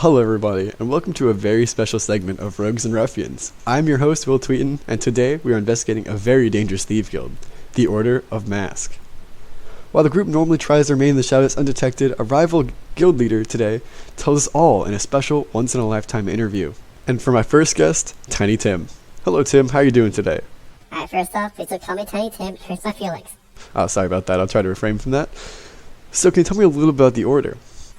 Hello everybody, and welcome to a very special segment of Rogues and Ruffians. I'm your host, Will Tweeton, and today we are investigating a very dangerous thief guild, the Order of Mask. While the group normally tries to remain in the shadows undetected, a rival guild leader today tells us all in a special once-in-a-lifetime interview. And for my first guest, Tiny Tim. Hello Tim, how are you doing today? Alright, first off, please don't call me Tiny Tim, it hurts my feelings. Oh, sorry about that, I'll try to refrain from that. So can you tell me a little about the Order?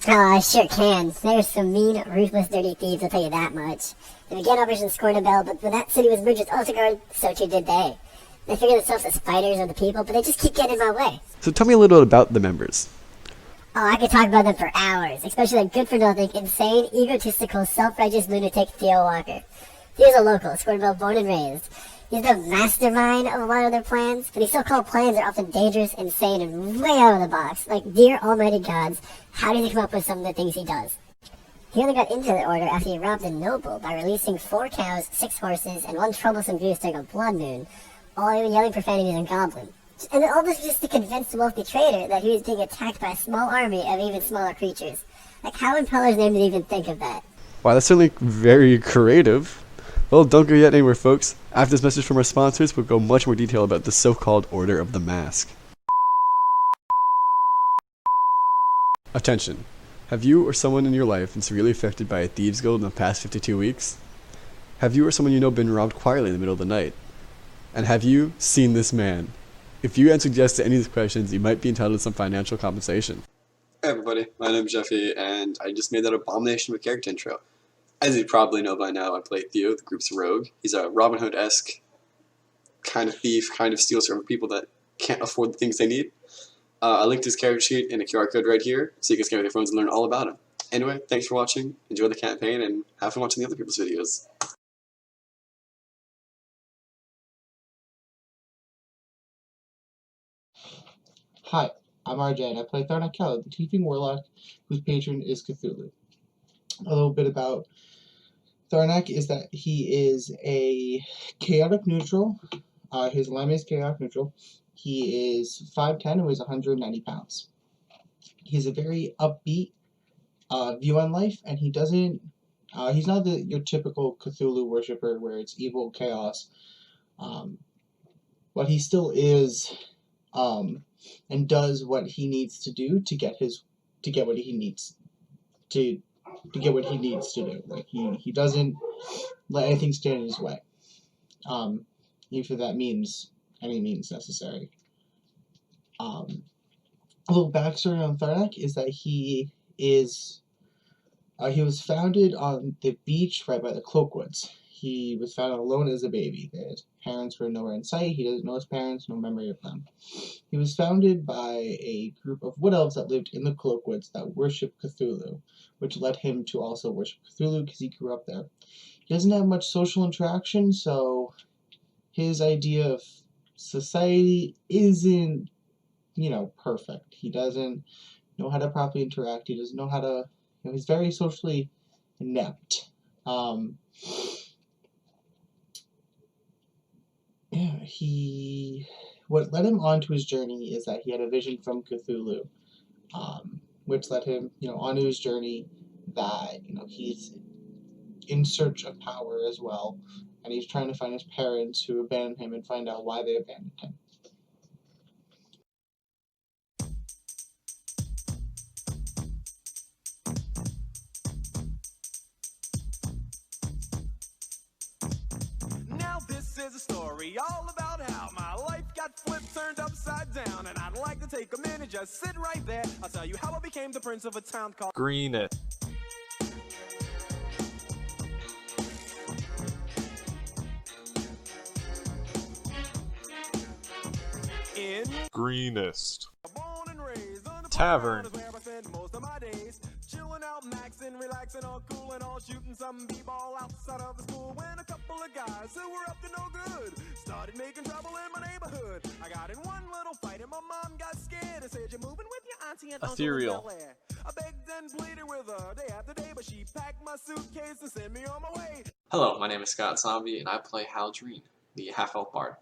Oh, I sure can. There's some mean, ruthless, dirty thieves, I'll tell you that much. They began Operation Scornabel, but when that city was merged with Ultigard, so too did they. They figure themselves as fighters of the people, but they just keep getting in my way. So tell me a little about the members. Oh, I could talk about them for hours, especially that good-for-nothing, insane, egotistical, self-righteous lunatic Theo Walker. Theo's a local, Scornabel born and raised. He's the mastermind of a lot of their plans, but these so-called plans are often dangerous, insane, and way out of the box. Like, dear almighty gods, how does he come up with some of the things he does? He only got into the order after he robbed a noble by releasing 4 cows, 6 horses, and 1 troublesome goose during a blood moon, all even yelling profanities and goblin. And all this just to convince the wealthy trader that he was being attacked by a small army of even smaller creatures. Like, how in Peller's name did he even think of that? Wow, that's certainly very creative. Well, don't go yet anywhere, folks. After this message from our sponsors, we'll go much more detail about the so-called Order of the Mask. Attention. Have you or someone in your life been severely affected by a thieves guild in the past 52 weeks? Have you or someone you know been robbed quietly in the middle of the night? And have you seen this man? If you answered yes to any of these questions, you might be entitled to some financial compensation. Hey everybody, my name is Jeffy, and I just made that abomination of a character intro. As you probably know by now, I play Theo, the group's rogue. He's a Robin Hood-esque kind of thief, kind of steals from people that can't afford the things they need. I linked his character sheet in a QR code right here, so you can scan with your phones and learn all about him. Anyway, thanks for watching, enjoy the campaign, and have fun watching the other people's videos. Hi, I'm RJ, and I play Tharnak Keller, the Tiefling Warlock, whose patron is Cthulhu. A little bit about Tharnak is that he is a chaotic neutral. His limb is chaotic neutral. He is 5'10" and weighs 190 pounds. He's a very upbeat view on life, and he doesn't. He's not your typical Cthulhu worshiper where it's evil chaos. But he still is, and does what he needs to do to get what he needs to get what he needs to do. Like he doesn't let anything stand in his way, even if that means any means necessary. A little backstory on Tharnak is that he was founded on the beach right by the Cloakwoods. He was found alone as a baby. His parents were nowhere in sight. He doesn't know his parents, no memory of them. He was founded by a group of wood elves that lived in the Cloakwoods that worshipped Cthulhu, which led him to also worship Cthulhu because he grew up there. He doesn't have much social interaction, so his idea of society isn't, perfect. He doesn't know how to properly interact. He doesn't know how to, he's very socially inept. What led him onto his journey is that he had a vision from Cthulhu, which led him, onto his journey that, he's in search of power as well, and he's trying to find his parents who abandoned him and find out why they abandoned him. This is a story all about how my life got flipped, turned upside down, and I'd like to take a minute, just sit right there. I'll tell you how I became the prince of a town called Greenest. in Greenest. born and raised on the Tavern. where I spend most of my days, chilling out, maxing, relaxing, all cool and all, shooting some b-ball outside of the school when a couple of guys who were up to no good started making trouble in my neighborhood. I got in one little fight and my mom got scared and said, "You're moving with your auntie and Ethereal. uncle in Bel Air." I begged and pleaded with her day after day, but she packed my suitcase and sent me on my way. Hello, my name is Scott Zombie, and I play Haldreen, the half-elf bard.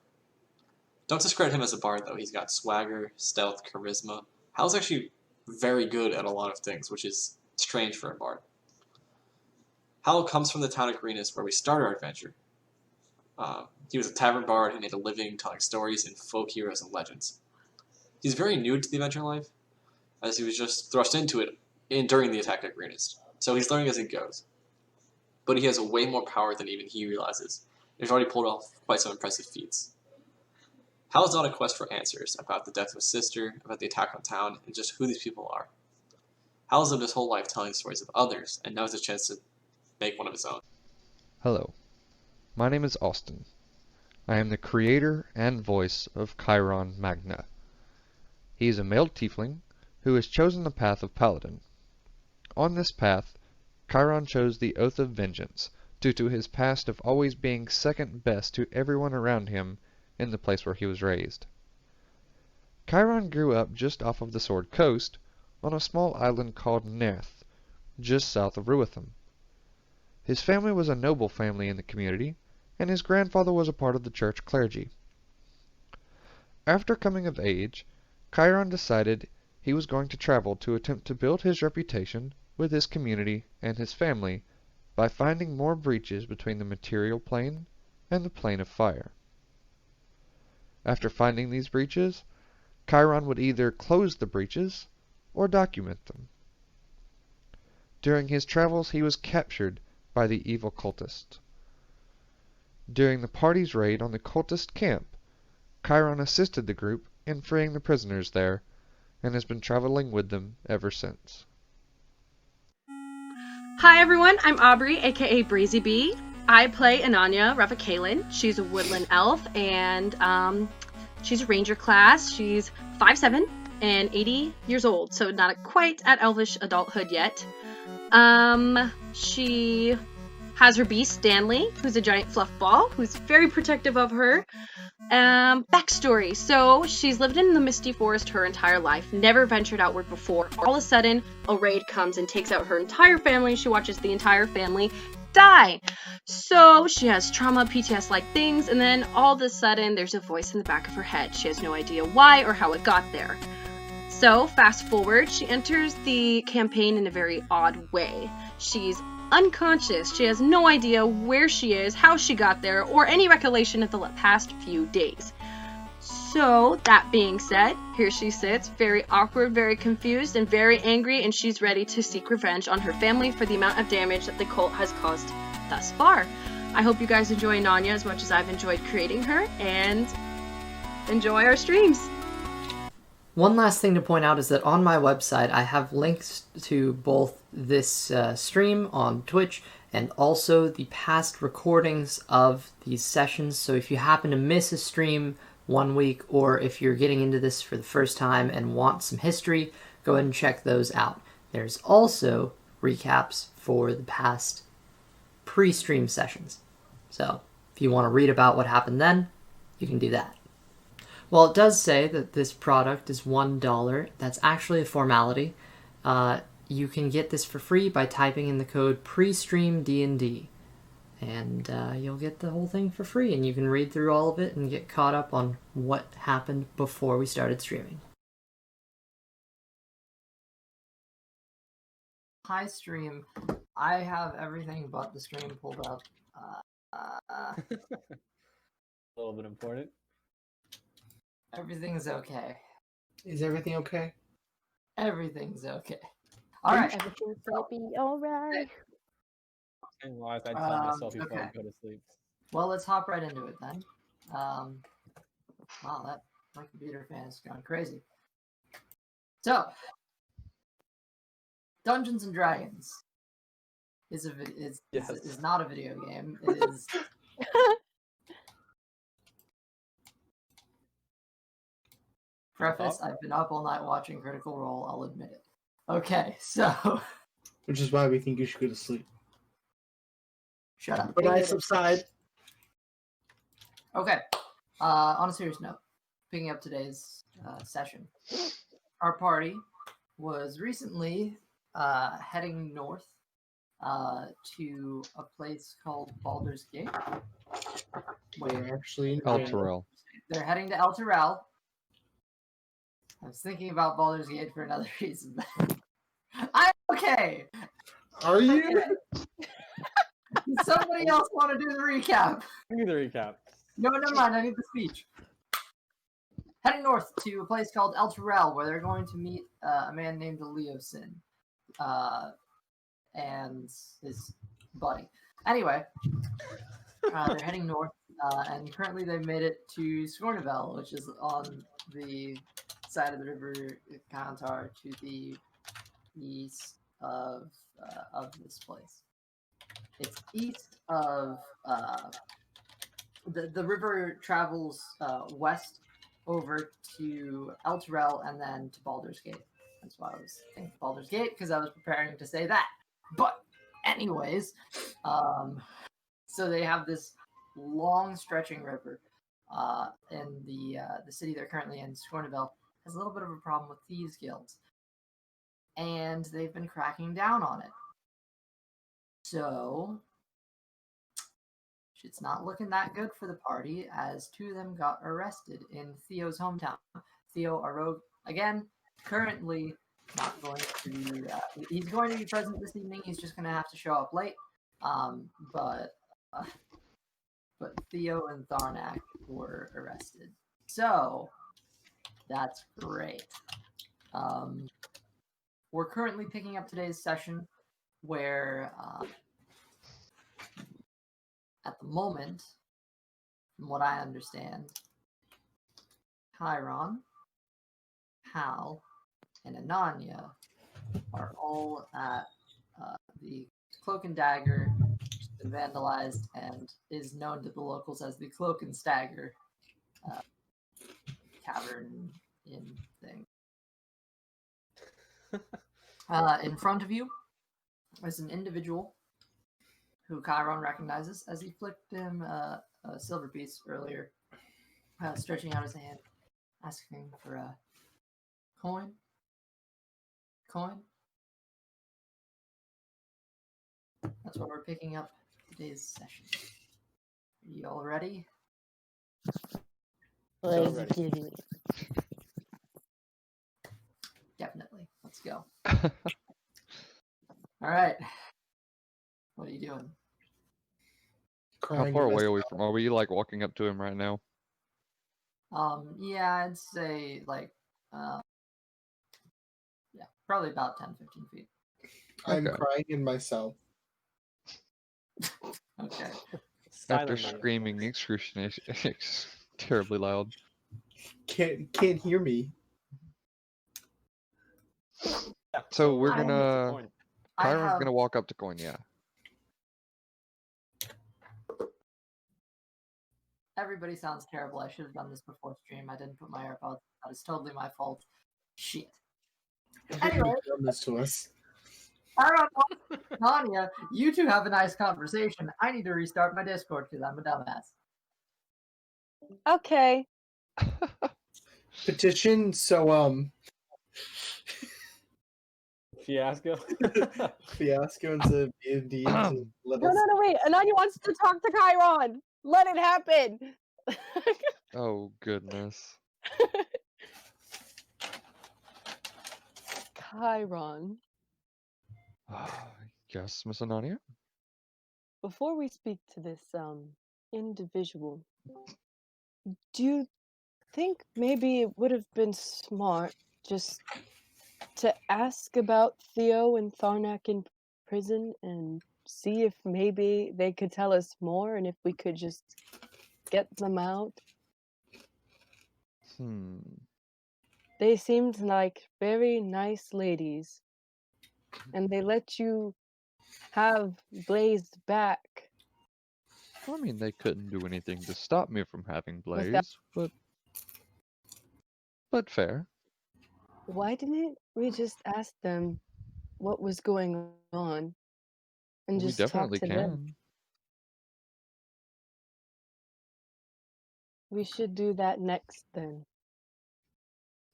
Don't discredit him as a bard, though. He's got swagger, stealth, charisma. Hal's actually very good at a lot of things, which is strange for a bard. Hal comes from the town of Greenest where we start our adventure. He was a tavern bard who made a living telling stories and folk heroes and legends. He's very new to the adventure life, as he was just thrust into it during the attack at Greenest, so he's learning as he goes. But he has way more power than even he realizes. He's already pulled off quite some impressive feats. Hal is on a quest for answers about the death of his sister, about the attack on town, and just who these people are. Hal has lived his whole life telling stories of others, and now has a chance to make one of his own. Hello, my name is Austin. I am the creator and voice of Kairon Magna. He is a male tiefling who has chosen the path of Paladin. On this path, Kairon chose the Oath of Vengeance due to his past of always being second best to everyone around him in the place where he was raised. Kairon grew up just off of the Sword Coast on a small island called Nerth, just south of Ruitham. His family was a noble family in the community, and his grandfather was a part of the church clergy. After coming of age, Kairon decided he was going to travel to attempt to build his reputation with his community and his family by finding more breaches between the material plane and the plane of fire. After finding these breaches, Kairon would either close the breaches or document them. During his travels, he was captured by the evil cultist. During the party's raid on the cultist camp, Kairon assisted the group in freeing the prisoners there, and has been traveling with them ever since. Hi everyone, I'm Aubrey, aka Breezy Bee. I play Enania Kairon. She's a woodland elf, and she's a ranger class. She's 5'7" and 80 years old, so not quite at elvish adulthood yet. She has her beast, Stanley, who's a giant fluff ball, who's very protective of her. Backstory. So, she's lived in the Misty Forest her entire life, never ventured outward before. All of a sudden, a raid comes and takes out her entire family. She watches the entire family die. So, she has trauma, PTS-like things, and then all of a sudden, there's a voice in the back of her head. She has no idea why or how it got there. So, fast forward, she enters the campaign in a very odd way. She's unconscious. She has no idea where she is, how she got there, or any recollection of the past few days. So, that being said, here she sits, very awkward, very confused, and very angry, and she's ready to seek revenge on her family for the amount of damage that the cult has caused thus far. I hope you guys enjoy Enania as much as I've enjoyed creating her, and enjoy our streams! One last thing to point out is that on my website I have links to both this stream on Twitch and also the past recordings of these sessions. So if you happen to miss a stream 1 week, or if you're getting into this for the first time and want some history, go ahead and check those out. There's also recaps for the past pre-stream sessions. So if you want to read about what happened then, you can do that. Well, it does say that this product is $1. That's actually a formality. You can get this for free by typing in the code PRESTREAMDND. And you'll get the whole thing for free, and you can read through all of it and get caught up on what happened before we started streaming. Hi, stream. I have everything but the stream pulled up. A little bit important. Everything's okay. Is everything okay? Everything's okay. All right. Everything's gonna be alright. And lies, I tell myself before I go to sleep. Well, let's hop right into it then. Wow, my computer fan is going crazy. So, Dungeons and Dragons is not a video game. It is. Preface: I've been up all night watching Critical Role. I'll admit it. Okay, so. Which is why we think you should go to sleep. Shut up. But I subside. Okay. On a serious note, picking up today's session, our party was recently heading north to a place called Baldur's Gate. Where actually Elturel. They're heading to Elturel. I was thinking about Baldur's Gate for another reason. I'm okay. Are you? Does somebody else want to do the recap? Give me the recap. No, never mind. I need the speech. Heading north to a place called El Terrell, where they're going to meet a man named Leosin and his buddy. Anyway, they're heading north, and currently they've made it to Scornivel, which is on the side of the river Kantar to the east of this place. It's east of the river travels west over to El Terrell and then to Baldur's Gate. That's why I was thinking Baldur's Gate, because I was preparing to say that. But anyways, so they have this long stretching river, and the city they're currently in, Scornivel, has a little bit of a problem with thieves guilds, and they've been cracking down on it. So it's not looking that good for the party, as 2 of them got arrested in Theo's hometown. Theo, a rogue, again, currently not going to. He's going to be present this evening. He's just going to have to show up late. But Theo and Tharnak were arrested. So that's great. We're currently picking up today's session where, at the moment, from what I understand, Kairon, Hal, and Enania are all at the Cloak and Dagger, which has been vandalized and is known to the locals as the Cloak and Stagger Cavern Inn thing. In front of you is an individual who Kairon recognizes as he flicked him a silver piece earlier, stretching out his hand, asking for a coin. That's what we're picking up today's session. Are you all ready? Let's get it. Definitely. Let's go. All right. What are you doing? How far away are we from? Are we like walking up to him right now? Yeah, I'd say like, yeah, probably about 10, 15 feet. I'm Okay. crying in myself. Okay. After Silently. screaming excruciating, terribly loud. Can't hear me. Yeah, So we're walking up to gonna. Coin. Kyron's gonna walk up to Coin, yeah. Everybody sounds terrible. I should have done this before stream. I didn't put my AirPods. That is totally my fault. Shit. Anyway, Done this to us. Kairon, Tanya, you two have a nice conversation. I need to restart my Discord because I'm a dumbass. Okay. Petition. So Fiasco. Fiasco into D&D. No, wait. Ananya wants to talk to Kairon. Let it happen. Oh goodness. Kairon, Yes, Miss Enania? before we speak to this individual, do you think maybe it would have been smart just to ask about Theo and Tharnak in prison and see if maybe they could tell us more and if we could just get them out? They seemed like very nice ladies, and they let you have Blaze back. I mean, they couldn't do anything to stop me from having Blaze, Without- but fair. Why didn't we just ask them what was going on and We just talk definitely to can. them? We should do that next then.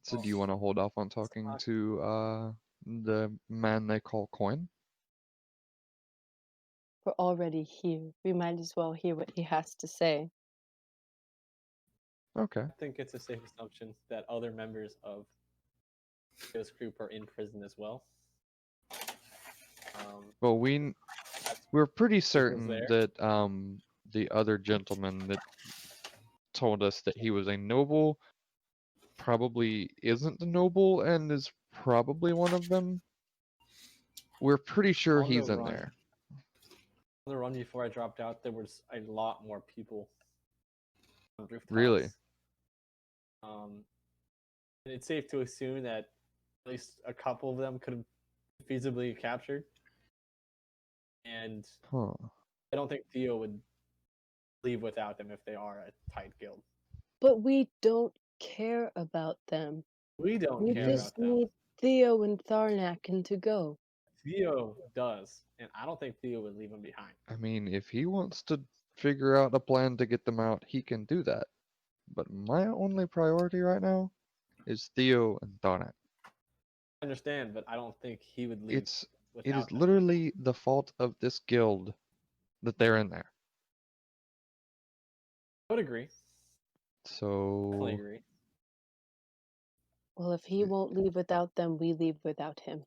So do you want to hold off on talking to the man they call Coin? We're already here. We might as well hear what he has to say. Okay. I think it's a safe assumption that other members of this group are in prison as well. Well, we're pretty was certain there. that the other gentleman that told us that he was a noble probably isn't a noble and is probably one of them. We're pretty sure On the he's in run. there. On the run before I dropped out, there was a lot more people on rooftops. Really? And it's safe to assume that at least a couple of them could have feasibly captured. And Huh. I don't think Theo would leave without them if they are a tight guild. But we don't care about them. We don't We care just about them. need Theo and Tharnakin to go. Theo does, and I don't think Theo would leave him behind. I mean, if he wants to figure out a plan to get them out, he can do that. But my only priority right now is Theo and Thornak. I understand, but I don't think he would leave It without is them. literally the fault of this guild that they're in there. I would agree. So Definitely agree. Well, if he won't leave without them, we leave without him.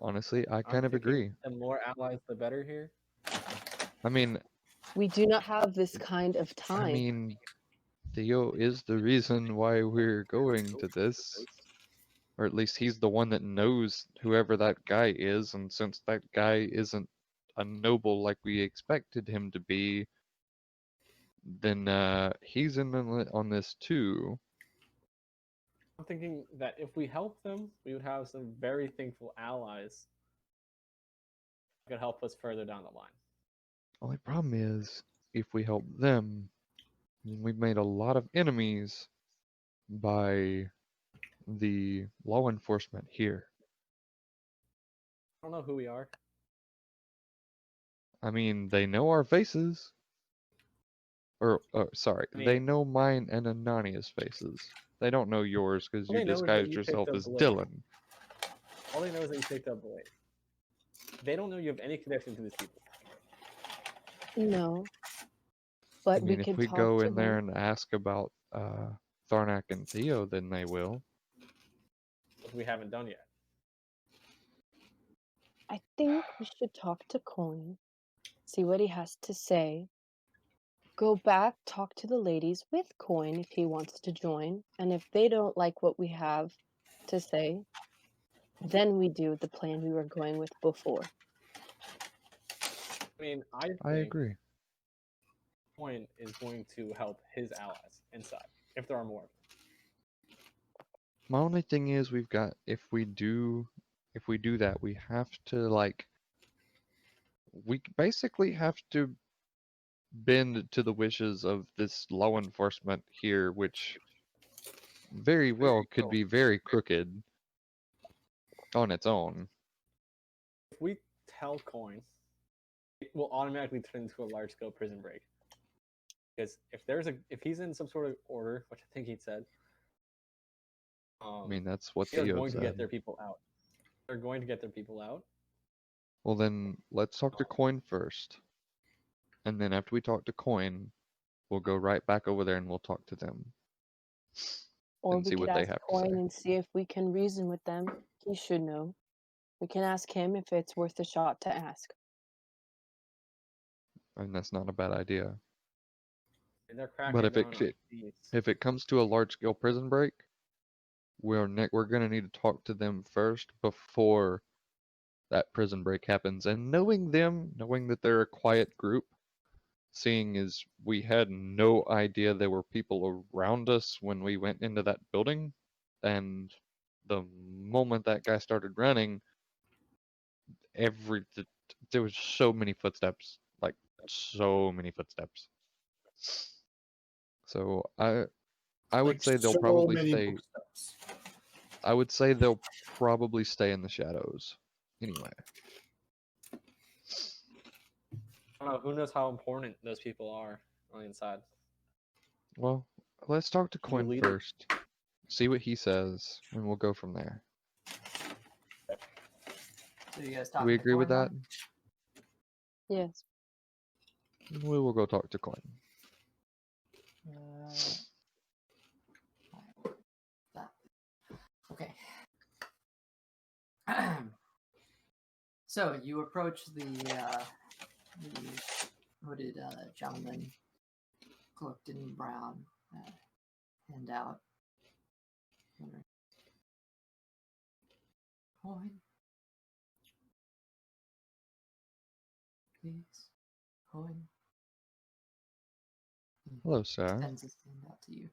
honestly, I I'm kind of thinking agree. the more allies, the better here. I mean, We do not have this kind of time. Theo is the reason why we're going to this. Or at least he's the one that knows whoever that guy is, and since that guy isn't a noble like we expected him to be, then he's in on this too. I'm thinking that if we help them, we would have some very thankful allies that could help us further down the line. Only problem is, if we help them, then we've made a lot of enemies by the law enforcement here. I don't know who we are. I mean, they know our faces. Or, sorry, I mean- they know mine and Enania's faces. They don't know yours because All you they know is that disguised you picked yourself up as Blade. Dylan. All they know is that you picked up Blade. They don't know you have any connection to these people. No. I But mean, we if can we talk go to in there them. and ask about Tharnak and Theo, then they will. Which we haven't done yet. I think we should talk to Coin, see what he has to say. Go back, talk to the ladies with Coin if he wants to join. And if they don't like what we have to say, then we do the plan we were going with before. I mean, I I think agree. Point is going to help his allies inside, if there are more of them. My only thing is if we do that, we have to we basically have to bend to the wishes of this law enforcement here, which very well could be very crooked on its own. If we tell Coin, it will automatically turn into a large-scale prison break. Because if he's in some sort of order, which I think he said, I mean, that's what they're Theo going to get said. their people out. They're going to get their people out. Well, then let's talk to Coin first. And then after we talk to Coin, we'll go right back over there and we'll talk to them. Or And we see could what they ask have to Coin say. and see if we can reason with them. He should know. We can ask him if it's worth a shot to ask. And that's not a bad idea. And they're cracking But down on thieves. if it comes to a large-scale prison break, we're gonna need to talk to them first before that prison break happens. And knowing that they're a quiet group, seeing as we had no idea there were people around us when we went into that building, and the moment that guy started running, there was so many footsteps, like so many footsteps. So I would say they'll probably stay. I would say they'll probably stay in the shadows. Anyway. I don't know. Who knows how important those people are on the inside? Well, let's talk to You Coin lead it. first. See what he says, and we'll go from there. So you guys Do talking we to agree with Coin that? Yes. We will go talk to Coin. That. Okay. So you approach the hooded gentleman, cloaked in brown, hand out. Coin, please. Coin. Hello, sir. Extends his hand out to you.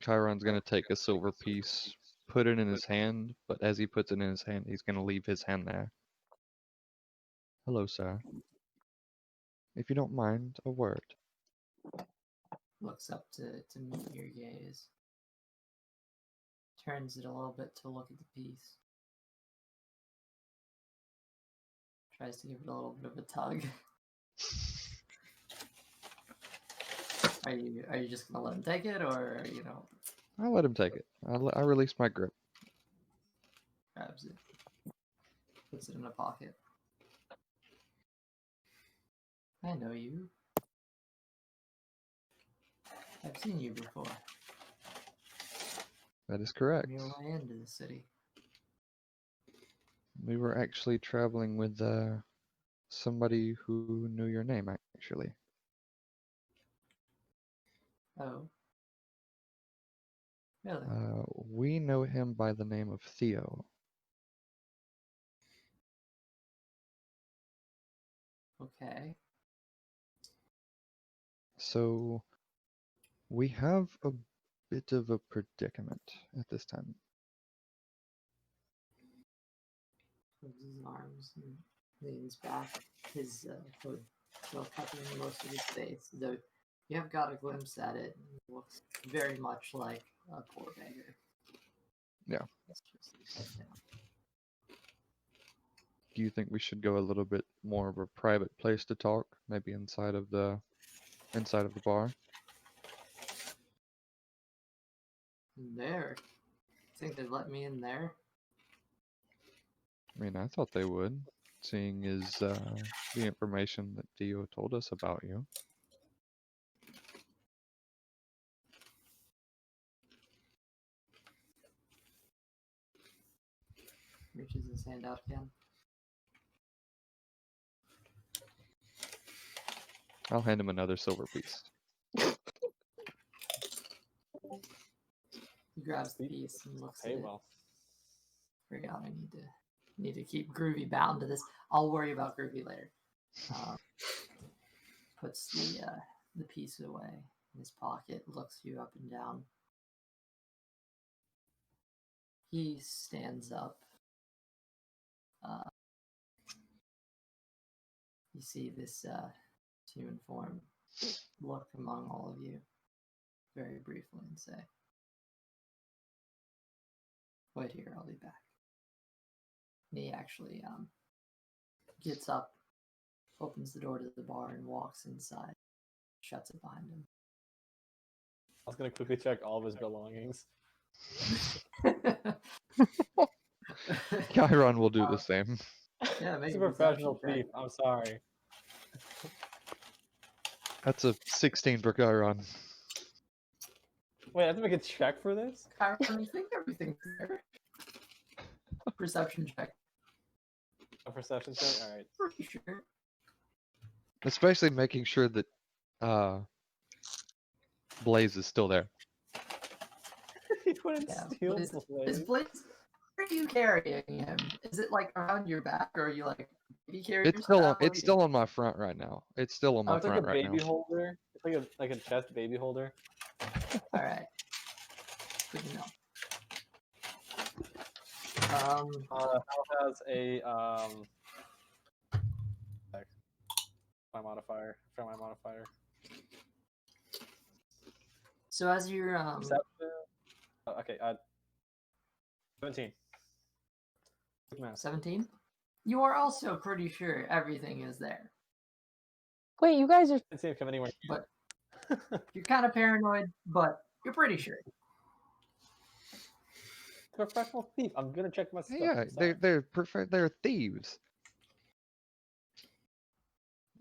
Chiron's gonna take a silver piece, put it in his hand, but as he puts it in his hand, he's gonna leave his hand there. Hello, sir. If you don't mind, a word. Looks up to meet your gaze. Turns it a little bit to look at the piece. Tries to give it a little bit of a tug. Are you just gonna let him take it, or I'll let him take it. I release my grip. grabs it, puts it in a pocket? I know you. I've seen you before. That is correct. On your way into the city. We were actually traveling with somebody who knew your name, actually. Oh. Really? We know him by the name of Theo. Okay. So, we have a bit of a predicament at this time. Moves his arms and leans back. His hood still covering most of his face, though you have got a glimpse at it, and it looks very much like a poor beggar. Yeah. It's just, Do you think we should go a little bit more of a private place to talk? Maybe inside of the bar? There. Think they'd let me in there? I mean, I thought they would, seeing as the information that Theo told us about you. Reaches his hand out again. I'll hand him another silver piece. He grabs the piece and looks at Hey, it. well. Forgot I need to keep Groovy bound to this. I'll worry about Groovy later. Puts the piece away in his pocket, looks you up and down. He stands up. You see this human form look among all of you very briefly and say, "Wait here, I'll be back." And he actually gets up, opens the door to the bar, and walks inside, shuts it behind him. I was gonna quickly check all of his belongings. Chiron will do the same. Yeah, make He's a a professional perception check. thief. I'm sorry. That's a 16 for Chiron. Wait, I have to make a check for this? Kairon, you think everything's there? Perception check. A perception check? Alright. Pretty sure. Especially making sure that Blaze is still there. He wouldn't Yeah, steal Blaze, Blaze. is Blaze, where are you carrying him? Is it like around your back, or are you like baby carrier It's still on. style? It's still on my front right now. It's still on my It's like front a right baby now. holder. It's like a chest baby holder. All right. Good to know. House has a my modifier. Try my modifier. So as you're Perception. Okay. 17. Quick math. 17, you are also pretty sure everything is there, Wait, you guys are. Let's see if come anywhere. but you're kind of paranoid, but you're pretty sure. Professional thief. I'm gonna check my stuff. Yeah, they're perfect. They're thieves.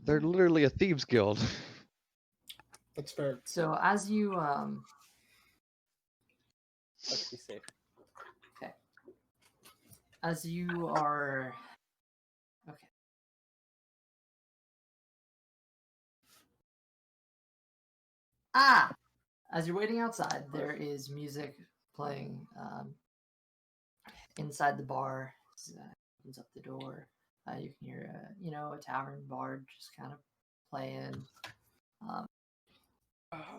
They're literally a thieves guild. That's fair. So as you Let's be safe. okay, As you are... Okay. As you're waiting outside, there is music playing inside the bar. Opens up the door. You can hear a tavern bard just kind of playing.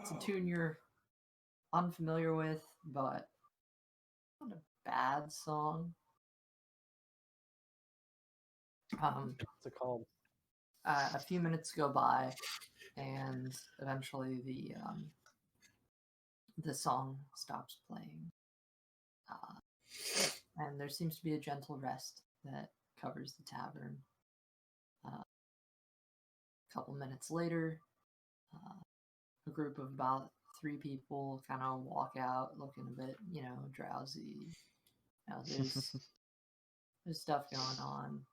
It's a tune you're unfamiliar with, but not a bad song. What's it called? A few minutes go by, and eventually the song stops playing, and there seems to be a gentle rest that covers the tavern. A couple minutes later, a group of about 3 people kind of walk out looking a bit, drowsy. There's stuff going on.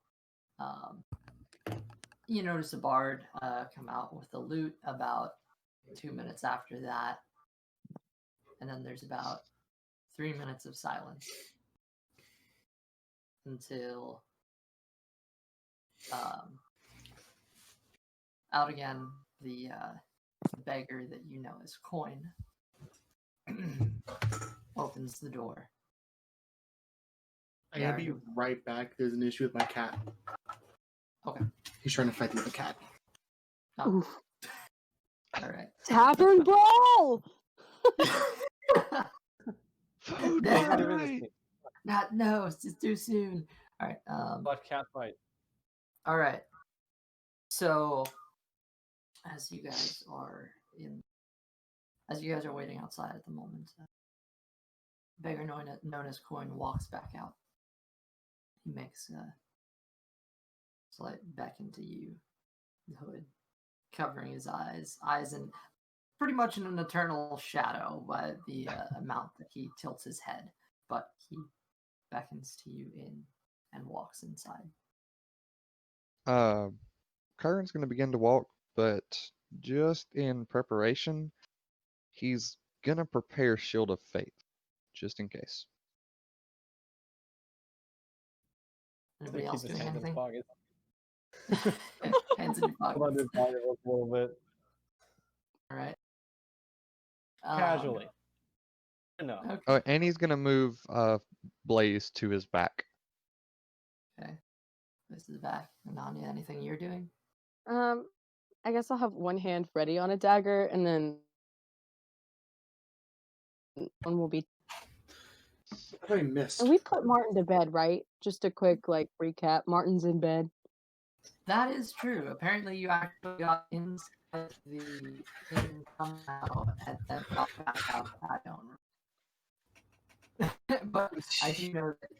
You notice a bard come out with a lute about 2 minutes after that, and then there's about 3 minutes of silence until out again the beggar that you know as Coin opens the door. I gotta be right back. There's an issue with my cat. Okay. He's trying to fight the other cat. Oh. All right. Tavern brawl! No, it's just too soon. All right. Left cat fight. All right. So, as you guys are waiting outside at the moment, beggar known as Coin walks back out. He makes a slight beckon to you, the hood, covering his eyes in pretty much in an eternal shadow by the amount that he tilts his head, but he beckons to you in and walks inside. Kairon's going to begin to walk, but just in preparation, he's going to prepare Shield of Faith, just in case. Anybody else doing hands anything? In his Hands in your pocket. Hold on to his pocket a little bit. All right. Casually. No. Okay. Oh, and he's going to move Blaze to his back. Okay. This is back. Enania, anything you're doing? I guess I'll have one hand ready on a dagger, and then one will be. I missed. And we put Martin to bed, right? Just a quick recap. Martin's in bed. That is true. Apparently, you actually got inside the inn, come out, and then got back out. I don't know. But I do know that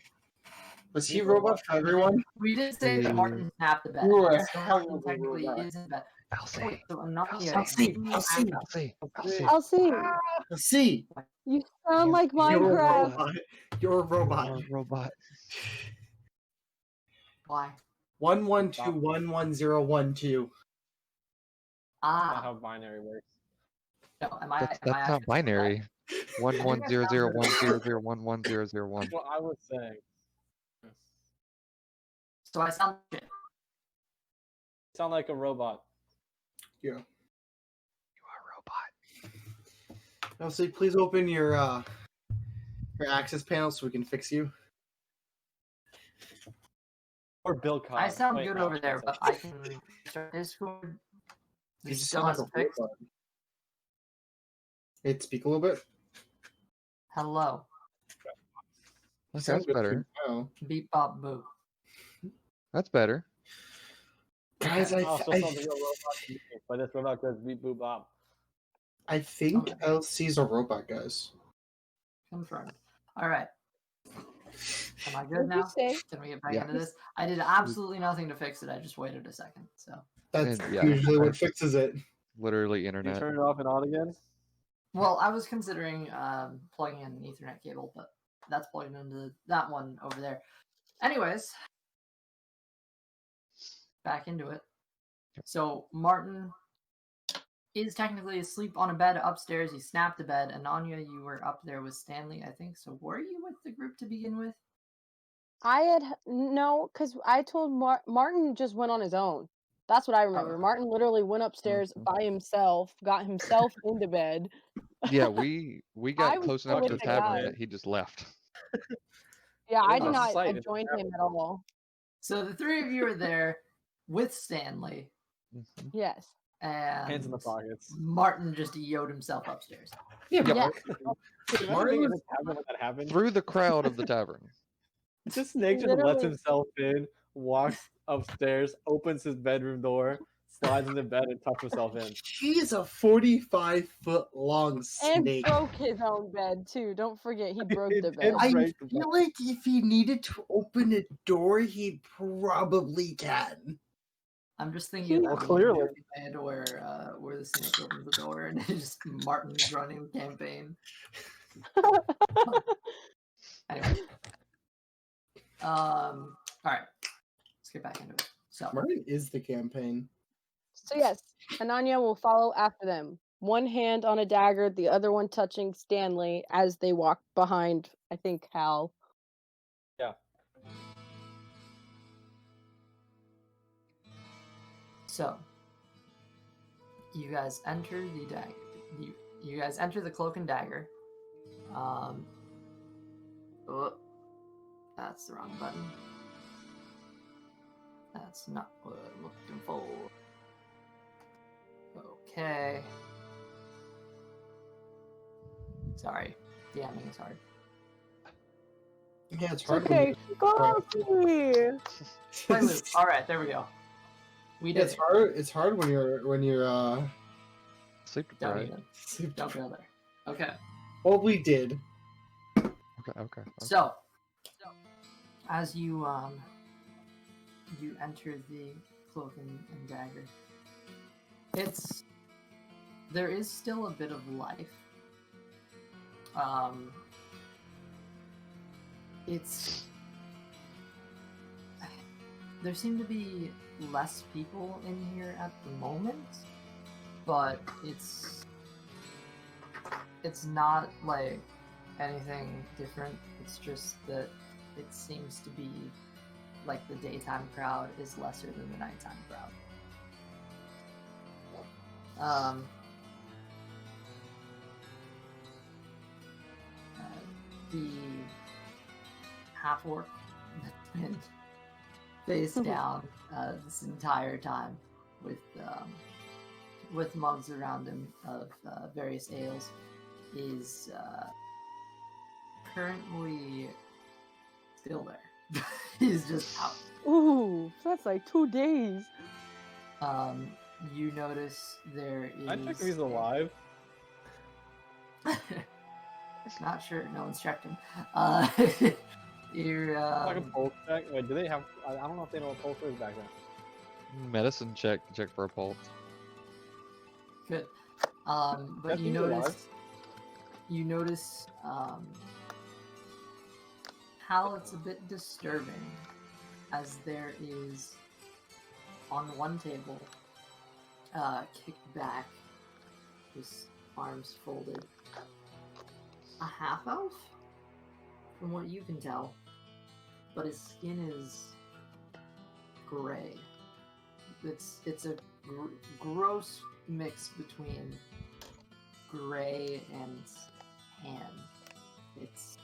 Was he robot for everyone? we did say that Martin snapped the bed. You are So hell Martin of a technically robot. is in bed. Elsie. So Enania, I'll see. I'll see. See. You sound like You're a Minecraft. robot. You're a robot. You're a robot. Why? 1121112. That's not how binary works. No, That's not binary. 110010011001. What I was saying. So I sound shit. Sound like a robot. Yeah. You are a robot. Elsie, please open your access panel so we can fix you. Or Bill Cobb. I sound Wait, good no, over there, but I can start Discord. You This just still sound like has a fixed. robot. Hey, speak a little bit. Hello. That's Sounds good better. now. Beep bop boo. That's better. Guys, Also sounds like a robot to me, but this robot goes beep boop bop. I think Okay. Elsie's a robot, guys. Confirmed. All right. Am I good What'd you now? say? Can we get back Yeah. into this? I did absolutely nothing to fix it. I just waited a second. So, That's And, yeah. usually what fixes it. Literally Can you internet. turn it off and on again? well, I was considering plugging in an Ethernet cable, but that's plugged into that one over there. Anyways, back into it. So Martin is technically asleep on a bed upstairs. He snapped the bed. Enania, you were up there with Stanley, I think. So were you with the group to begin with? No, because I told Martin just went on his own. That's what I remember. Martin literally went upstairs by himself, got himself into bed. Yeah, we I got was close still enough to with the the tavern guys. that he just left. Yeah, I It did was not sight. join him at all. So the three of you are there with Stanley, Mhm. Yes. and Hands in the pockets. Martin just yo'd himself upstairs. Yeah, Yeah. Imagine Martin being in was- the tavern when that happened. Through the crowd of the tavern. The snake just lets Literally. himself in, walks upstairs, opens his bedroom door, slides into bed, and tucks himself in. She is a 45-foot long And snake. broke his own bed too. Don't forget he broke It the did bed. I break the feel like if he needed to open a door, he probably can. I'm just thinking Well, of the clearly. movie band where the snake opens the door and it's just Martin's running the campaign. Anyway, all right, let's get back into it. So Martin is the campaign. So yes, Enania will follow after them. One hand on a dagger, the other one touching Stanley as they walk behind, I think, Hal. Yeah. So, you guys enter the dagger. You guys enter the cloak and dagger. Oh, that's the wrong button. That's not what I'm looking for. Okay. Sorry, DMing is hard. Yeah, it's It's hard. okay. Coffee! Play loop. All right, there we go. We did. It's hard. It's hard when you're Sleep Don't deprived. even. Don't go there. Okay. Well, we did. Okay. So, as you enter the cloak and dagger, there is still a bit of life. There seem to be less people in here at the moment, but it's not like anything different. It's just that it seems to be like the daytime crowd is lesser than the nighttime crowd. The half-orc that's been face down this entire time with mugs around him of various ales is currently still there. He's just out. Ooh, that's like 2 days. You notice there is. I check if he's alive. Not sure. No one's checked him. You're. Like a pulse check. Wait, do they have? I don't know if they know what pulse is back then. Medicine check for a pulse. Good. But That you seems notice. You notice how it's a bit disturbing, as there is on one table, kicked back, his arms folded, a half elf, from what you can tell, but his skin is gray. It's a gross mix between gray and tan. It's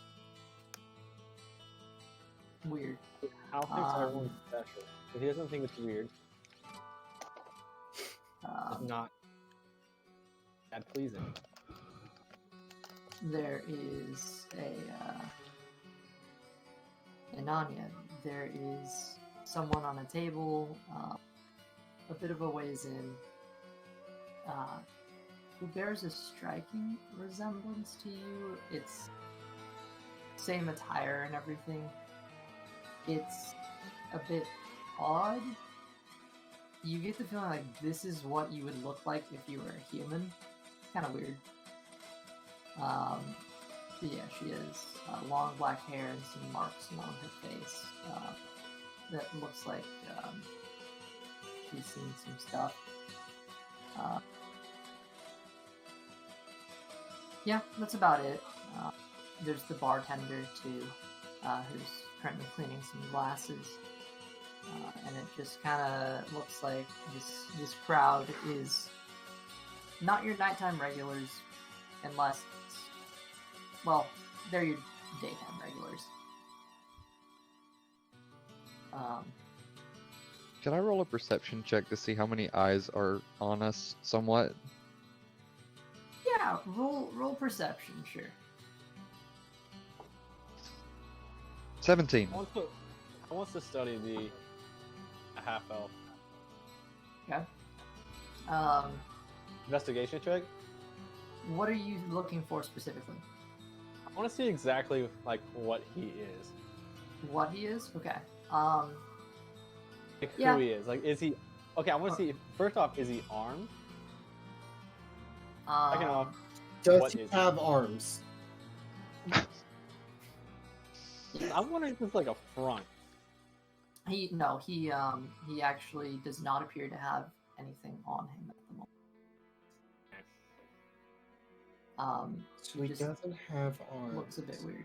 weird. Hal thinks everyone's special, but he doesn't think it's weird. It's not that pleasing. There is a Enania. There is someone on a table, a bit of a ways in, who bears a striking resemblance to you. It's same attire and everything. It's a bit odd. You get the feeling like this is what you would look like if you were a human. Kind of weird. But yeah, she has long black hair and some marks along her face that looks like she's seen some stuff. Yeah, that's about it. There's the bartender too. who's currently cleaning some glasses. And it just kind of looks like this crowd is not your nighttime regulars, unless, well, they're your daytime regulars. Can I roll a perception check to see how many eyes are on us somewhat? Yeah, roll perception, sure. 17. I want to study the half elf. Okay. Investigation check? What are you looking for specifically? I want to see exactly like what he is. What he is? Okay. Like Yeah. who he is. Like is he okay, I want to see first off, is he armed? Second off, Does what he is have arms? I'm wondering if it's like a front. He actually does not appear to have anything on him at the moment. So he just doesn't have arms. looks a bit weird.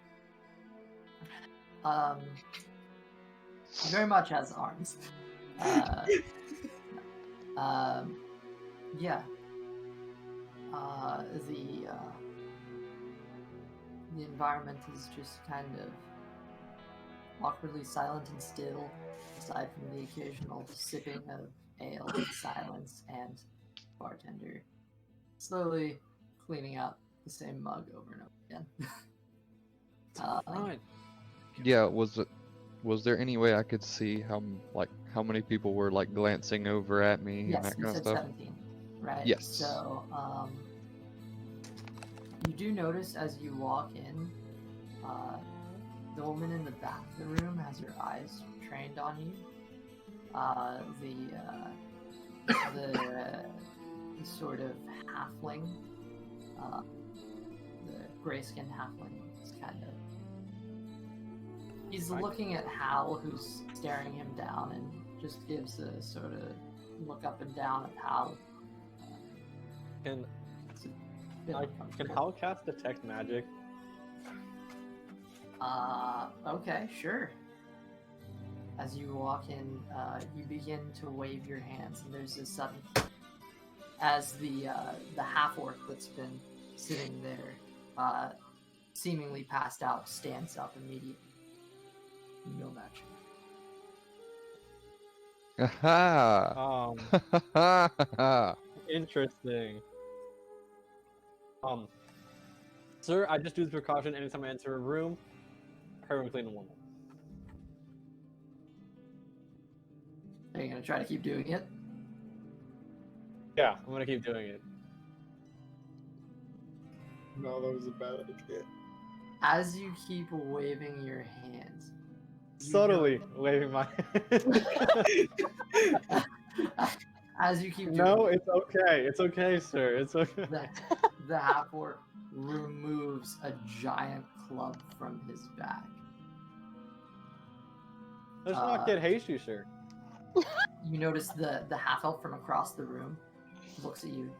He very much has arms. Yeah. The environment is just kind of awkwardly silent and still, aside from the occasional sipping of ale in silence and bartender slowly cleaning out the same mug over and over again. Right. Yeah, was there any way I could see how many people were like glancing over at me Yes, and that you kind of said stuff? 17, right? Yes. So, you do notice as you walk in, the woman in the back of the room has her eyes trained on you. The sort of halfling, the gray-skinned halfling is kind of... He's looking at Hal, who's staring him down, and just gives a sort of look up and down at Hal. Can Hal cast detect magic? Okay, sure. As you walk in, you begin to wave your hands, and there's a sudden... As the half-orc that's been sitting there, seemingly passed out, stands up immediately. No match. Aha! Interesting. Sir, I just do this precaution anytime I enter a room. Everyone clean and normal. Are you gonna try to keep doing it? Yeah, I'm gonna keep doing it. No, that was a bad idea. As you keep waving your hands, Subtly waving my hand. as you keep doing No, it's okay. It's okay, sir. It's okay. the half-orc removes a giant club from his back. Let's not get hasty, sir. You notice the half-elf from across the room looks at you,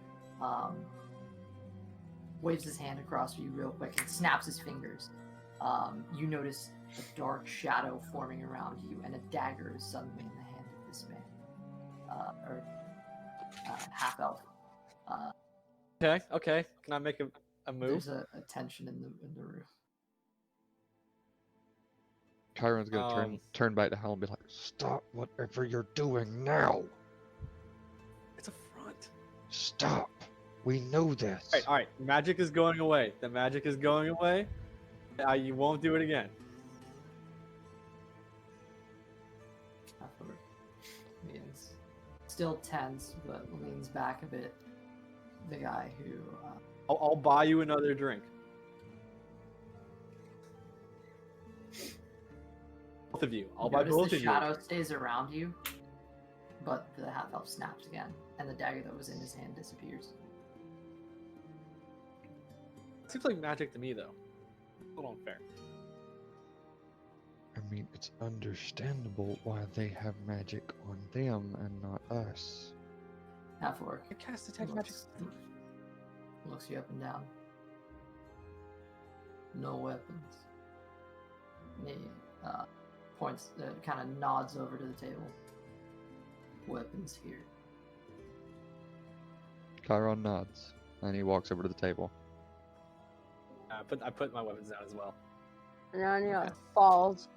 waves his hand across you real quick, and snaps his fingers. You notice a dark shadow forming around you, and a dagger is suddenly in the hand of this man, half-elf. Okay. Can I make a move? There's a tension in the room. Kairon's gonna turn back to Hal and be like, "Stop whatever you're doing now! It's a front. Stop! We know this." All right. Magic is going away. The magic is going away. You won't do it again. Leans, still tense, but leans back a bit. The guy who... I'll buy you another drink. Both of you. I'll buy both the of shadow you. stays around you, but the half-elf snaps again, and the dagger that was in his hand disappears. Seems like magic to me, though. A little unfair. I mean, it's understandable why they have magic on them and not us. Half-orc. I cast detect magic. Looks you up and down. No weapons. And he points, kind of nods over to the table. Weapons here. Kairon nods, and he walks over to the table. I put my weapons down as well. Enania Okay. follows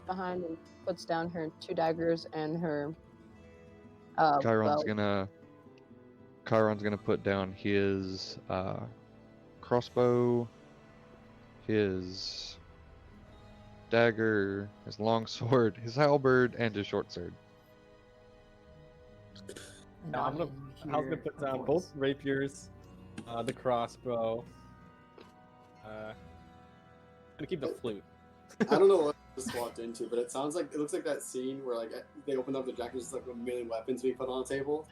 behind and puts down her 2 daggers and her Kairon's bow. gonna put down his crossbow, his dagger, his longsword, his halberd, and his short sword. And Now, I was gonna put down both rapiers, the crossbow. I'm gonna keep the flute. I don't know what I just walked into, but it looks like that scene where like they opened up the jacket, there's like a million weapons being put on a table.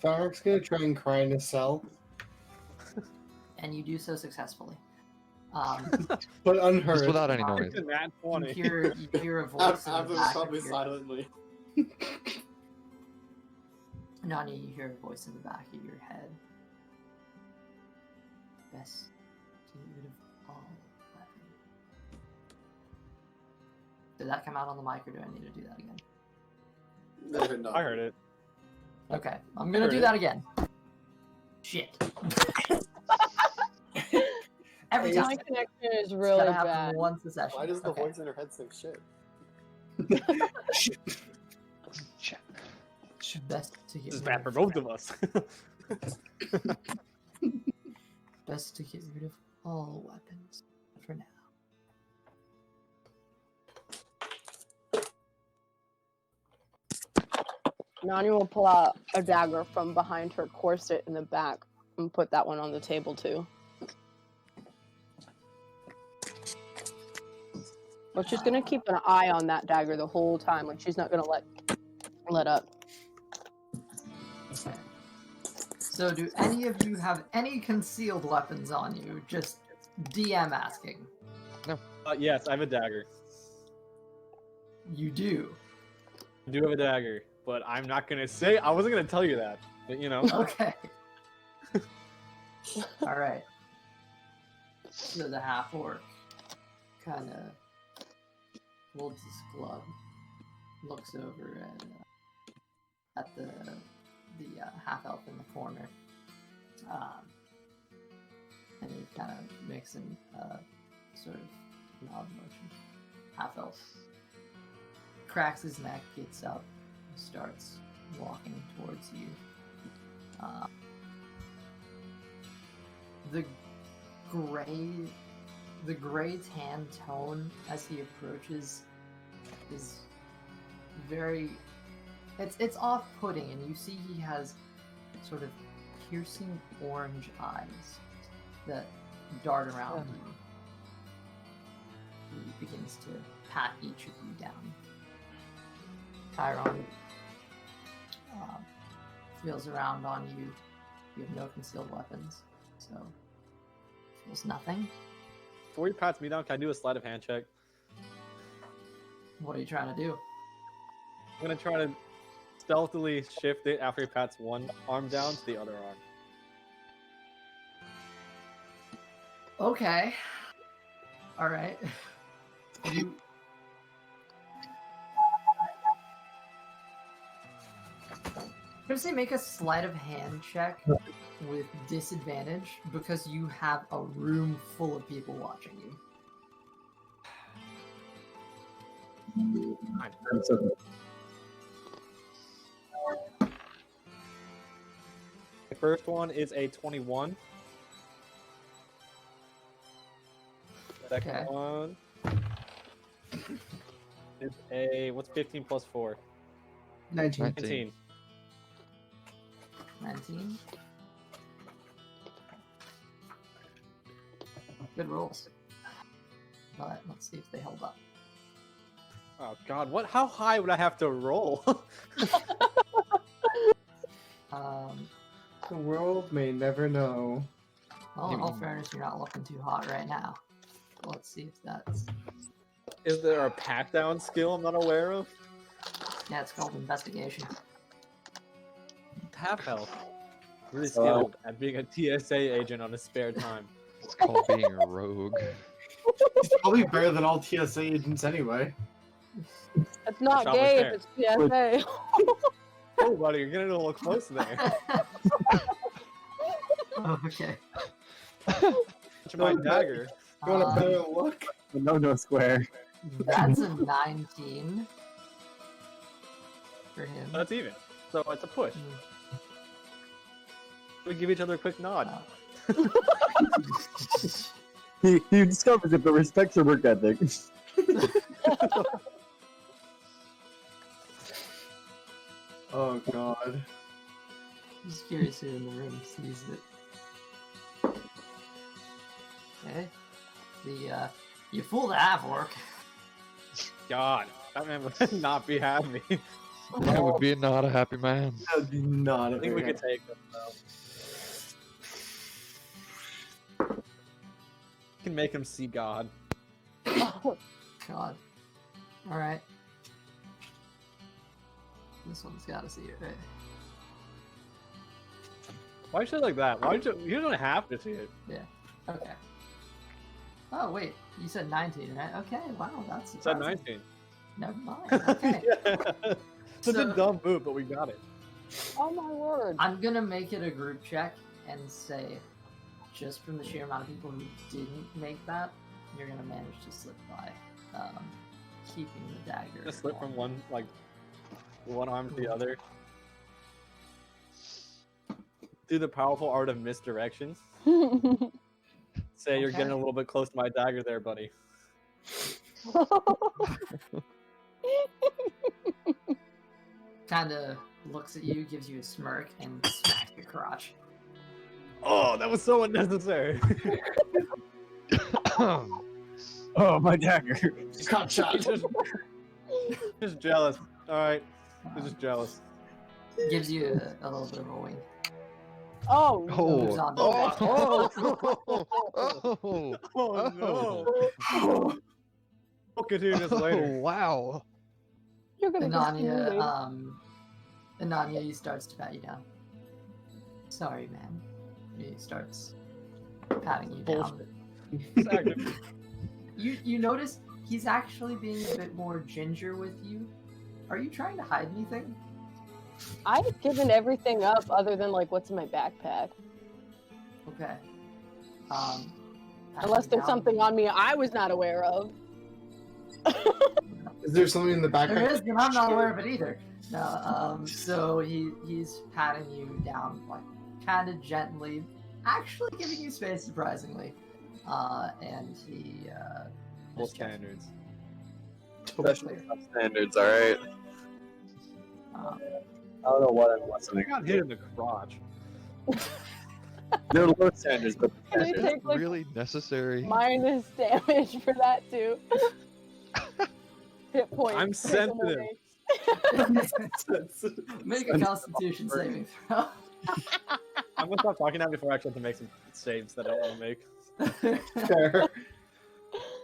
Farrak's gonna try and cry in his cell, And you do so successfully. but unheard. Just without any noise. Nat You 20. hear a voice in the After back probably of your... silently. Nani, you hear a voice in the back of your head. Best to get rid of all weapons. Did that come out on the mic, or do I need to do that again? No. I heard it. Okay, I'm gonna Heard do it. that again. Shit. Every My time. connection is It's really gotta happen bad. once a session. Why does the Okay. voice in her head say shit? Best to get This is rid bad for of- both of us. Best to get rid of all weapons for now. Nani will pull out a dagger from behind her corset in the back and put that one on the table too. But she's gonna keep an eye on that dagger the whole time. Like she's not gonna let up. Okay. So, do any of you have any concealed weapons on you? Just DM asking. Yes, I have a dagger. You do. I do have a dagger, but I'm not gonna say. I wasn't gonna tell you that, but you know. Okay. All right. So the half orc kind of holds his club, looks over at the half elf in the corner, and he kind of makes an sort of nod motion. Half elf cracks his neck, gets up, and starts walking towards you. The gray tan tone as he approaches is very it's off-putting, and you see he has sort of piercing orange eyes that dart around you. He begins to pat each of you down. Kairon feels around on you. You have no concealed weapons, so feels nothing. Before he pats me down, can I do a sleight of hand check? What are you trying to do? I'm gonna try to stealthily shift it after he pats one arm down to the other arm. Okay. All right. You. I'm gonna say make a sleight of hand check with disadvantage because you have a room full of people watching you. The first one is a 21. Second Okay. one is a what's 15 plus 4? 19. 19. 19. Good rolls. But let's see if they held up. Oh God, what? How high would I have to roll? The world may never know. Well, in all fairness, you're not looking too hot right now. Let's see if that's... Is there a pat down skill I'm not aware of? Yeah, it's called investigation. Half health. Really skilled at being a TSA agent on his spare time. It's called being a rogue. He's probably better than all TSA agents anyway. It's not Shall we gay share? if it's PSA. Oh, buddy, you're getting a little close there. Okay. Touch my dagger. You want a Um, better look? No square. That's a 19 for him. That's even. So it's a push. We give each other a quick nod. He discovers it, but respects her work ethic. Oh god. Just curious who in the room sees it. Okay. You fool the half orc. God, that man would not be happy. That would be not a happy man. That would be not a I think we very- could take them though. We can make him see God. God. Alright. This one's gotta see it, right? Why should like that? Why should you don't have to see it? Yeah. Okay. Oh wait, you said 19, right? Okay, wow, that's It said surprising. 19. Never mind. Okay. It's a So- dumb boot, but we got it. Oh my word. I'm gonna make it a group check and say, just from the sheer amount of people who didn't make that, you're gonna manage to slip by, keeping the dagger. Just slip from one arm to the other. Do the powerful art of misdirection. Say you're Okay. getting a little bit close to my dagger there, buddy. Kinda looks at you, gives you a smirk, and smacks your crotch. Oh, that was so unnecessary. Oh, my dagger. Cut shot. Just jealous. Alright. He's just jealous. Gives you a little bit of a wink. Oh, Moves Oh. on to Oh. Oh. Oh no. We'll continue this later. Oh, wow. you're gonna Enania, continue. Enania, he starts to pat you down. Sorry, man. He starts patting you down. Exactly. You notice he's actually being a bit more ginger with you. Are you trying to hide anything? I've given everything up other than like what's in my backpack. Okay. Unless there's something on me I was not aware of. Is there something in the backpack? There is, and I'm not aware of it either. No, so he's patting you down, like, kind of gently, actually giving you space, surprisingly. And he, Full standards. Professional standards, alright. um, I don't know what I'm I listening got hit in the crotch. They're low standards, but Can I Is take it like really necessary? minus damage for that too? Hit point. I'm sensitive. make a Constitution saving throw. I'm gonna stop talking now before I actually have to make some saves that I don't want to make. Fair.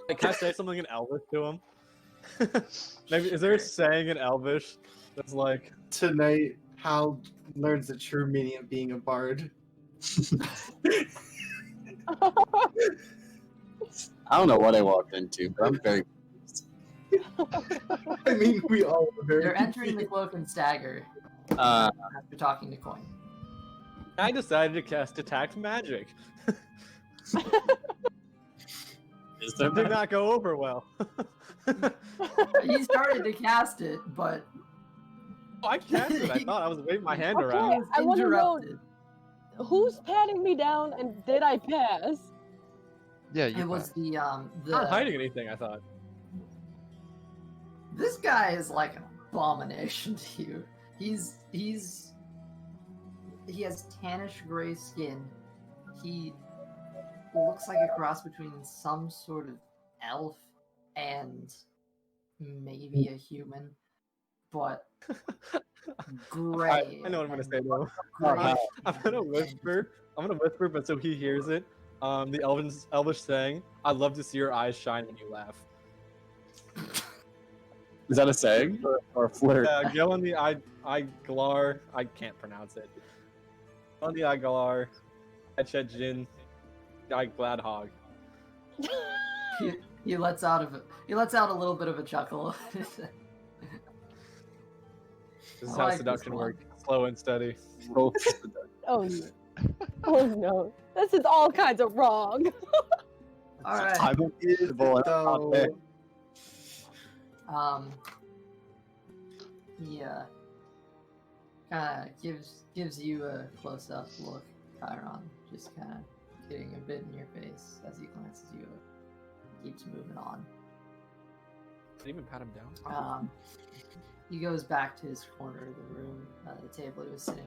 Like, can I say something in Elvish to him? Maybe is there a saying in Elvish that's like Tonight, Hal learns the true meaning of being a bard. I don't know what I walked into, but I'm very I mean, we all are very. You're entering the Cloak and Stagger after talking to Coin. I decided to cast Detect Magic. Is there It did not go over well. He started to cast it, but Oh, I cast it. I thought I was waving my hand Okay. around. he was I wanna know- interrupted. Who's patting me down and did I pass? Yeah, you It was the I'm not hiding anything. I thought. This guy is like an abomination to you. He has tannish gray skin. He looks like a cross between some sort of elf and maybe a human, but gray. I know what I'm gonna say though. Gray. I'm gonna whisper. But so he hears it. The Elvish saying, "I'd love to see your eyes shine when you laugh." Is that a saying or a flirt? Go on the Iglar. I can't pronounce it. On the Iglar, Etchet Jin, Gladhog. he lets out a little bit of a chuckle. This is I how like this seduction one. works. Slow and steady. Oh no. Oh no. This is all kinds of wrong. All right. I'm invisible and I'm not there. Yeah. Kind of gives you a close-up look, Chiron, just kind of getting a bit in your face as he glances you over. Keeps moving on. Did you even pat him down? He goes back to his corner of the room, the table he was sitting.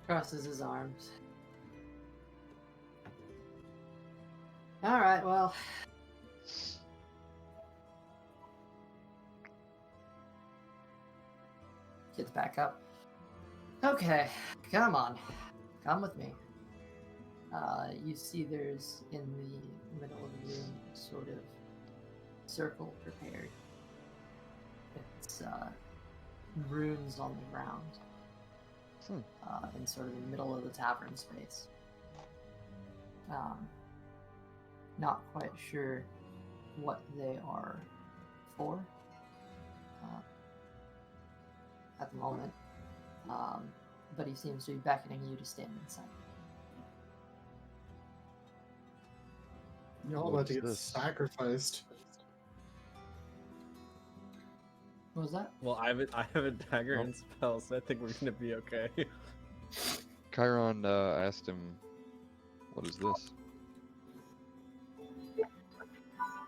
Crosses his arms. All right, well. Gets back up. Okay, come on. Come with me. You see there's in the middle of the room sort of circle prepared. It's runes on the ground. In sort of the middle of the tavern space. Not quite sure what they are for at the moment, but he seems to be beckoning you to stand inside. You're all about to What's get this? sacrificed. What was that? Well, I have a dagger and spell, so I think we're gonna be okay. Chiron asked him, "What is this?"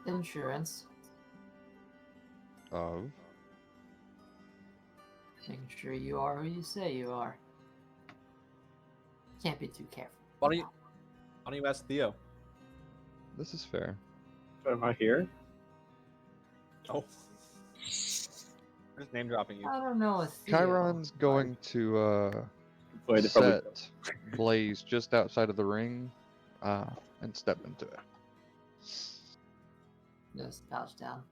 Insurance. Of? Making sure you are who you say you are. Can't be too careful. Why don't you ask Theo? This is fair. Am I here? Oh. I'm just name dropping you. I don't know if Theo, Chiron's going to Wait, they probably set Blaze just outside of the ring and step into it. Just pouch down.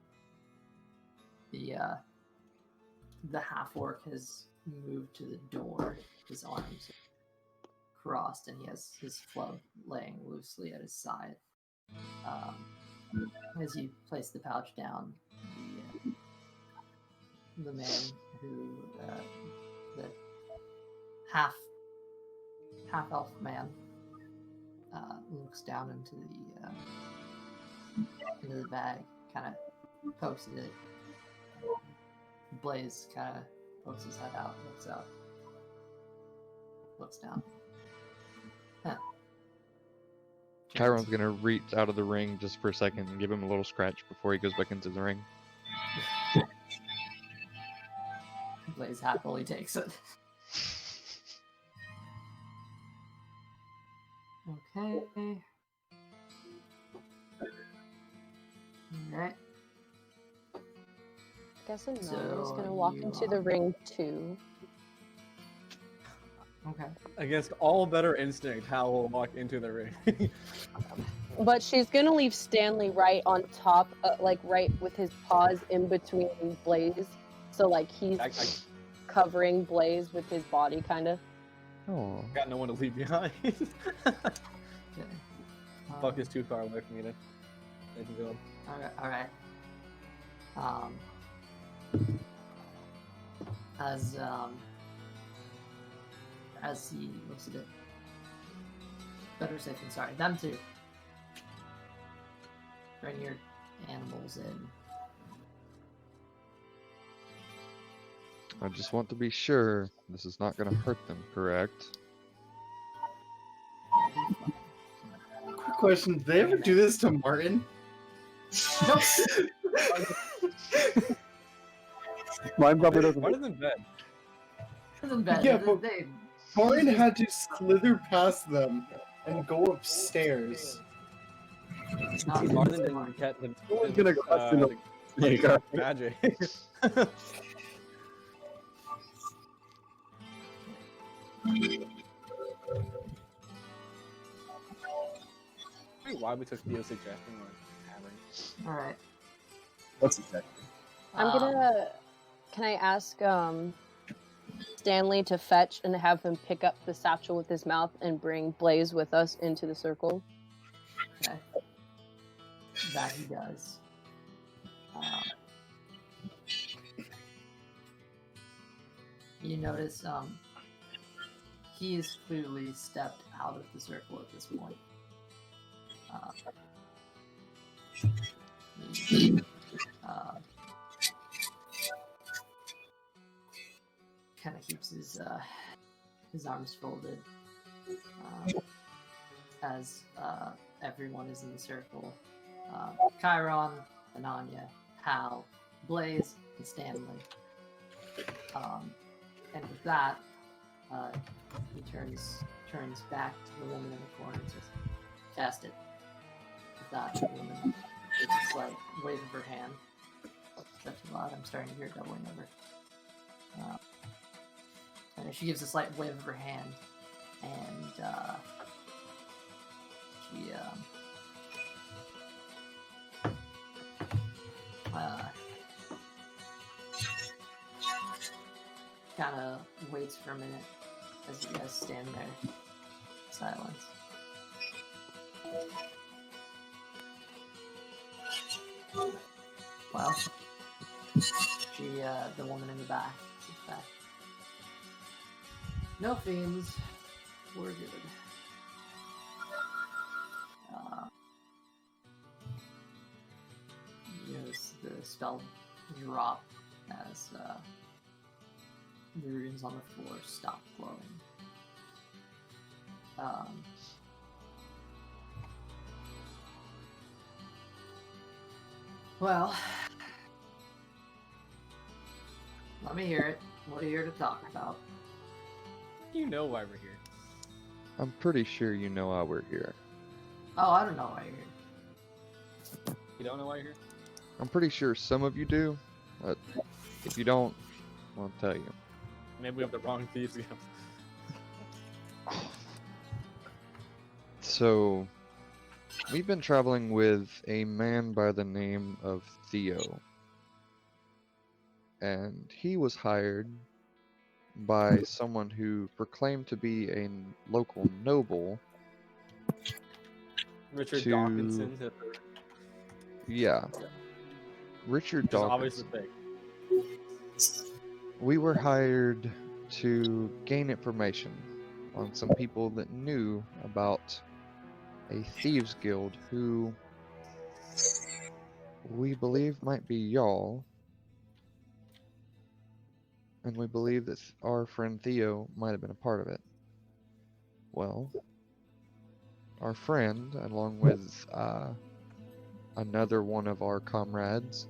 The half orc has moved to the door, his arms crossed, and he has his club laying loosely at his side. As you place the pouch down, the man who the half elf man looks down into the bag, kind of pokes it. Blaze kind of pokes his head out, looks up, looks down. Huh. Chiron's gonna reach out of the ring just for a second and give him a little scratch before he goes back into the ring. Blaze happily takes it. Okay. Alright. I guess Enania's So gonna walk you into the are- ring too. Okay. Against all better instinct, Hal will walk into the ring. But she's gonna leave Stanley right on top, like right with his paws in between Blaze. So like he's I covering Blaze with his body, kind of. Oh. got no one to leave behind. Okay. Buck is too far away from me to build. Alright. As he looks at it. Better safe than sorry. Them too. Bring your animals in. I just want to be sure this is not gonna hurt them, correct? Quick question: did they ever do this to Martin? Mine probably doesn't. Martin's in bed. Isn't bad. Yeah, They- but- they- Martin had to slither past them and go upstairs. not Martin smart. didn't get the No one's gonna go question the- There you go. magic. Why we took Theo's suggestion on having. Alright. What's exactly? I'm gonna. Can I ask Stanley to fetch and have him pick up the satchel with his mouth and bring Blaze with us into the circle? Okay. that he does. You notice he has clearly stepped out of the circle at this point. He, kind of keeps his arms folded as everyone is in the circle. Kairon, Enania, Hal, Blaze, and Stanley. And with that, he turns back to the woman in the corner and says, "Cast it." With that, the woman gives a slight wave of her hand. That's too loud. I'm starting to hear it doubling over. And she gives a slight wave of her hand, and she kind of waits for a minute as you guys stand there in silence. Well, the woman in the back sits back. No fiends. We're good. You notice the spell drop as the runes on the floor stop glowing. Well, let me hear it. What are you here to talk about? You know why we're here. I'm pretty sure you know why we're here. Oh, I don't know why you're here. You don't know why you're here? I'm pretty sure some of you do, but if you don't, I'll tell you. Maybe we have the wrong thieves. So, we've been traveling with a man by the name of Theo. And he was hired by someone who proclaimed to be a local noble. Richard to... Dawkinson. Yeah. Richard Dawkinson. Always the thing. We were hired to gain information on some people that knew about a thieves guild who we believe might be y'all, and we believe that our friend Theo might have been a part of it. Well, our friend, along with another one of our comrades,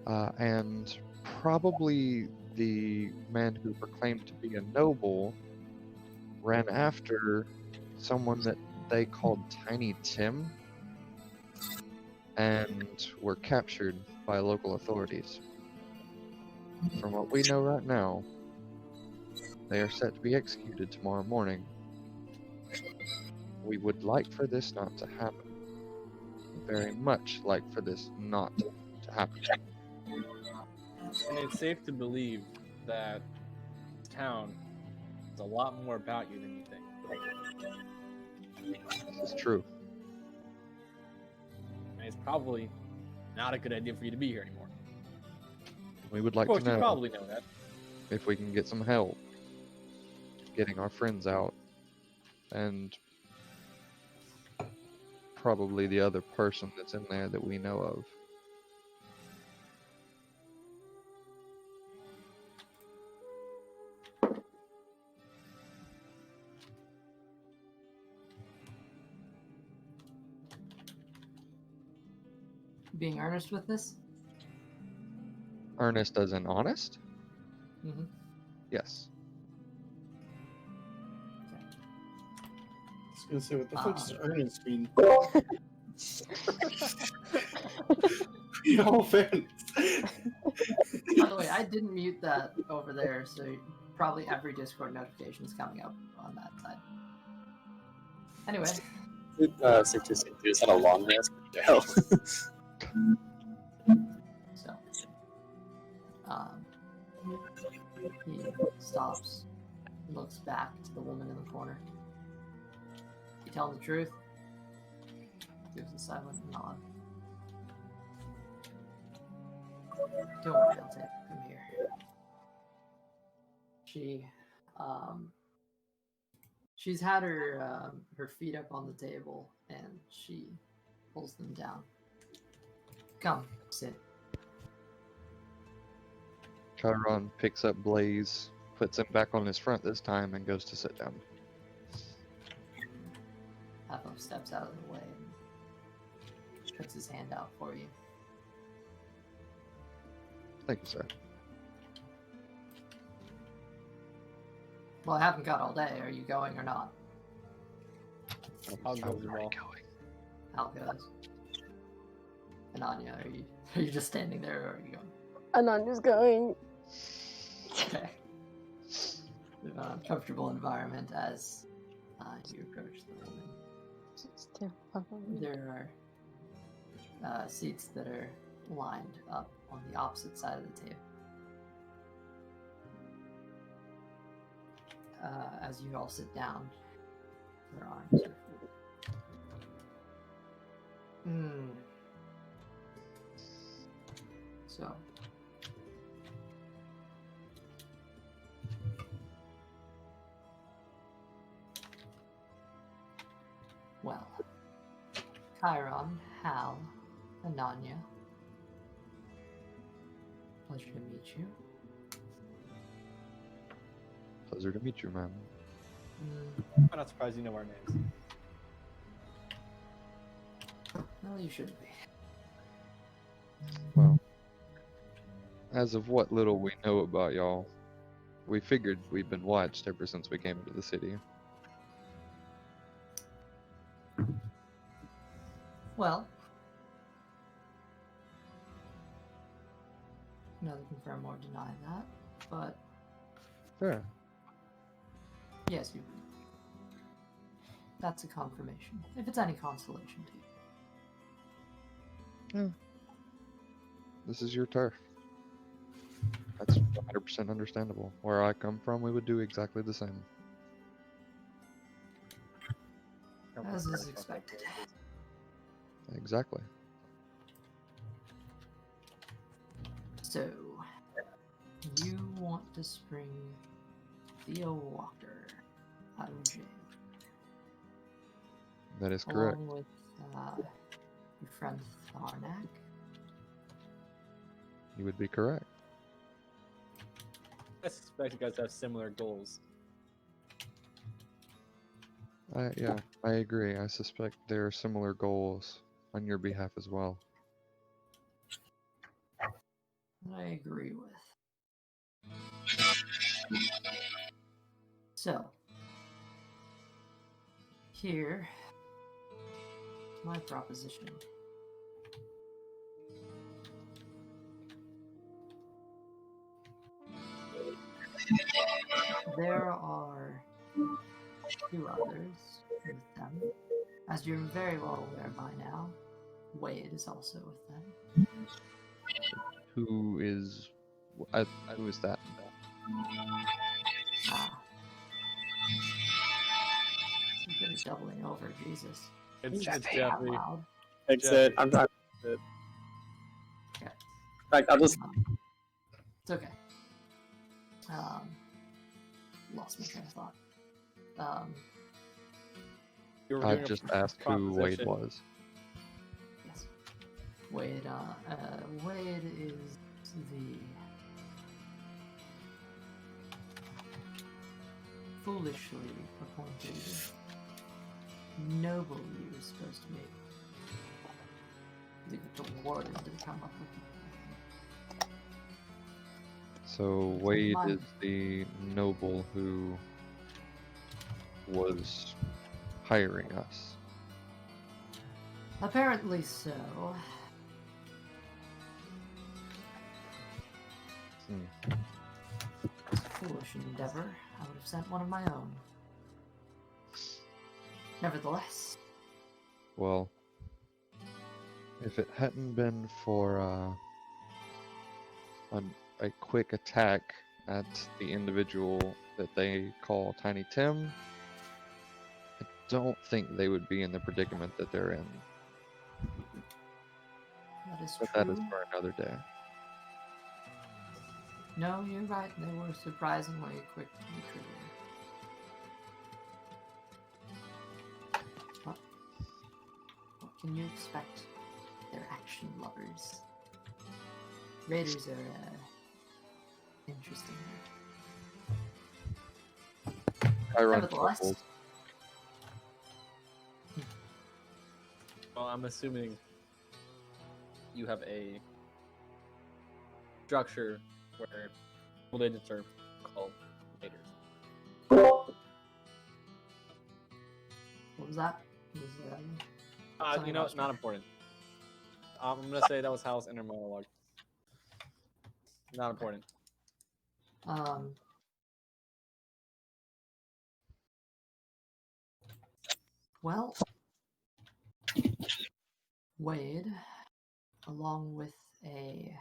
and probably the man who proclaimed to be a noble, ran after someone that they called Tiny Tim and were captured by local authorities. From what we know right now, they are set to be executed tomorrow morning. We would like for this not to happen. Very much like for this not to happen. And it's safe to believe that this town is a lot more about you than you think. This is true. And it's probably not a good idea for you to be here anymore. We would like Of course, to know you probably know that. if we can get some help getting our friends out, and probably the other person that's in there that we know of. Being earnest with this? Earnest as in honest? Mm-hmm. Yes. I was gonna say, what the fuck's earnest mean? No offense. By the way, I didn't mute that over there, so probably every Discord notification is coming up on that side. Anyway. Safe to say, you just had a long rest. Hell. So, he stops, looks back to the woman in the corner. You tell him the truth? Gives a silent nod. Don't worry, I'll take it from here. She's had her feet up on the table, and she pulls them down. Come, sit. Chiron picks up Blaze, puts him back on his front this time, and goes to sit down. Half-Elf steps out of the way and puts his hand out for you. Thank you, sir. Well, I haven't got all day. Are you going or not? I'll go as well. Al goes. Enania, are you just standing there or are you going? Ananya's going. Okay. An uncomfortable environment as you approach the woman. There are seats that are lined up on the opposite side of the table. As you all sit down, their arms are So. Well, Kairon, Hal, Enania. Pleasure to meet you. Pleasure to meet you, ma'am. I'm not surprised you know our names. Well, you shouldn't be. Well, as of what little we know about y'all, we figured we've been watched ever since we came into the city. Well, neither confirm or deny that, but Fair. yes, you. That's a confirmation, if it's any consolation to you. This is your turf. That's 100% understandable. Where I come from, we would do exactly the same. As is expected. Exactly. So, you want to spring Theo Walker out of jail. That is correct. Along with your friend Tharnak. You would be correct. I suspect you guys have similar goals. Yeah, I agree. I suspect there are similar goals on your behalf as well. I agree with. So, here is my proposition. There are two others with them. As you're very well aware by now, Wade is also with them. Who is that? You're good at doubling over, Jesus. It's Out Jeffrey. loud. Fix it. I'm not. Okay. In fact, I'll just. It's okay. Lost my train of thought. I just asked who Wade was. Yes. Wade is the foolishly appointed noble you were supposed to meet. Leave it to Warden to come up with it. So Wade is the noble who was hiring us. Apparently so. It's a foolish endeavor. I would have sent one of my own. Nevertheless. Well, if it hadn't been for a quick attack at the individual that they call Tiny Tim, I don't think they would be in the predicament that they're in. That is But true. that is for another day. No, you're right. They were surprisingly quick to recruit. What can you expect? They're action lovers. Raiders are interesting. Kairon Nevertheless, chuckled. Well, I'm assuming you have a structure where double digits are called raiders. what was that? Was that something You know, about not important. I'm gonna say that was Hal's inner monologue. Not important. Well, Wade, along with a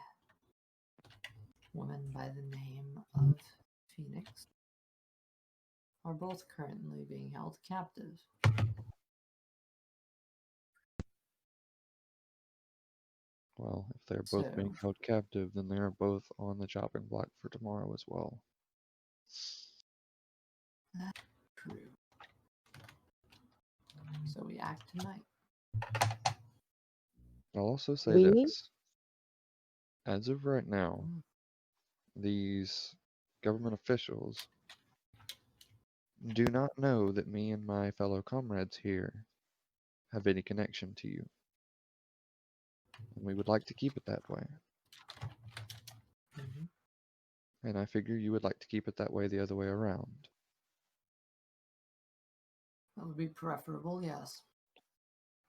woman by the name of Phoenix, are both currently being held captive. Well, if they're both being held captive, then they are both on the chopping block for tomorrow as well. That's true. So we act tonight. I'll also say We? this. As of right now, these government officials do not know that me and my fellow comrades here have any connection to you. And we would like to keep it that way. And I figure you would like to keep it that way the other way around. That would be preferable, yes.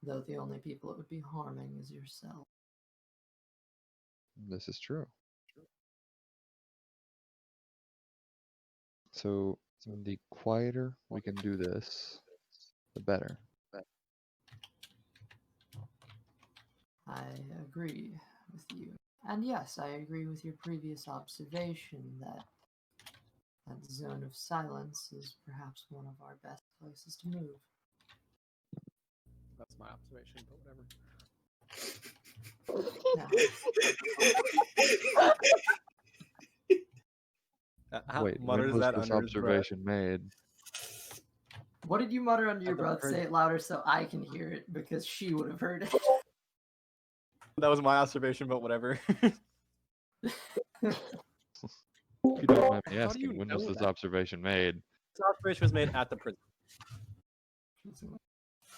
Though the only people it would be harming is yourself. This is true. So the quieter we can do this, the better. I agree with you. And yes, I agree with your previous observation that that zone of silence is perhaps one of our best places to move. That's my observation, but whatever. Wait, when was this observation made? What did you mutter under your breath? Say it louder so I can hear it, because she would have heard it. That was my observation, but whatever. If you don't mind me How do you asking, when know was this that? observation made? This observation was made at the prison.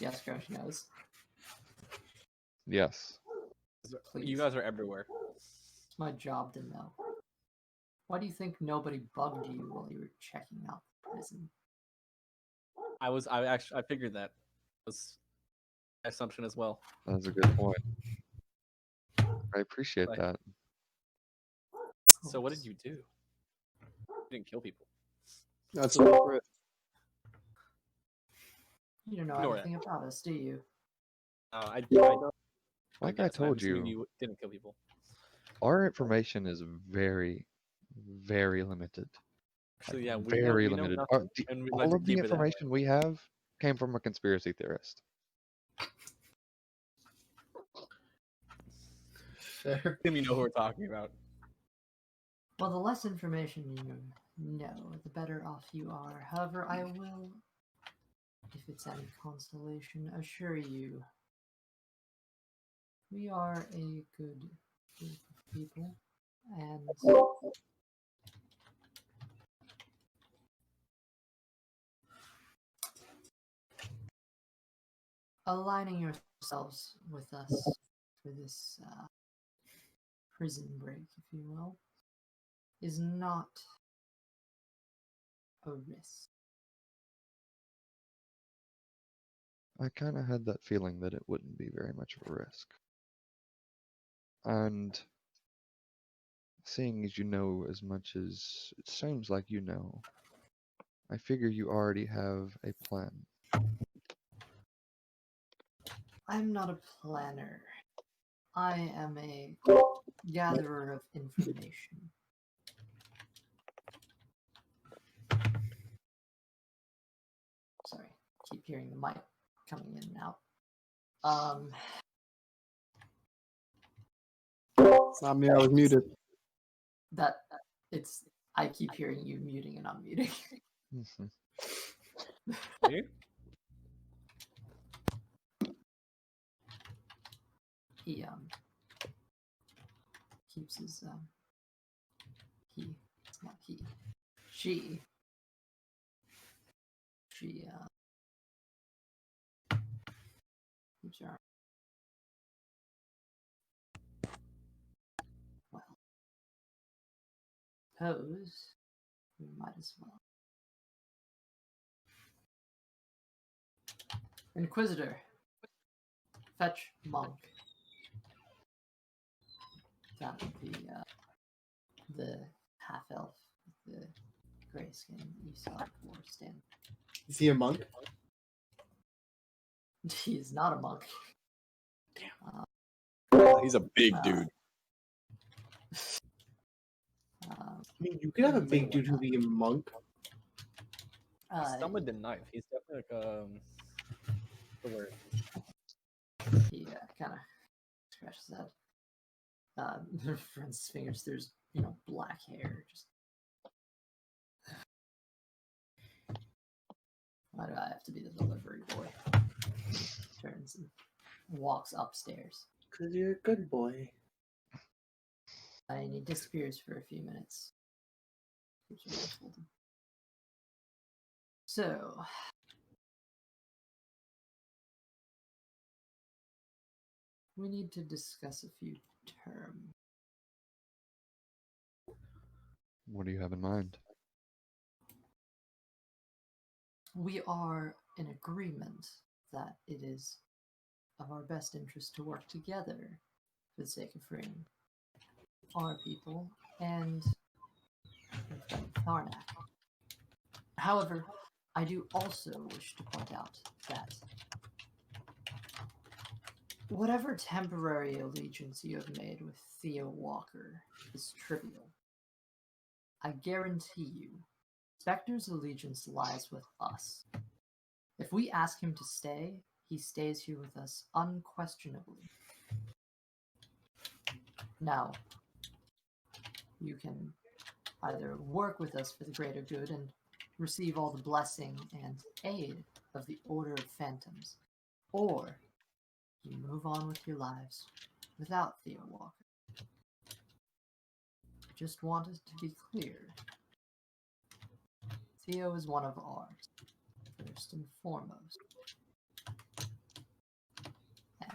Yes, Crush knows. Yes. Please. You guys are everywhere. It's my job to know. Why do you think nobody bugged you while you were checking out the prison? I figured that was my assumption as well. That's a good point. I appreciate that. So what did you do? You didn't kill people. That's right. You don't know anything about us, do you? I don't. Like I told you didn't kill people. Our information is very, very limited. Actually, yeah, very we know limited. nothing, and we'd like All to of the keep it that way. information we have came from a conspiracy theorist. Fair. You know who we're talking about. Well, the less information you know, the better off you are. However, I will, if it's any consolation, assure you we are a good group of people, and aligning yourselves with us for this prison break, if you will, is not a risk. I kind of had that feeling that it wouldn't be very much of a risk. And seeing as you know as much as it seems like you know, I figure you already have a plan. I'm not a planner. I am a gatherer of information. Sorry, keep hearing the mic coming in and out. It's not me, I was muted. That I keep hearing you muting and unmuting. Mhm. Me? He keeps his it's not he. She keeps her arm. Well, suppose we might as well. Inquisitor, fetch monk. That would be the half elf with the gray skin that you saw before stand. Is he a monk? He is not a monk. He's a big dude. I mean, you could have a big dude who be a monk. He's done with the knife. He's definitely like the word. He kind of scratches his head. Runs his fingers through his, black hair. Just why do I have to be the delivery boy? Turns and walks upstairs. 'Cause you're a good boy. And he disappears for a few minutes. So, we need to discuss a few terms. What do you have in mind? We are in agreement that it is of our best interest to work together for the sake of freeing our people and Tharnak. However, I do also wish to point out that whatever temporary allegiance you have made with Theo Walker is trivial. I guarantee you, Spectre's allegiance lies with us. If we ask him to stay, he stays here with us unquestionably. Now, you can either work with us for the greater good and receive all the blessing and aid of the Order of Phantoms, or you move on with your lives without Theo Walker. I just wanted to be clear. Theo is one of ours, first and foremost.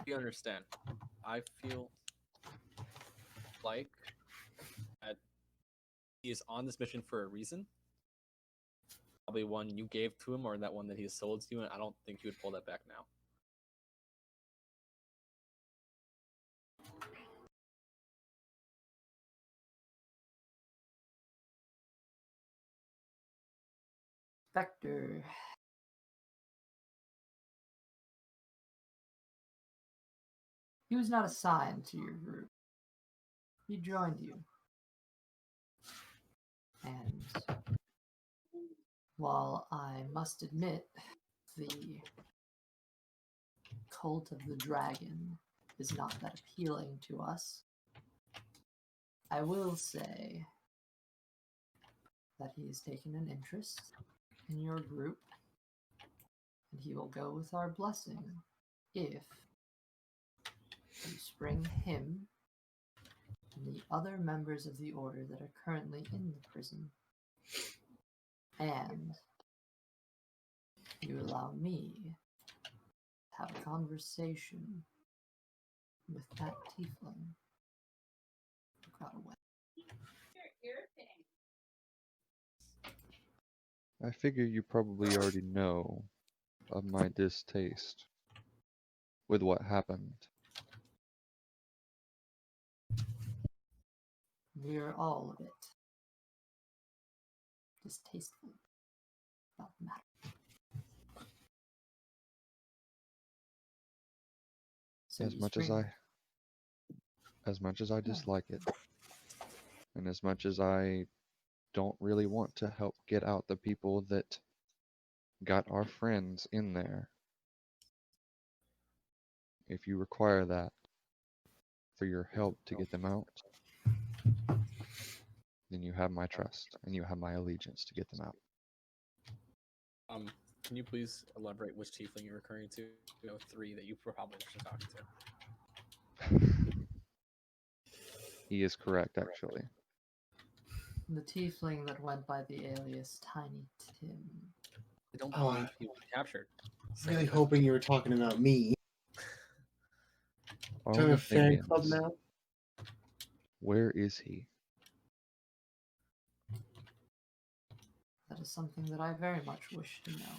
You understand? I feel like that he is on this mission for a reason. Probably one you gave to him, or that one that he sold to you, and I don't think he would pull that back now. Spectre. He was not assigned to your group. He joined you. And while I must admit the cult of the dragon is not that appealing to us, I will say that he has taken an interest in your group, and he will go with our blessing if you spring him and the other members of the Order that are currently in the prison, and you allow me to have a conversation with that tiefling who got away. I figure you probably already know of my distaste with what happened. We're all a bit distasteful about the matter. So As much as I dislike it, and as much as I don't really want to help get out the people that got our friends in there, if you require that for your help to get them out, then you have my trust and you have my allegiance to get them out. Can you please elaborate which tiefling you're referring to? Three that you probably should talk to. He is correct, actually. The tiefling that went by the alias Tiny Tim. I don't Oh, believe he was captured. Really hoping you were talking about me. All Do I the have a fan thing club is, now? where is he? That is something that I very much wish to know.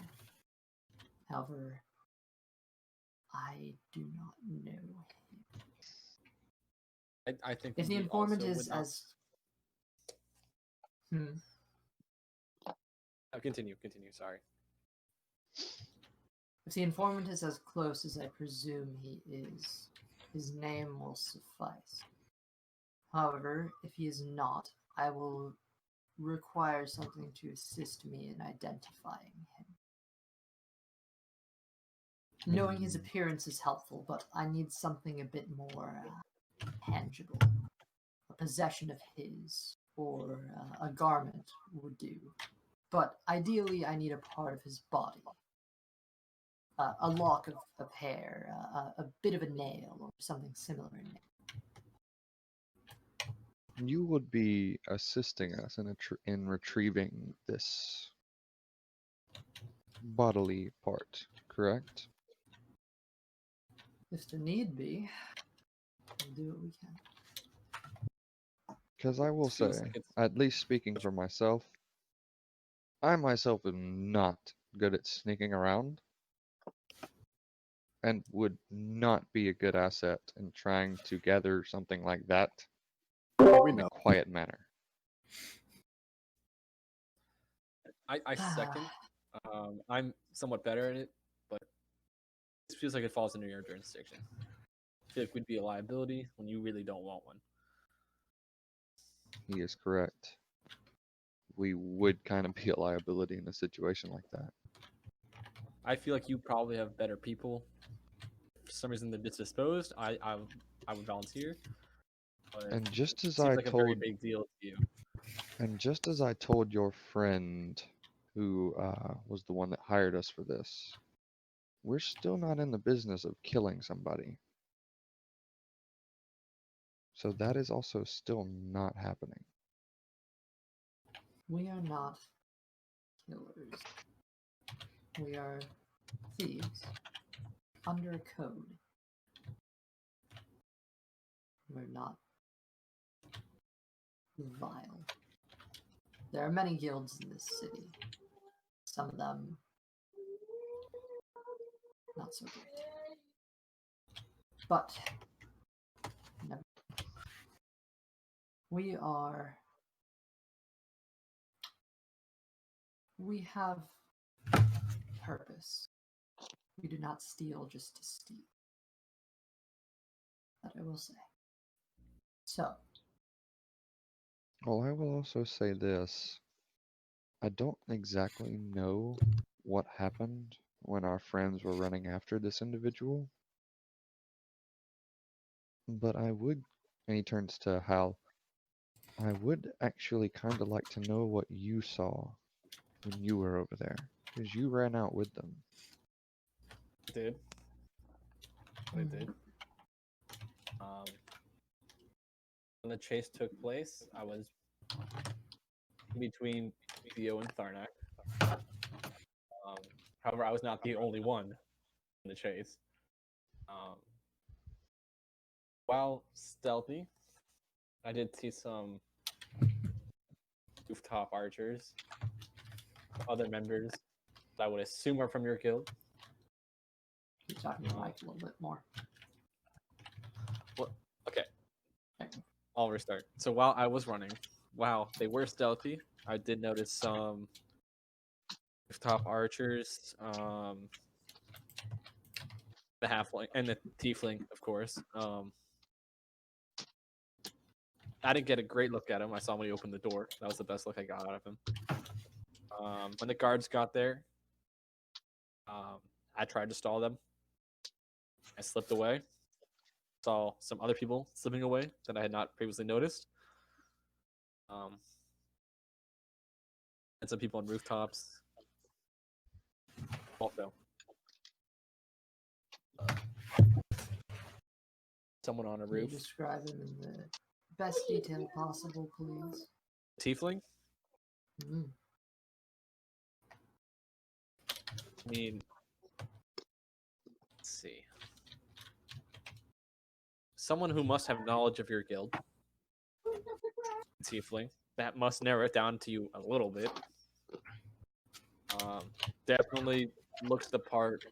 However, I do not know him. I think If the we informant also is would not... as Continue. Sorry. if the informant is as close as I presume he is, his name will suffice. However, if he is not, I will require something to assist me in identifying him. Knowing his appearance is helpful, but I need something a bit more tangible. A possession of his, or a garment would do. But ideally, I need a part of his body. A lock of hair, a bit of a nail, or something similar in nature. You would be assisting us in retrieving this bodily part, correct? If there need be, we'll do what we can. Because I will say, at least speaking for myself, I myself am not good at sneaking around and would not be a good asset in trying to gather something like that in a quiet manner. I second. I'm somewhat better at it, but this feels like it falls under your jurisdiction. I feel like we'd be a liability when you really don't want one. He is correct. We would kind of be a liability in a situation like that. I feel like you probably have better people. If for some reason they're disposed, I would volunteer. But And just as it seems I like a told, very big deal to you. and just as I told your friend, who was the one that hired us for this, we're still not in the business of killing somebody. So that is also still not happening. We are not killers. We are thieves. Under a code. We're not vile. There are many guilds in this city. Some of them not so great. But never. We have purpose. We do not steal just to steal. That I will say. So. Well, I will also say this. I don't exactly know what happened when our friends were running after this individual. But I would, and he turns to Hal, I would actually kind of like to know what you saw when you were over there. Because you ran out with them. I did. I did. When the chase took place, I was between Theo and Tharnak. However, I was not the only one in the chase. While stealthy, I did see some rooftop archers, other members that I would assume are from your guild. Keep talking to Mike a little bit more. Well, okay. I'll restart. So while I was running, wow, they were stealthy. I did notice some rooftop archers, the halfling and the tiefling, of course. I didn't get a great look at him. I saw him when he opened the door. That was the best look I got out of him. When the guards got there, I tried to stall them. I slipped away. Saw some other people slipping away that I had not previously noticed. And some people on rooftops. Also. Someone on a Can you roof. describe him in the best detail possible, please? Tiefling? Mm. I mean, let's see. Someone who must have knowledge of your guild. Tiefling. That must narrow it down to you a little bit. Definitely looks the part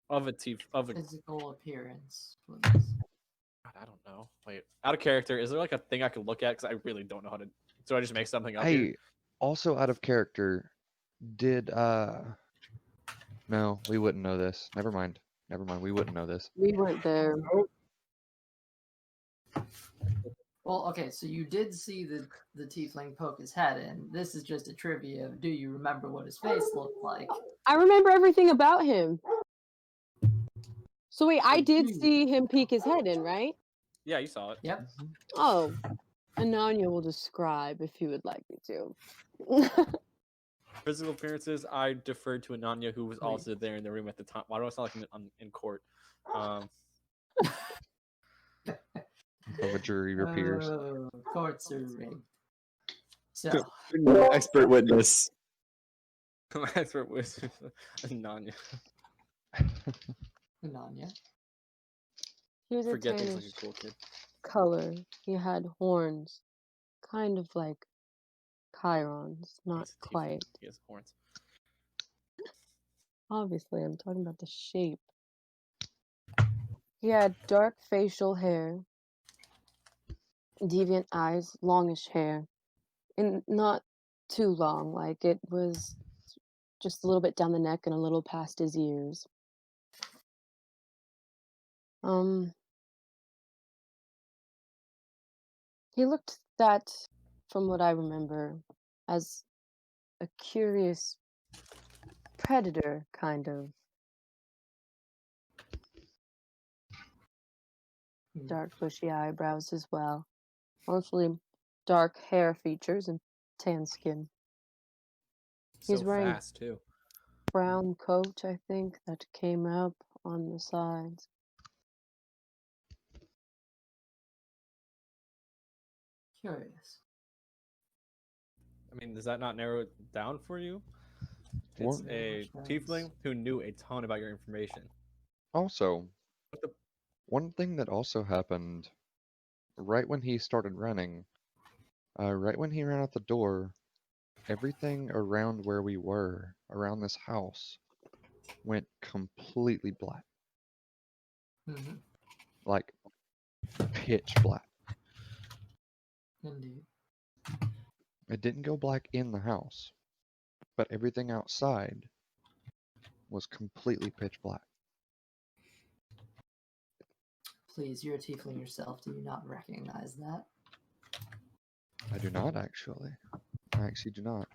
of a Physical appearance, please. God, I don't know. Wait, out of character, is there like a thing I could look at? Because I really don't know how to. So I just make something up here. Hey, also out of character, did no, we wouldn't know this. Never mind. We wouldn't know this. We weren't there. Well, okay, so you did see the tiefling poke his head in. This is just a trivia of do you remember what his face looked like? I remember everything about him. So wait, I did see him peek his head in, right? Yeah, you saw it. Yep. Oh, Enania will describe if you would like me to. Physical appearances, I deferred to Enania, who was also there in the room at the time. Why do I sound like in court? Of a jury of your peers. Courts are rigged. So, Expert witness. Expert witness, Enania. Enania. He was a Forget he's like tannish a cool kid. color. He had horns, kind of like Kairon's, not He's a tiefling. quite. He has horns. Obviously, I'm talking about the shape. He had dark facial hair, deviant eyes, longish hair, and not too long, like it was just a little bit down the neck and a little past his ears. He looked that, from what I remember, as a curious predator, kind of. Dark bushy eyebrows as well. Mostly dark hair features and tan skin. He's So wearing fast too. brown coat, I think, that came up on the sides. Curious. I mean, does that not narrow it down for you? What? It's a tiefling who knew a ton about your information. Also, one thing that also happened right when he started running, right when he ran out the door, everything around where we were, around this house, went completely black. Mm-hmm. Like, pitch black. Indeed. It didn't go black in the house, but everything outside was completely pitch black. Please, you're a tiefling yourself. Do you not recognize that? I do not, actually. I actually do not.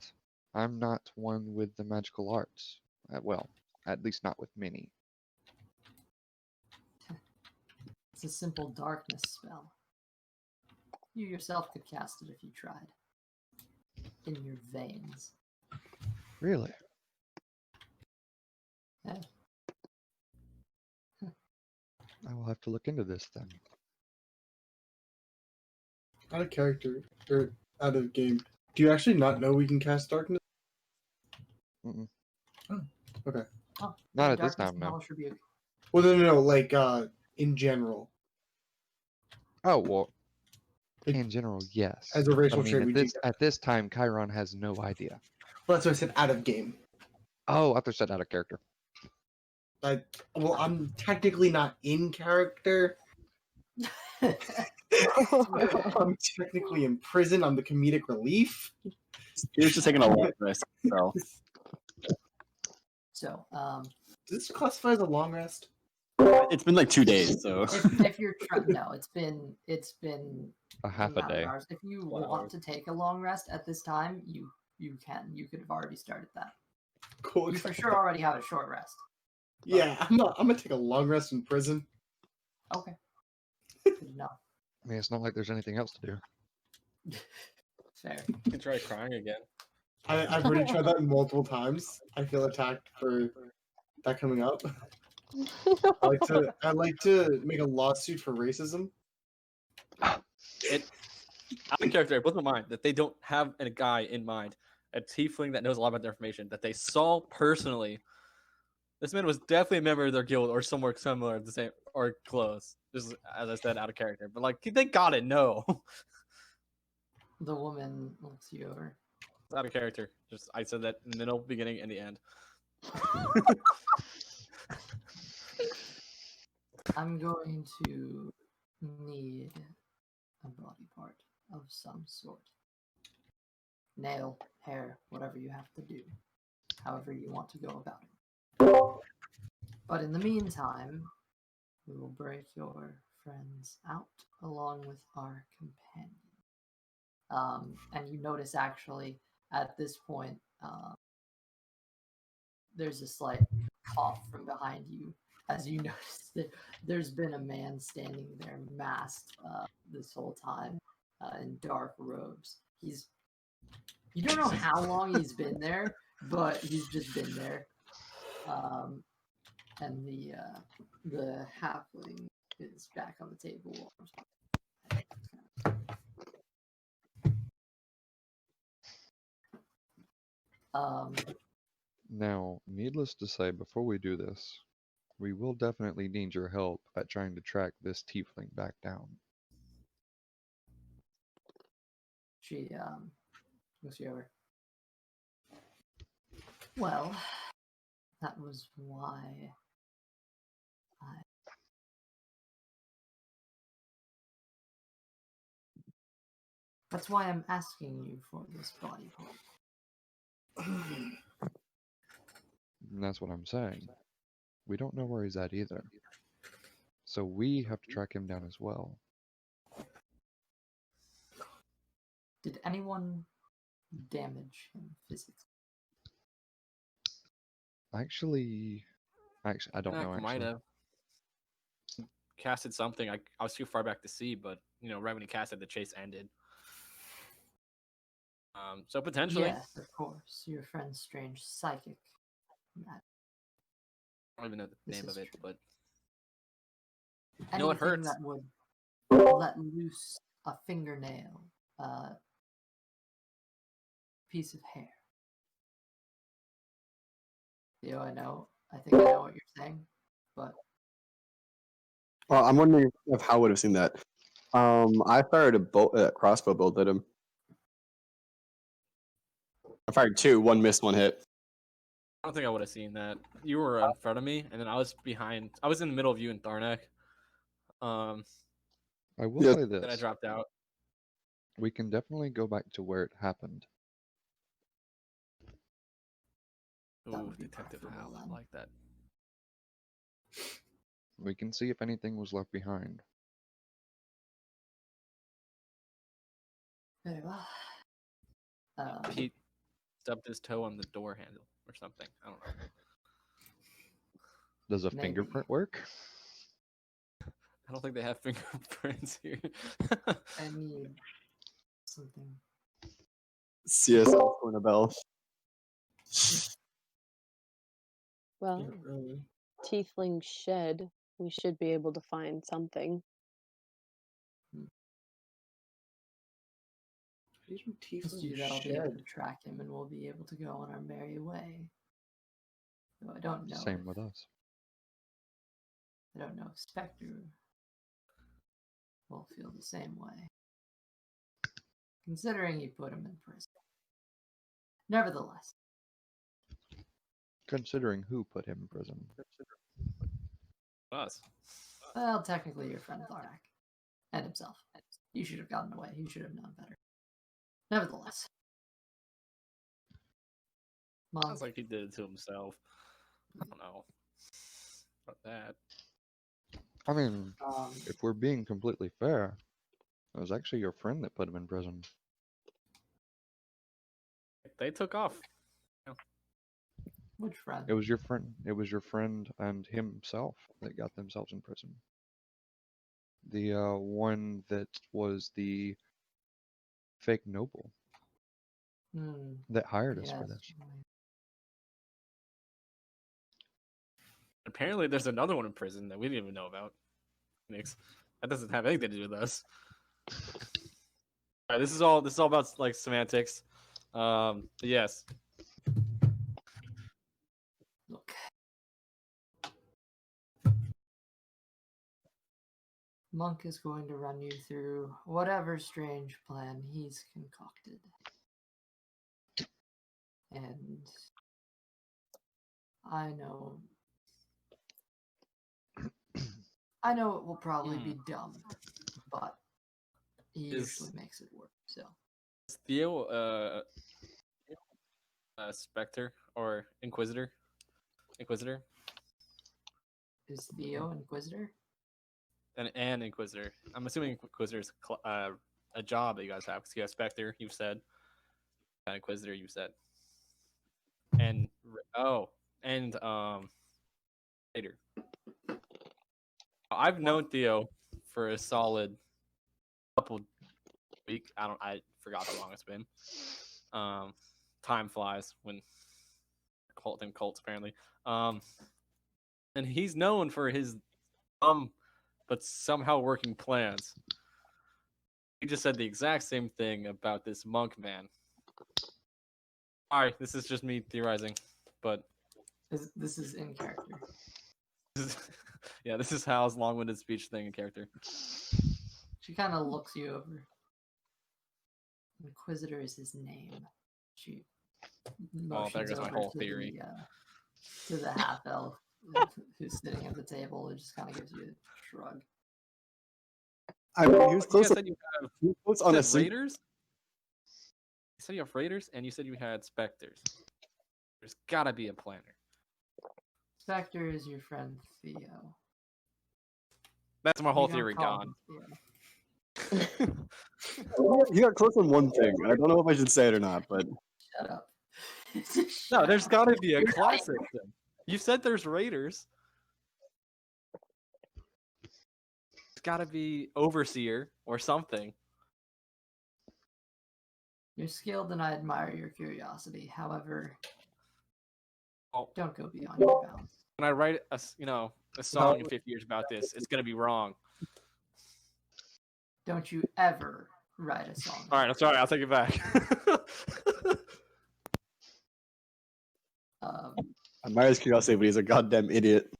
I'm not one with the magical arts. Well, at least not with many. It's a simple darkness spell. You yourself could cast it if you tried. In your veins. Really? Yeah. I will have to look into this then. Out of character, or out of game, do you actually not know we can cast darkness? Mm-mm. Oh, okay. Oh, Not at this darkness time, and no. hellish rebuke. Well, no, like, in general. Oh, well, Like, in general, yes. as a racial But I mean, trait, we do at this time, Kairon has no idea. Well, that's what I said, out of game. Oh, I thought you said out of character. Well, I'm technically not in character. I'm technically in prison. I'm the comedic relief. He was just taking a long rest, so. So, Does this classify as a long rest? It's been like 2 days, so. if you're no, it's been a half a day. Hours. If you want to take a long rest at this time, you can. You could have already started that. Cool. You for sure already have a short rest. Yeah, I'm gonna take a long rest in prison. Okay. Good enough. I mean, it's not like there's anything else to do. Fair. You can try crying again. I've already tried that multiple times. I feel attacked for that coming up. I like to make a lawsuit for racism. It out of character, it blows my mind that they don't have a guy in mind, a tiefling that knows a lot about the information that they saw personally. This man was definitely a member of their guild or somewhere similar, the same or close. Just as I said, out of character. But like they gotta know. The woman looks you over. It's out of character. Just I said that in the middle, beginning, and the end. I'm going to need a body part of some sort. Nail, hair, whatever you have to do. However you want to go about it. But in the meantime, we will break your friends out along with our companion. And you notice actually at this point, there's a slight cough from behind you as you notice that there's been a man standing there masked this whole time in dark robes. You don't know how long he's been there, but he's just been there. And the halfling is back on the table. Now, needless to say, before we do this, we will definitely need your help at trying to track this tiefling back down. She looks you over. Well, that was why that's why I'm asking you for this body part. And that's what I'm saying. We don't know where he's at either. So we have to track him down as well. Did anyone damage him physically? Actually, I don't know. Actually, Might have casted something. I was too far back to see, but right when he casted, the chase ended. So potentially. Yes, of course. Your friend's strange psychic. I don't even know the name of it, true. but anything it hurts. that would let loose a fingernail, piece of hair. I know. I think I know what you're saying, but Well, I'm wondering if Hal would have seen that. I fired a crossbow bolt at him. I fired 2, 1 missed, 1 hit. I don't think I would have seen that. You were in front of me, and then I was behind. I was in the middle of you and Tharnak. I will say this. Then I dropped out. We can definitely go back to where it happened. Ooh, Detective Hal. I like that. We can see if anything was left behind. very well. He stubbed his toe on the door handle or something. I don't know. Does a Maybe. fingerprint work? I don't think they have fingerprints here. I need something. CSL going a bell. Well, Really? tiefling shed. We should be able to find something. Just do that, I'll be able to track him, and we'll be able to go on our merry way. Though I don't know. Same with us. I don't know if Spectre will feel the same way, considering he put him in prison. Nevertheless, Considering who put him in prison. Us. well, technically your friend Tharnak and himself. You should have gotten away. You should have known better. Nevertheless, Sounds like he did it to himself. I don't know about that. I mean, if we're being completely fair, it was actually your friend that put him in prison. They took off. Which friend? It was your friend. It was your friend and himself that got themselves in prison. The one that was the fake noble. that hired us for Yes. this. Apparently, there's another one in prison that we didn't even know about. Phoenix. That doesn't have anything to do with us. All right, this is all about like semantics. But yes. Look. Monk is going to run you through whatever strange plan he's concocted. And I know it will probably be dumb, but he usually makes it work. So is Theo Spectre or Inquisitor? Inquisitor? Is Theo Inquisitor? And Inquisitor. I'm assuming Inquisitor is a job that you guys have because you have Spectre, you've said. And Inquisitor, you said. And Vader. I've known Theo for a solid couple weeks. I forgot how long it's been. Time flies when cults apparently. And he's known for his but somehow working plans. He just said the exact same thing about this monk man. Sorry, this is just me theorizing, but this is in character. This is Hal's long-winded speech thing in character. She kind of looks you over. Inquisitor is his name. She motions there goes my over whole to theory. to the half elf who's sitting at the table. It just kind of gives you a shrug. I mean, he was close. You said you have on a raiders. You said you have raiders, and you said you had specters. There's gotta be a planner. Spectre is your friend Theo. That's my whole theory gone. You got close on one thing. I don't know if I should say it or not, but shut up. No, there's got to be a classic thing. You said there's raiders. There's got to be overseer or something. You're skilled, and I admire your curiosity. However, don't go beyond your bounds. When I write a song in 50 years about this, it's gonna be wrong. Don't you ever write a song. All right, I'm sorry. I'll take it back. I admire his curiosity, but he's a goddamn idiot.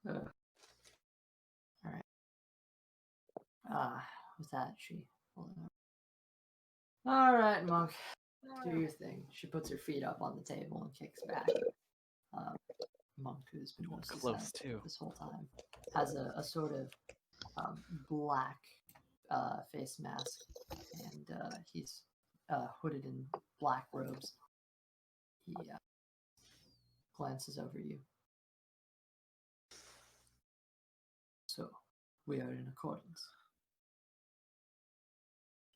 All right. Was that she? All right, Monk. Do your thing. She puts her feet up on the table and kicks back. Monk, who's been close too this whole time, has a sort of black face mask, and he's hooded in black robes. He glances over you. So, we are in accordance.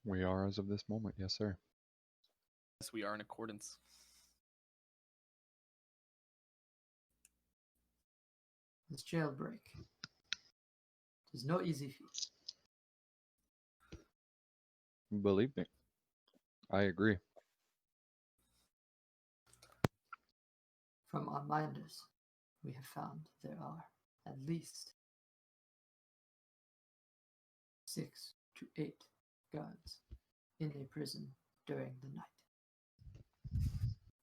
We are as of this moment, yes, sir. Yes, we are in accordance. This jailbreak is no easy feat. Believe me, I agree. From our minders, we have found there are at least 6 to 8 guards in a prison during the night,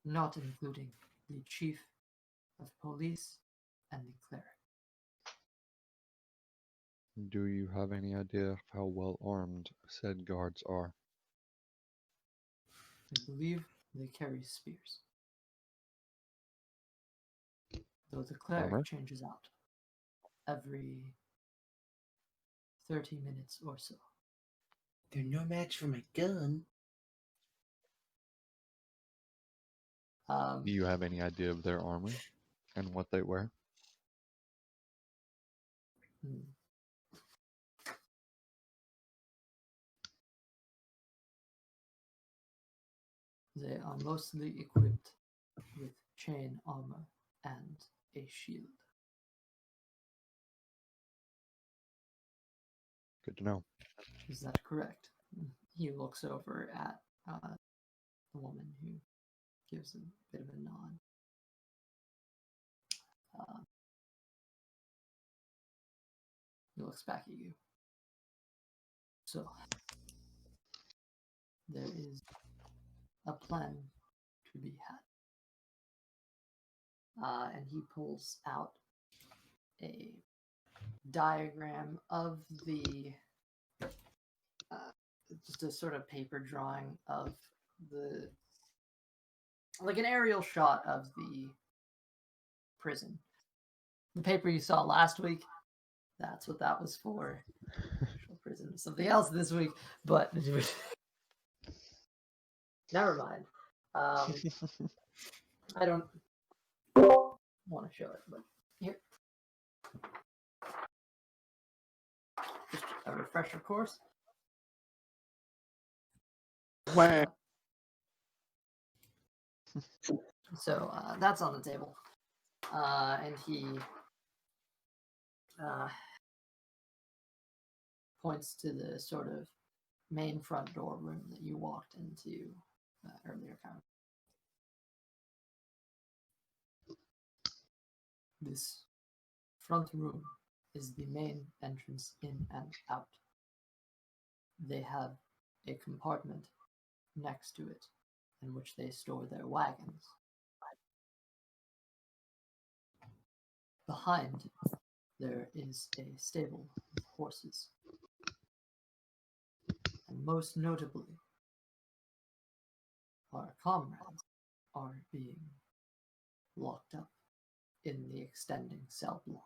not including the chief of police and the cleric. Do you have any idea of how well armed said guards are? I believe they carry spears, though the cleric Armor? changes out every 30 minutes or so. They're no match for my gun. Do you have any idea of their armor and what they wear? They are mostly equipped with chain armor and a shield. Good to know. Is that correct? He looks over at the woman who gives a bit of a nod. He looks back at you. So, there is a plan to be had. And he pulls out a diagram of the just a sort of paper drawing of the, like an aerial shot of the prison. The paper you saw last week, that's what that was for. Actual prison was something else this week, but never mind. I don't want to show it, but here. Just a refresher course. So that's on the table. And he points to the sort of main front door room that you walked into earlier, Kairon. This front room is the main entrance in and out. They have a compartment next to it in which they store their wagons. Behind, there is a stable with horses. And most notably, our comrades are being locked up in the extending cell block.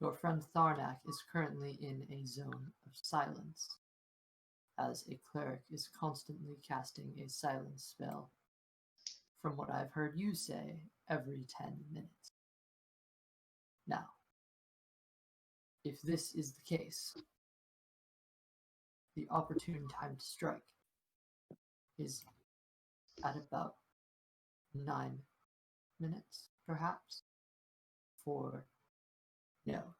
Your friend Tharnak is currently in a zone of silence, as a cleric is constantly casting a silence spell, from what I've heard you say, every 10 minutes. Now, if this is the case, the opportune time to strike is at about 9 minutes, perhaps.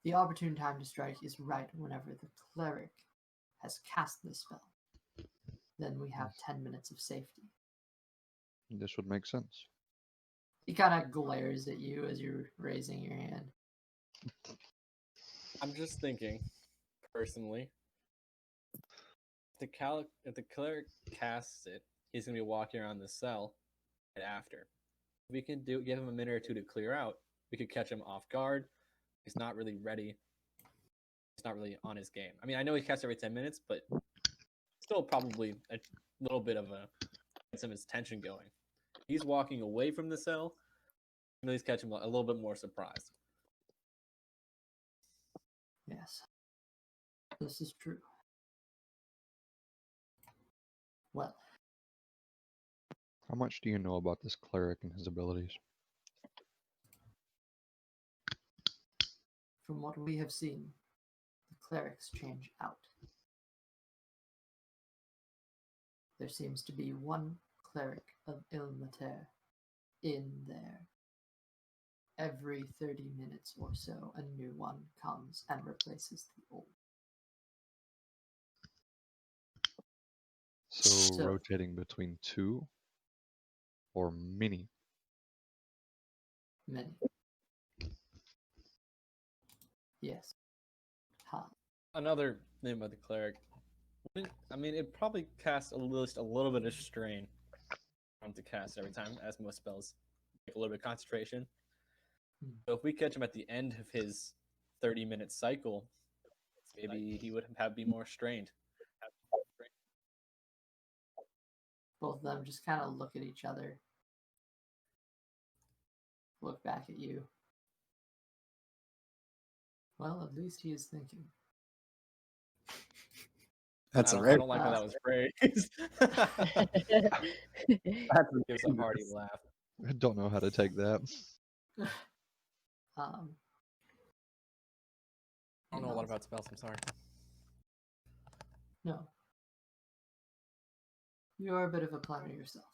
The opportune time to strike is right whenever the cleric has cast the spell. Then we have 10 minutes of safety. This would make sense. He kind of glares at you as you're raising your hand. I'm just thinking, personally, if the cleric casts it, he's going to be walking around the cell right after. If we can give him a minute or two to clear out, we could catch him off guard. He's not really ready. He's not really on his game. I mean, I know he casts every 10 minutes, but still probably a little bit of some of his tension going. He's walking away from the cell. He's catching him a little bit more surprised. Yes, this is true. Well, how much do you know about this cleric and his abilities? From what we have seen, the clerics change out. There seems to be one cleric of Ilmater in there. Every 30 minutes or so, a new one comes and replaces the old. So rotating between two or many? Many. Yes. Another thing about the cleric. I mean, it probably casts a little bit of strain to cast every time, as most spells take a little bit of concentration. So if we catch him at the end of his 30-minute cycle, maybe he would be more strained. Both of them just kind of look at each other, look back at you. Well, at least he is thinking. That's I don't like how that was phrased. That gives a hearty laugh. I don't know how to take that. I don't know a lot about spells, I'm sorry. No. You are a bit of a planner yourself.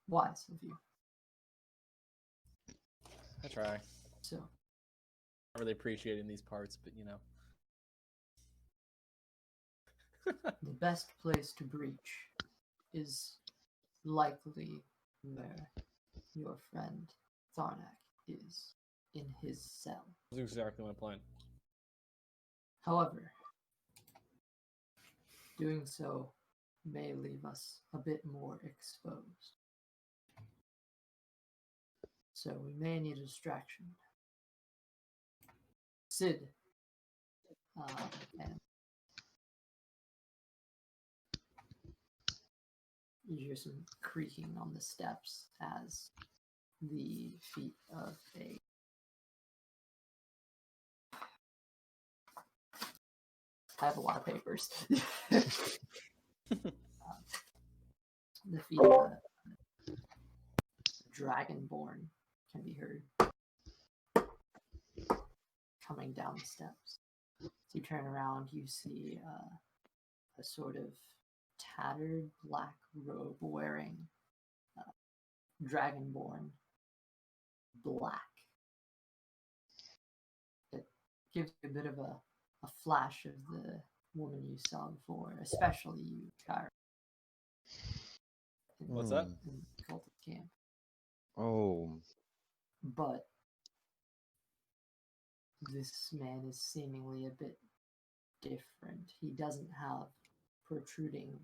Wise of you. I try. So. Not really appreciating these parts, but you know. The best place to breach is likely where your friend Tharnak is, in his cell. That's exactly my plan. However, doing so may leave us a bit more exposed. So we may need a distraction. Sid, and you hear some creaking on the steps as the feet of a I have a lot of papers. The feet of a dragonborn can be heard coming down the steps. So you turn around, you see a sort of tattered black robe wearing dragonborn black. It gives you a bit of a flash of the woman you saw before, especially you, Kairon. What's that? In Cultic Camp. Oh, But this man is seemingly a bit different. He doesn't have protruding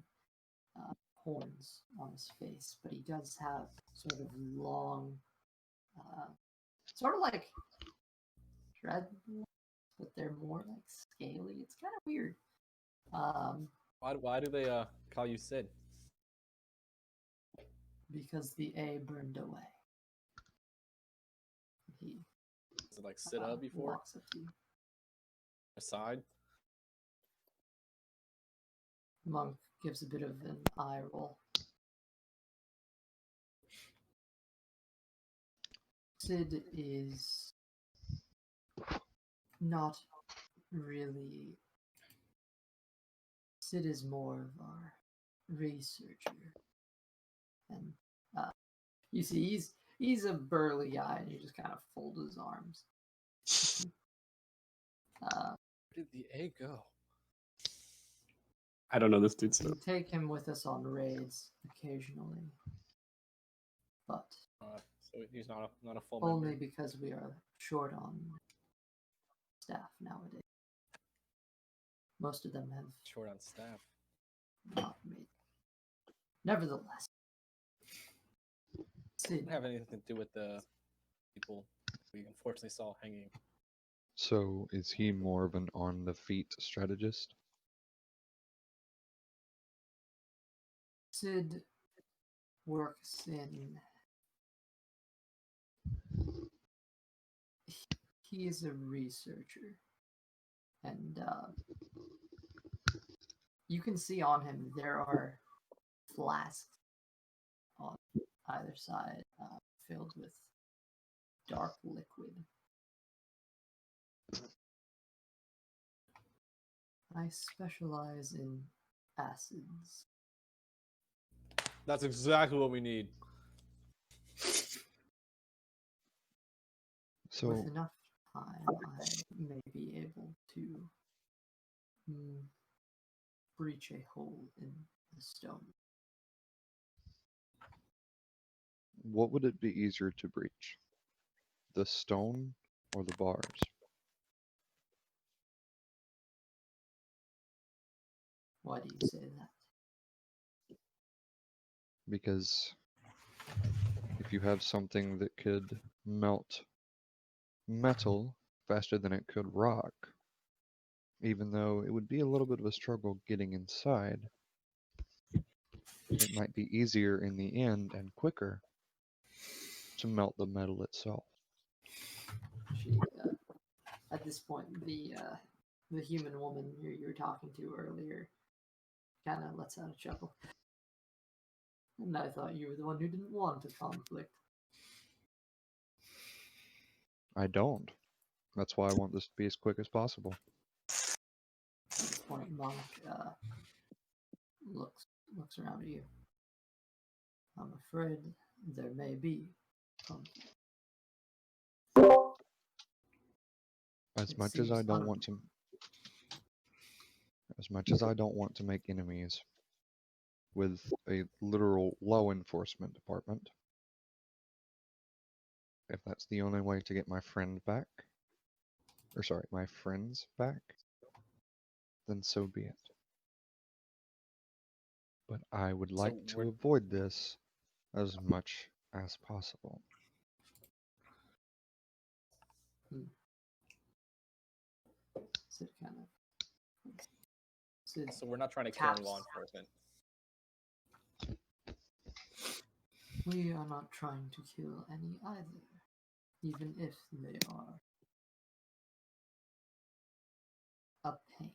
horns on his face, but he does have sort of long, sort of like dreadlocks, but they're more like scaly. It's kind of weird. Why do they call you Sid? Because the A burned away. He Is it like sit up before? walks up to you. Aside? Monk gives a bit of an eye roll. Sid is not really. Sid is more of our researcher, and you see, he's a burly guy, and you just kind of fold his arms. Where did the A go? I don't know this dude We stuff. take him with us on raids occasionally, but So he's not a full only member. because we are short on staff nowadays. Most of them have Short on staff. not made. Nevertheless, Sid, Doesn't have anything to do with the people we unfortunately saw hanging. so is he more of an on the feet strategist? Sid works in. He is a researcher, and you can see on him there are flasks on either side filled with dark liquid. I specialize in acids. That's exactly what we need. So With enough time, I may be able to breach a hole in the stone. what would it be easier to breach? The stone or the bars? Why do you say that? Because if you have something that could melt metal faster than it could rock, even though it would be a little bit of a struggle getting inside, it might be easier in the end and quicker to melt the metal itself. She, at this point, the human woman you were talking to earlier kind of lets out a chuckle. And I thought you were the one who didn't want a conflict. I don't. That's why I want this to be as quick as possible. At this point, Monk looks around at you. I'm afraid there may be conflict. As It much as seems I don't want to As much as I don't want to make enemies with a literal law enforcement department, if that's the only way to get my friend back, or sorry, my friends back, then so be it. But I would like to avoid this as much as possible. Sid kind of. So we're not trying to kill law enforcement. We are not trying to kill any either, even if they are a pain.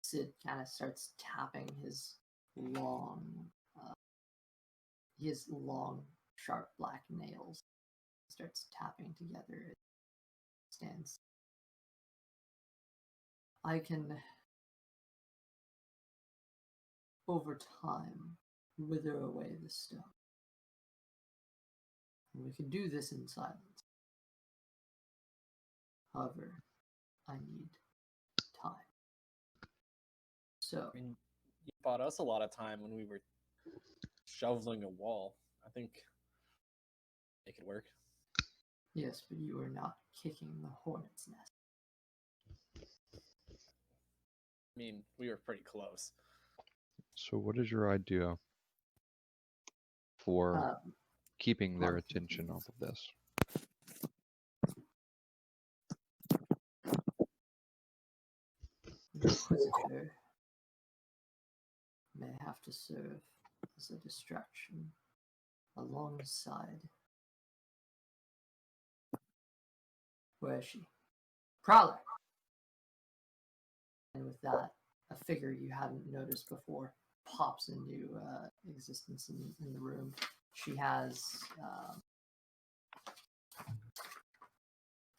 Sid kind of starts tapping his long, sharp black nails. Starts tapping together. It stands. I can, over time, wither away the stone. And we can do this in silence. However, I need time. So, I mean, you bought us a lot of time when we were shoveling a wall. I think make it work. yes, but you are not kicking the hornet's nest. I mean, we were pretty close. So what is your idea for keeping their attention off of this? The Inquisitor may have to serve as a distraction alongside. Where is she? Prowler! And with that, a figure you hadn't noticed before pops into existence in the room. She has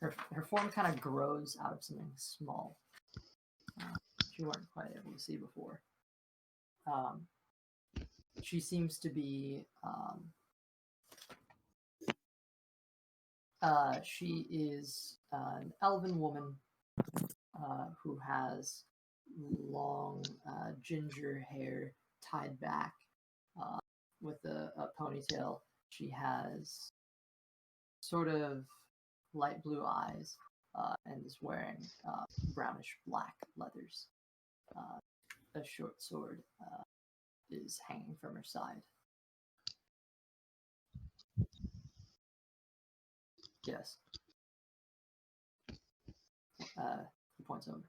her form kind of grows out of something small. You weren't quite able to see before. She seems to be. She is an elven woman who has long ginger hair tied back with a ponytail. She has sort of light blue eyes and is wearing brownish black leathers. A short sword is hanging from her side. Yes. He points over.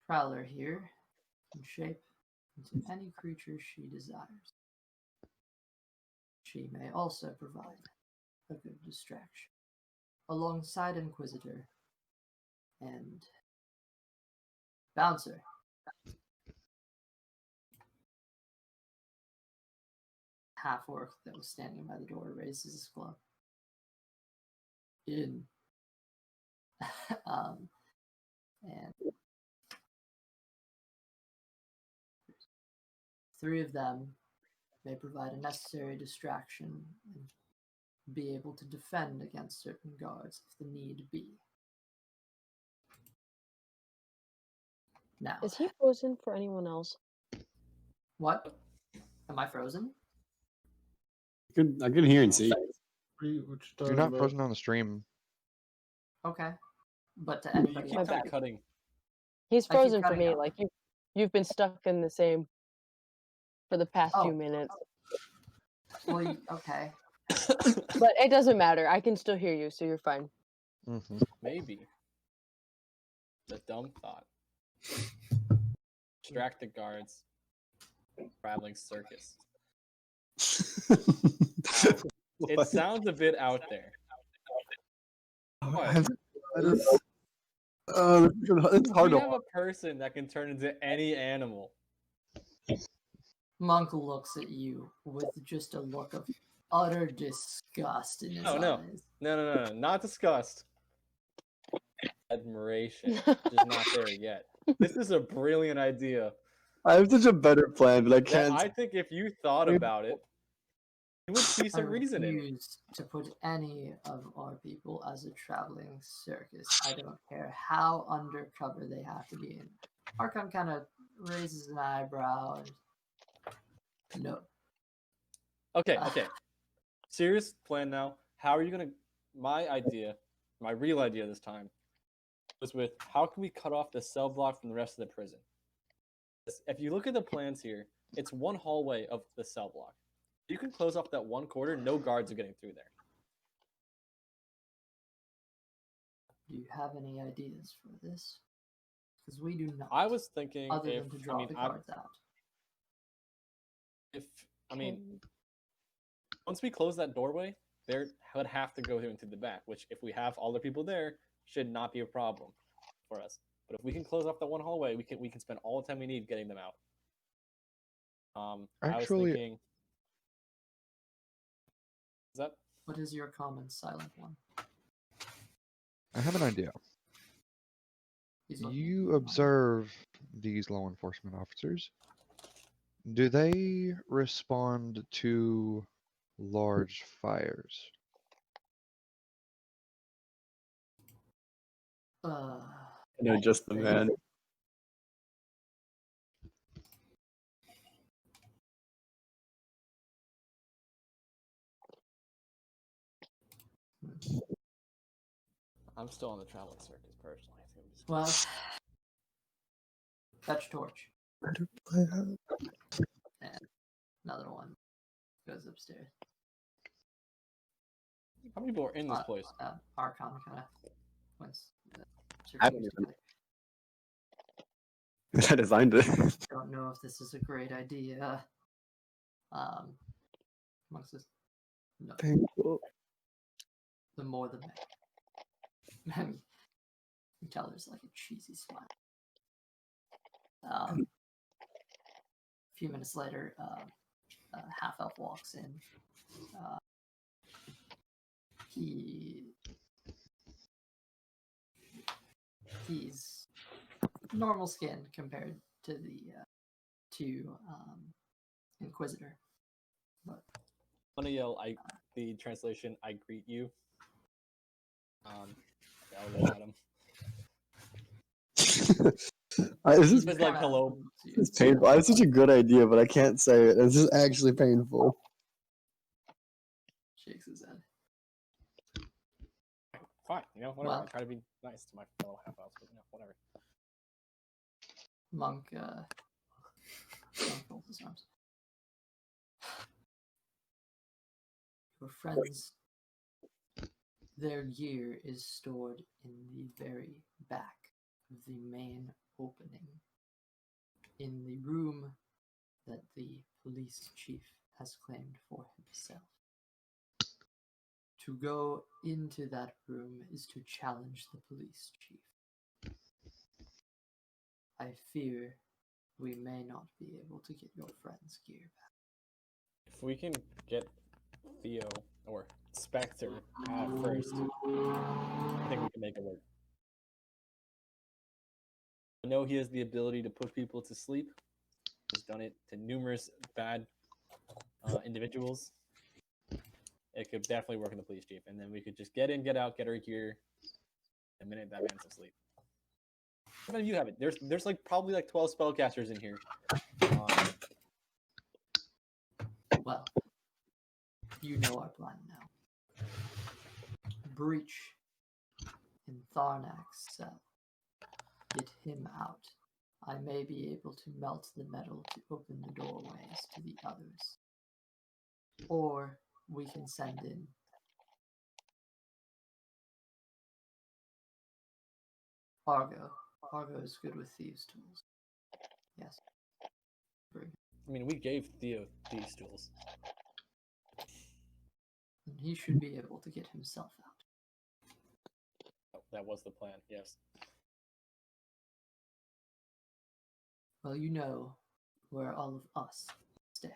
Prowler here can shape into any creature she desires. She may also provide a good distraction alongside Inquisitor and Bouncer. Half-orc that was standing by the door raises his glove. In. And three of them may provide a necessary distraction and be able to defend against certain guards if the need be. Now, Is he frozen for anyone else? what? Am I frozen? I can hear and see. You're not frozen on the stream. Okay. But to anybody You keep kind of cutting. He's I keep frozen for cutting me. out. Like you've been stuck in the same for the past few minutes. Well, okay. But it doesn't matter. I can still hear you, so you're fine. Mm-hmm. Maybe. The dumb thought. Distract the guards. Traveling circus. It sounds a bit out there. What? It's hard We to have a person that can turn into any animal. Monk looks at you with just a look of utter disgust in his eyes. No, not disgust. Admiration. Just not there yet. This is a brilliant idea. I have such a better plan, but I can't. I think if you thought about it, With I decent reasoning. refuse to put any of our people as a traveling circus. I don't care how undercover they have to be. And Archon kind of raises an eyebrow. And, no. Okay. Serious plan now. How are you gonna? My idea, my real idea this time, was with how can we cut off the cell block from the rest of the prison? If you look at the plans here, it's one hallway of the cell block. You can close off that one corner. No guards are getting through there. Do you have any ideas for this? Because we do not. I was thinking other if than to draw the guards out. Once we close that doorway, there would have to go into the back. Which, if we have all the people there, should not be a problem for us. But if we can close off that one hallway, we can spend all the time we need getting them out. I was Actually- thinking. Is that? What is your common silent one? I have an idea. He's looking You observe these law enforcement officers. Do they respond to large fires? No, just the man. I'm still on the traveling circus personally. Well, fetch torch. Better play out. And another one goes upstairs. How many people are in this place? Archon kind of points. I haven't even. I designed it. Don't know if this is a great idea. Amongst us, no. Painful. The more the better. You tell there's like a cheesy smile. A few minutes later, a half elf walks in. He's normal skin compared to the Inquisitor. But I'm gonna yell. The translation. I greet you. I'll yell at him. This is It's like hello. It's painful. I have such a good idea, but I can't say it. It's just actually painful. Shakes his head. Fine, whatever. Well, I try to be nice to my fellow half elves, but whatever. Monk folds his arms. Your friends, their gear is stored in the very back of the main opening, in the room that the police chief has claimed for himself. To go into that room is to challenge the police chief. I fear we may not be able to get your friend's gear back. If we can get Theo or Spectre out first, I think we can make it work. I know he has the ability to put people to sleep. He's done it to numerous bad individuals. It could definitely work in the police chief, and then we could just get in, get out, get our gear the minute that man's asleep. How many of you have it? There's like probably like 12 spellcasters in here. Well, you know our plan now. Breach in Tharnak's cell. Get him out. I may be able to melt the metal to open the doorways to the others. Or we can send in Argo. Argo is good with thieves' tools. Yes. I mean, we gave Theo these tools. And he should be able to get himself out. That was the plan, yes. Well, you know where all of us stand.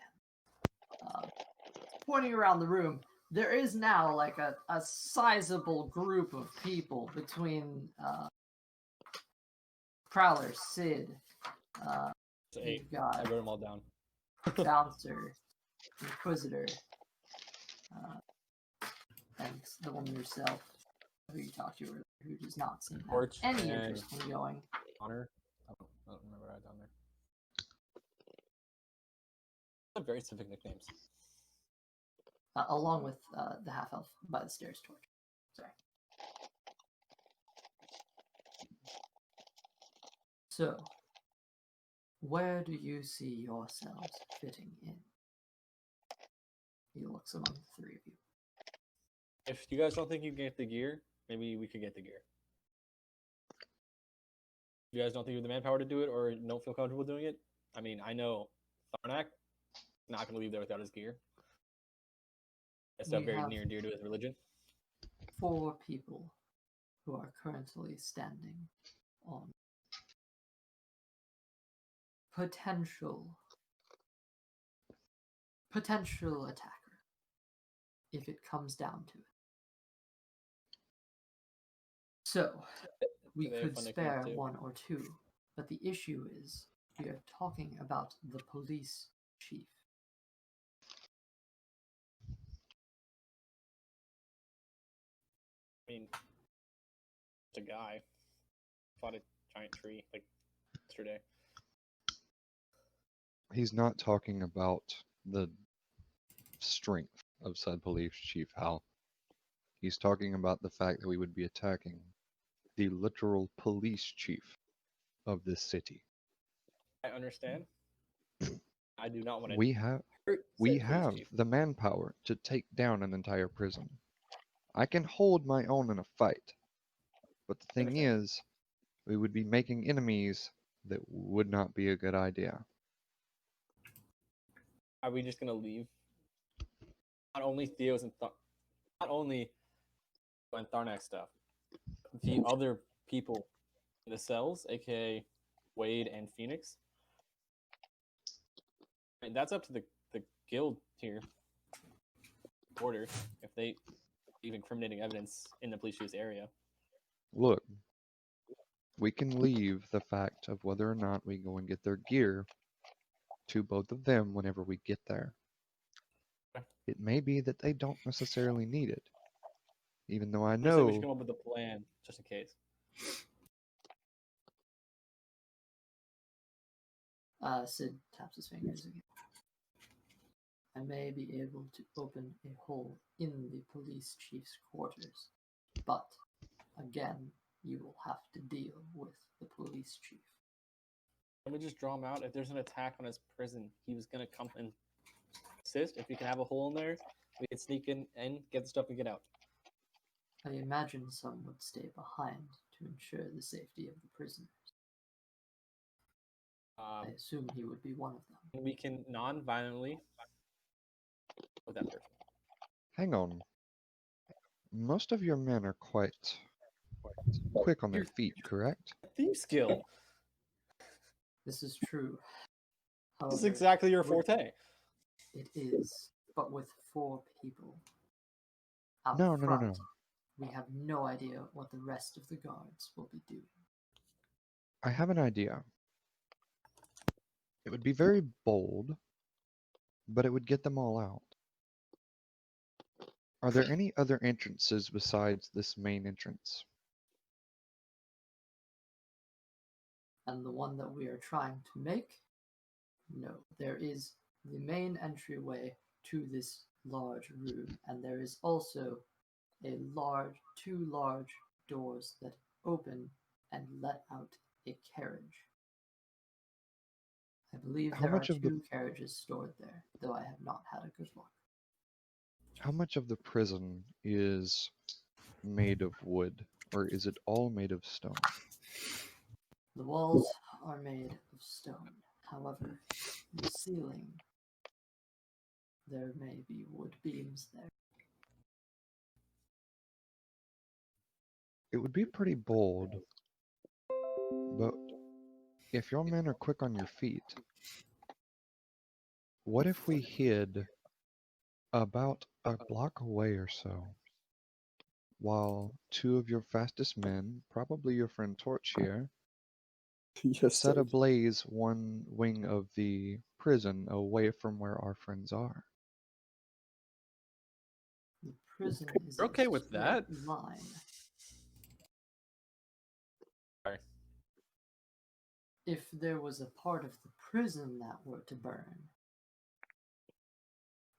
Pointing around the room, there is now like a sizable group of people between Prowler, Sid, So 8. got I wrote them all down. Bouncer, Inquisitor, and the woman herself, who you talked to earlier, who does not seem to have Torch any and interest in going. Honor. I don't remember right down there. They're very specific nicknames. Along with the half elf by the stairs, Torch. Sorry. So, where do you see yourselves fitting in? He looks among the three of you. If you guys don't think you can get the gear, maybe we could get the gear. If you guys don't think you have the manpower to do it or don't feel comfortable doing it, I mean, I know Tharnak not going to leave there without his gear. It's We very have near and dear to his religion. 4 people who are currently standing on potential attacker, if it comes down to it. So, we They have could fun nicknames spare too. 1 or 2, but the issue is we are talking about the police chief. I mean, it's a guy fought a giant tree like yesterday. He's not talking about the strength of said police chief, Hal. He's talking about the fact that we would be attacking the literal police chief of this city. I understand. I do not want to We have hurt we said police have chief. the manpower to take down an entire prison. I can hold my own in a fight. But the thing Understand. is, we would be making enemies that would not be a good idea. Are we just gonna leave? Not only Theo's and not only and Tharnak stuff, the other people in the cells, aka Wade and Phoenix. I mean, that's up to the guild here, order, if they leave incriminating evidence in the police chief's area. Look, we can leave the fact of whether or not we go and get their gear to both of them whenever we get there. It may be that they don't necessarily need it, even though I Honestly, we should know come up with a plan just in case. Sid taps his fingers again. I may be able to open a hole in the police chief's quarters, but again, you will have to deal with the police chief. Let me just draw him out. If there's an attack on his prison, he was gonna come and assist. If we can have a hole in there, we can sneak in and get the stuff and get out. I imagine some would stay behind to ensure the safety of the prisoners. I assume he would be one of them. We can non-violently with that person. Hang on. Most of your men are quite quick on their feet, correct? Thief skill. This is true. This is However, exactly your forte. It is, but with 4 people. Out No. front, we have no idea what the rest of the guards will be doing. I have an idea. It would be very bold, but it would get them all out. Are there any other entrances besides this main entrance? And the one that we are trying to make? No. There is the main entryway to this large room, and there is also two large doors that open and let out a carriage. I believe How there are much of the- 2 carriages stored there, though I have not had a good look. How much of the prison is made of wood, or is it all made of stone? The walls are made of stone. However, the ceiling, there may be wood beams there. It would be pretty bold, but if your men are quick on your feet, what if we hid about a block away or so, while 2 of your fastest men, probably your friend Torch here, Yes, set sir. ablaze one wing of the prison away from where our friends are? The prison is You're a okay with straight that? line. Sorry. If there was a part of the prison that were to burn,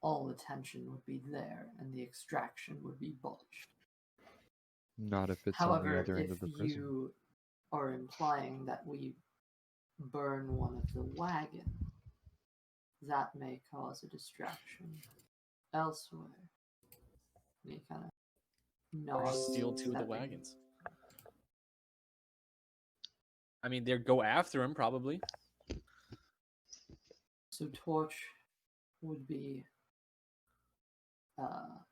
all attention would be there and the extraction would be botched. Not if it's on the However, other end if of the prison. you are implying that we burn one of the wagons, that may cause a distraction elsewhere. And he kind of nods. Steal two of the at me. wagons. I mean, they'd go after him probably. So Torch would be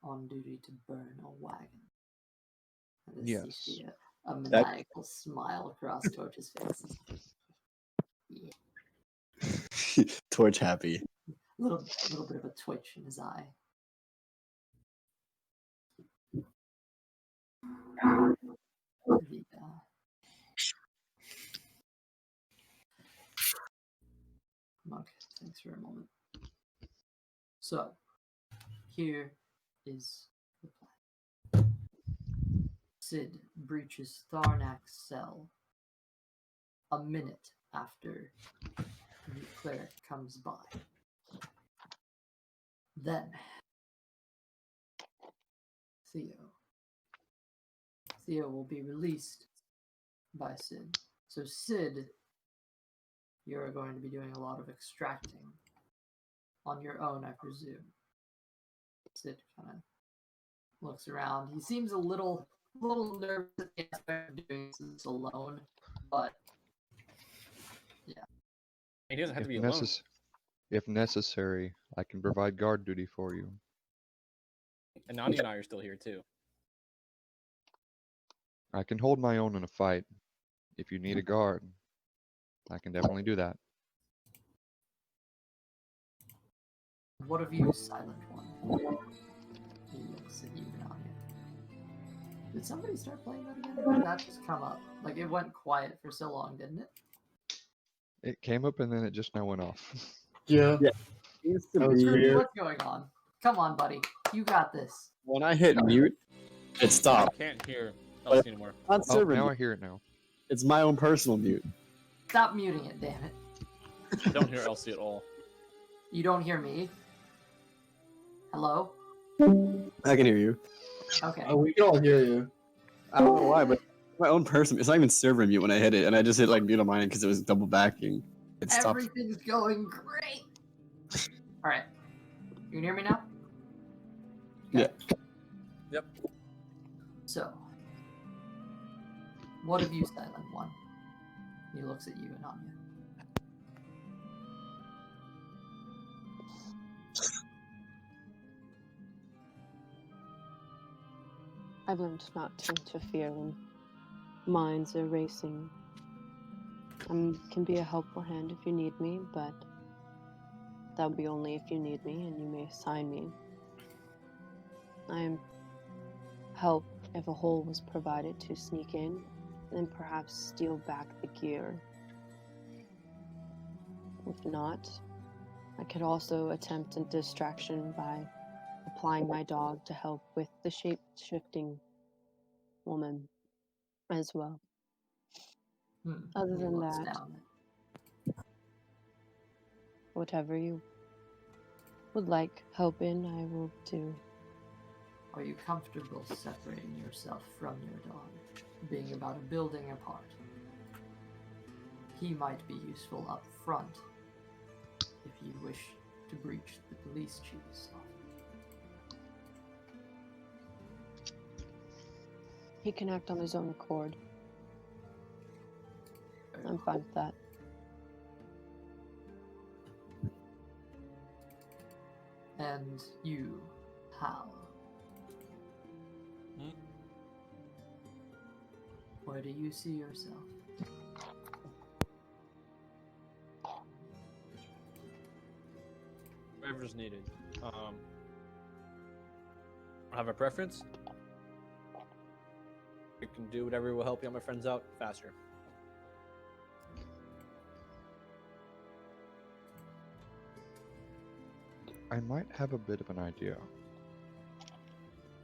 on duty to burn a wagon. And you Yes. see a maniacal smile across Torch's face. Yeah. Torch happy. Little bit of a twitch in his eye. The, Monk thinks for a moment. So, here is the plan. Sid breaches Tharnak's cell a minute after the cleric comes by. Then, Theo will be released by Sid. So Sid, you're going to be doing a lot of extracting on your own, I presume. Sid kind of looks around. He seems a little nervous at the aspect of doing this alone, but yeah. He doesn't have to be If alone. If necessary, I can provide guard duty for you. And Enania and I are still here too. I can hold my own in a fight. If you need a guard, I can definitely do that. What of you, Silent One? He looks at you, Enania. Did somebody start playing that again? Or did that just come up? Like, it went quiet for so long, didn't it? It came up and then it just now went off. Yeah. That was Screw, weird. what's going on? Come on, buddy. You got this. When I hit mute, it I stopped. can't hear Elsie anymore. Not Oh, server now mute. I hear it now. It's my own personal mute. Stop muting it, damn it. I don't hear Elsie at all. You don't hear me? Hello? I can hear you. Okay. We can all hear you. I don't know why, but my own person. It's not even server mute when I hit it, and I just hit like mute on mine because it was double backing. It stopped. Everything's going great. Alright. You can hear me now? Yeah. Yep. So, what have you, Silent One? He looks at you and Anya. I've learned not to interfere when minds are racing. I can be a helpful hand if you need me, but that would be only if you need me, and you may assign me. I am help if a hole was provided to sneak in, and perhaps steal back the gear. If not, I could also attempt a distraction by applying my dog to help with the shape-shifting woman as well. Other He than looks that, down. whatever you would like help in, I will do. Are you comfortable separating yourself from your dog, being about a building apart? He might be useful up front if you wish to breach the police chief's office. He can act on his own accord. I'm fine with that. And you, Hal. Where do you see yourself? Whatever's needed. I have a preference. We can do whatever will help you and my friends out faster. I might have a bit of an idea.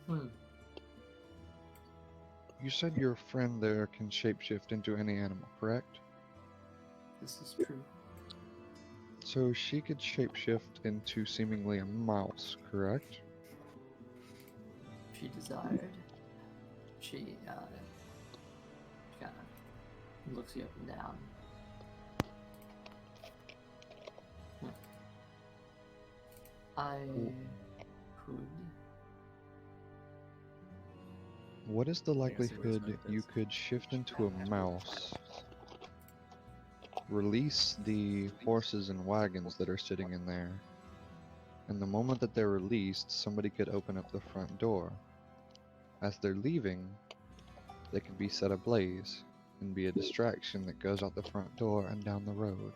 You said your friend there can shapeshift into any animal, correct? This is true. So she could shapeshift into seemingly a mouse, correct? She desired. She kind of looks you up and down. I could. What is the I think I see where this likelihood map you is. could shift into a mouse, release the horses and wagons that are sitting in there, and the moment that they're released, somebody could open up the front door. As they're leaving, they could be set ablaze and be a distraction that goes out the front door and down the road.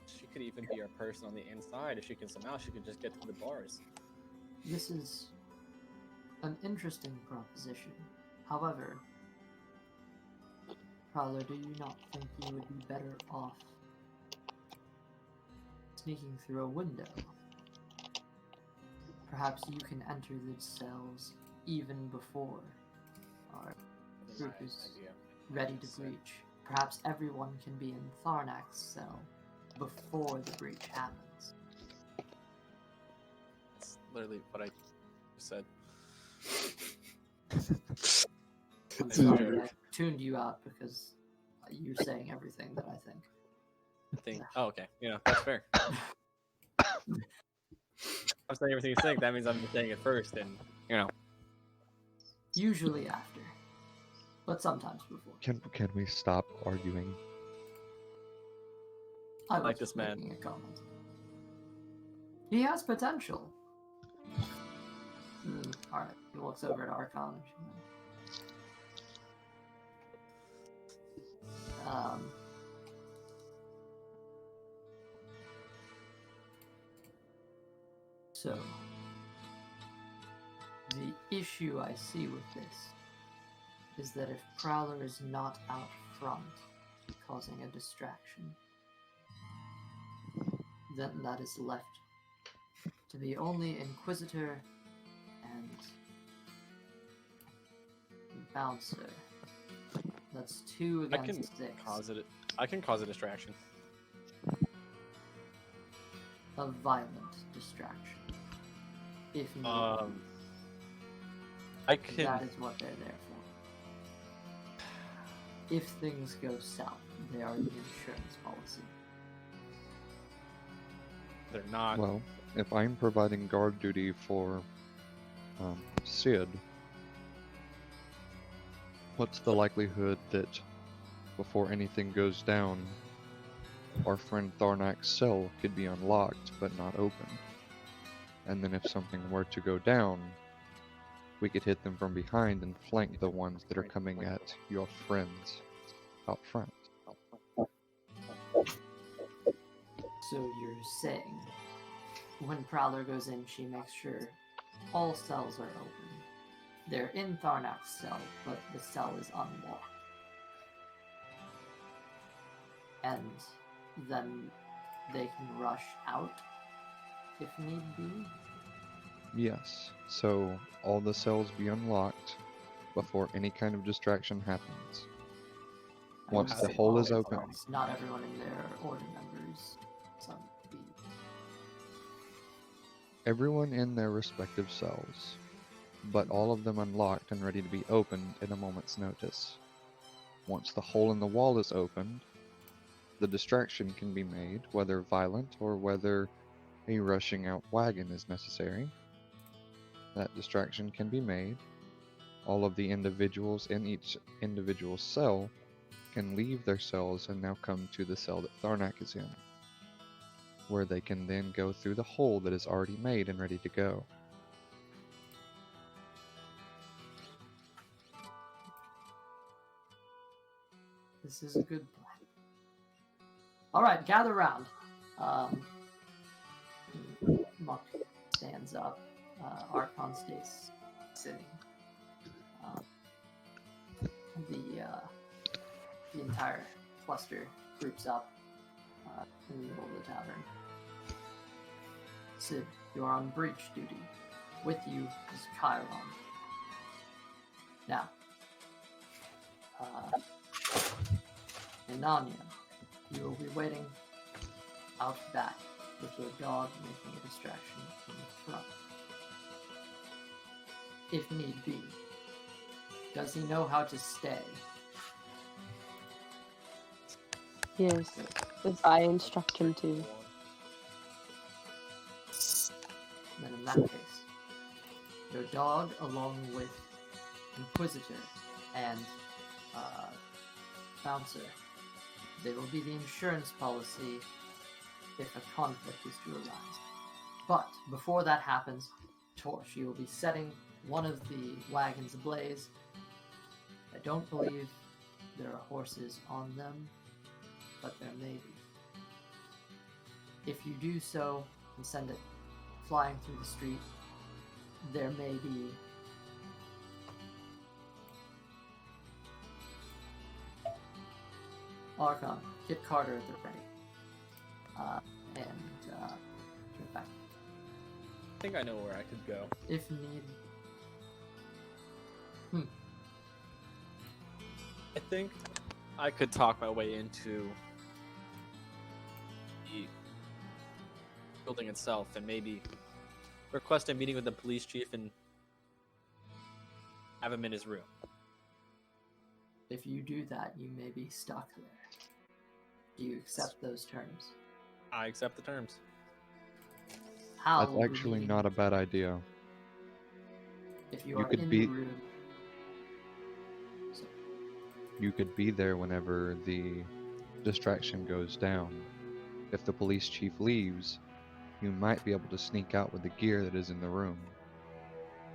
She could even be our person on the inside. If she can somehow, she could just get to the bars. This is an interesting proposition. However, Prowler, do you not think you would be better off sneaking through a window? Perhaps you can enter the cells even before our group is ready to breach. Perhaps everyone can be in Tharnak's cell before the breach happens. That's literally what I said. I'm sorry, I tuned you out because you're saying everything that I think. I think. Oh, okay. Yeah, that's fair. I'm saying everything you're saying. That means I'm saying it first, and Usually after, but sometimes before. Can we stop arguing? I like was this just man. making a comment. He has potential. Alright, he looks over at Archon. So, the issue I see with this is that if Prowler is not out front, causing a distraction, then that is left to be only Inquisitor and Bouncer. That's 2 against 6. I can cause a distraction. A violent distraction. If needed. I can. That is what they're there for. If things go south, they are the insurance policy. They're not. Well, if I'm providing guard duty for Sid, what's the likelihood that before anything goes down, our friend Tharnak's cell could be unlocked but not opened? And then if something were to go down, we could hit them from behind and flank the ones that are coming at your friends out front. So you're saying, when Prowler goes in, she makes sure all cells are open. They're in Tharnak's cell, but the cell is unlocked. And then they can rush out if need be? Yes, so all the cells be unlocked before any kind of distraction happens. Once the hole is open. Not everyone in there are order members. Some be. Everyone in their respective cells, but all of them unlocked and ready to be opened at a moment's notice. Once the hole in the wall is opened, the distraction can be made, whether violent or whether a rushing out wagon is necessary. That distraction can be made. All of the individuals in each individual cell can leave their cells and now come to the cell that Tharnak is in, where they can then go through the hole that is already made and ready to go. This is a good plan. Alright, gather round. Muck stands up. Archon stays sitting. The entire cluster groups up in the middle of the tavern. Sid, you are on breach duty. with you is Kairon. Now, Enania, you will be waiting out back with your dog making a distraction in the front. If need be. Does he know how to stay? Yes, as I instruct him to. Then in that case, your dog along with Inquisitor and Bouncer, they will be the insurance policy if a conflict is to arise. But before that happens, Torch, you will be setting one of the wagons ablaze. I don't believe there are horses on them, but there may be. If you do so and send it flying through the street, there may be Archon, get Carter at the ready. Turn back. I think I know where I could go. If need. I think I could talk my way into the building itself and maybe request a meeting with the police chief and have him in his room. If you do that, you may be stuck there. Do you accept those terms? I accept the terms. How That's will the actually meeting- not a bad idea. If you You are could in be- the room. You could be there whenever the distraction goes down. If the police chief leaves, you might be able to sneak out with the gear that is in the room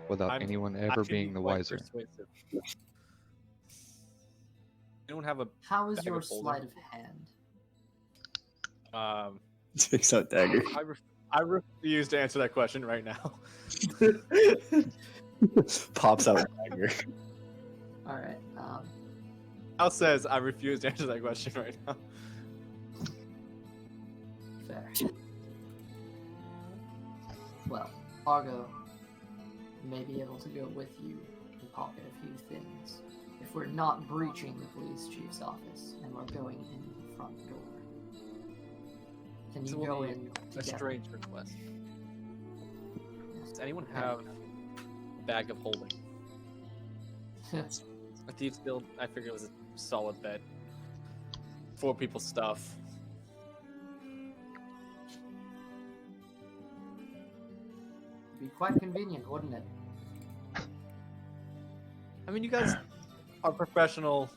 without anyone I ever can be being the quite wiser. persuasive. Anyone have a How is bag your of holding? sleight of hand? Takes out dagger. I refuse to answer that question right now. Pops out dagger. Alright, Al says I refuse to answer that question right now. fair. Well, Argo may be able to go with you and pocket a few things if we're not breaching the police chief's office and we're going in the front door. Can you This will go be in a together? strange request. Does anyone Okay. have a bag of holding? A Thieves Guild, I figured it was a solid bet. 4 people's stuff. Be quite convenient, wouldn't it? I mean, you guys are professional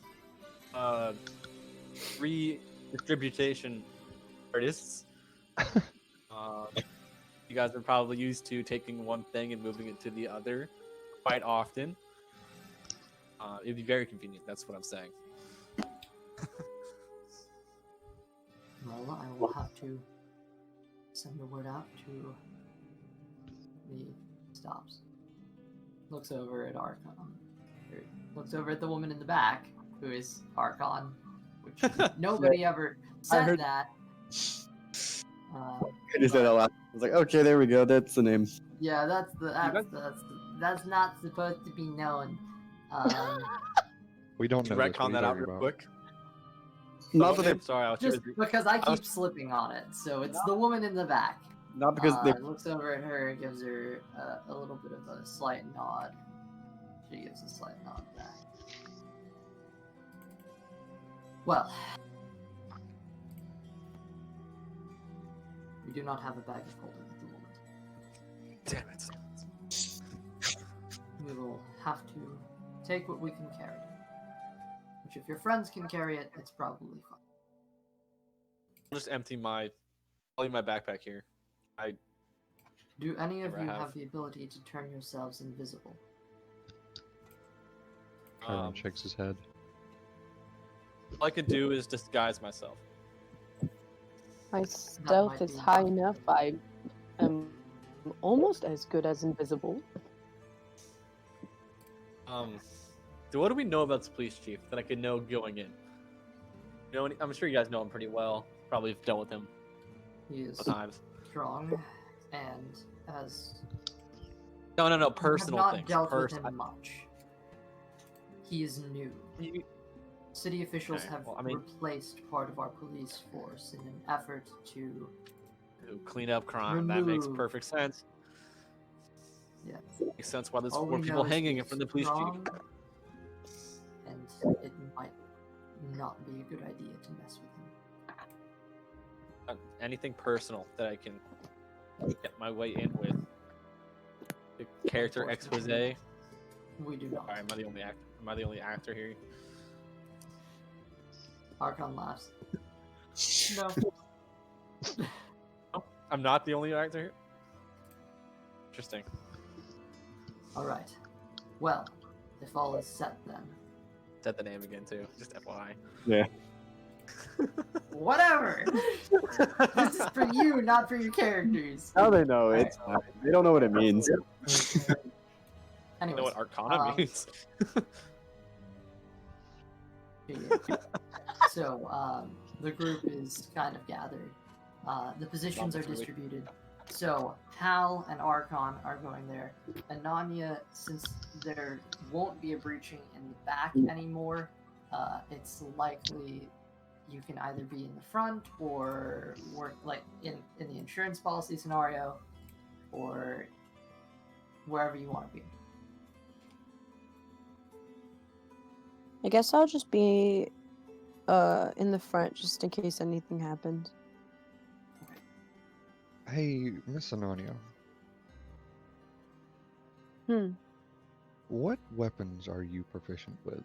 redistribution artists. You guys are probably used to taking one thing and moving it to the other quite often. It'd be very convenient, that's what I'm saying. Well, I will have to send a word out to the stops. Looks over at Archon. Or looks over at the woman in the back, who is Archon, which nobody ever said heard- that. I just said that last. I was like, okay, there we go. That's the name. Yeah, that's not supposed to be known. We don't know. This. What Retcon are you that out talking real about? quick. Not that they, Sorry, I was Just because I I was- keep slipping on it, so it's the woman in the back. not because they. Looks over at her and gives her a little bit of a slight nod. She gives a slight nod back. Well, we do not have a bag of holding at the moment. Damn it. We will have to take what we can carry. Which, if your friends can carry it, it's probably fine. I'll just empty my. I'll leave my backpack here. Do any of Never you have. have the ability to turn yourselves invisible? Kairon shakes his head. All I could do is disguise myself. My stealth might is be high possible. enough. I am almost as good as invisible. So what do we know about this police chief that I could know going in? You know, I'm sure you guys know him pretty well. Probably have dealt with him He is times. strong and has No, I have personal not things. dealt with him much. He is new. City officials Okay, have well, I mean- replaced part of our police force in an effort to To clean up crime. That makes remove- perfect sense. Yeah. Makes sense why there's All four we people know is hanging he in front is of the police strong, chief. and it might not be a good idea to mess with him. Anything personal that I can get my way in with. The character expose. We do not. Sorry, am I the only actor? Am I the only actor here? Archon laughs. No. Oh, I'm not the only actor here. Interesting. All right. Well, if all is set then. Said the name again too. Just FYI. Yeah. Whatever. This is for you, not for your characters. Now they know. It's fine. They don't know what it means. I Anyways, know what Arcana means. So, the group is kind of gathered. The positions are distributed. So, Hal and Archon are going there. Enania, since there won't be a breaching in the back anymore, it's likely you can either be in the front or work like in the insurance policy scenario or wherever you want to be. I guess I'll just be in the front just in case anything happens. Hey, Miss Enania. Hmm. What weapons are you proficient with?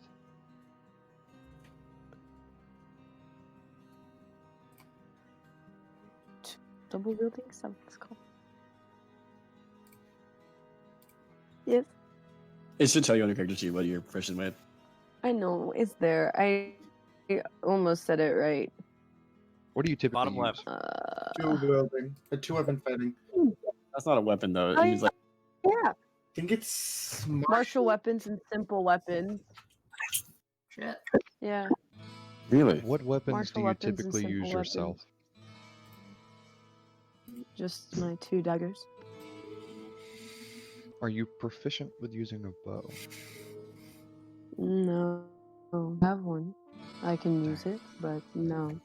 Double wielding, is that what it's called? Yes, It should tell you on your character sheet what you're proficient with. I know. It's there. I almost said it right. What do you typically Bottom use? left. Two wielding. A two-weapon fighting. That's not a weapon though. Oh, It means like Yeah. I think it's Martial weapons and simple weapons. Shit. Yeah. really. What weapons Martial do you weapons and typically simple use weapons. yourself? Just my 2 daggers. Are you proficient with using a bow? No. I have one. I can use it, but no.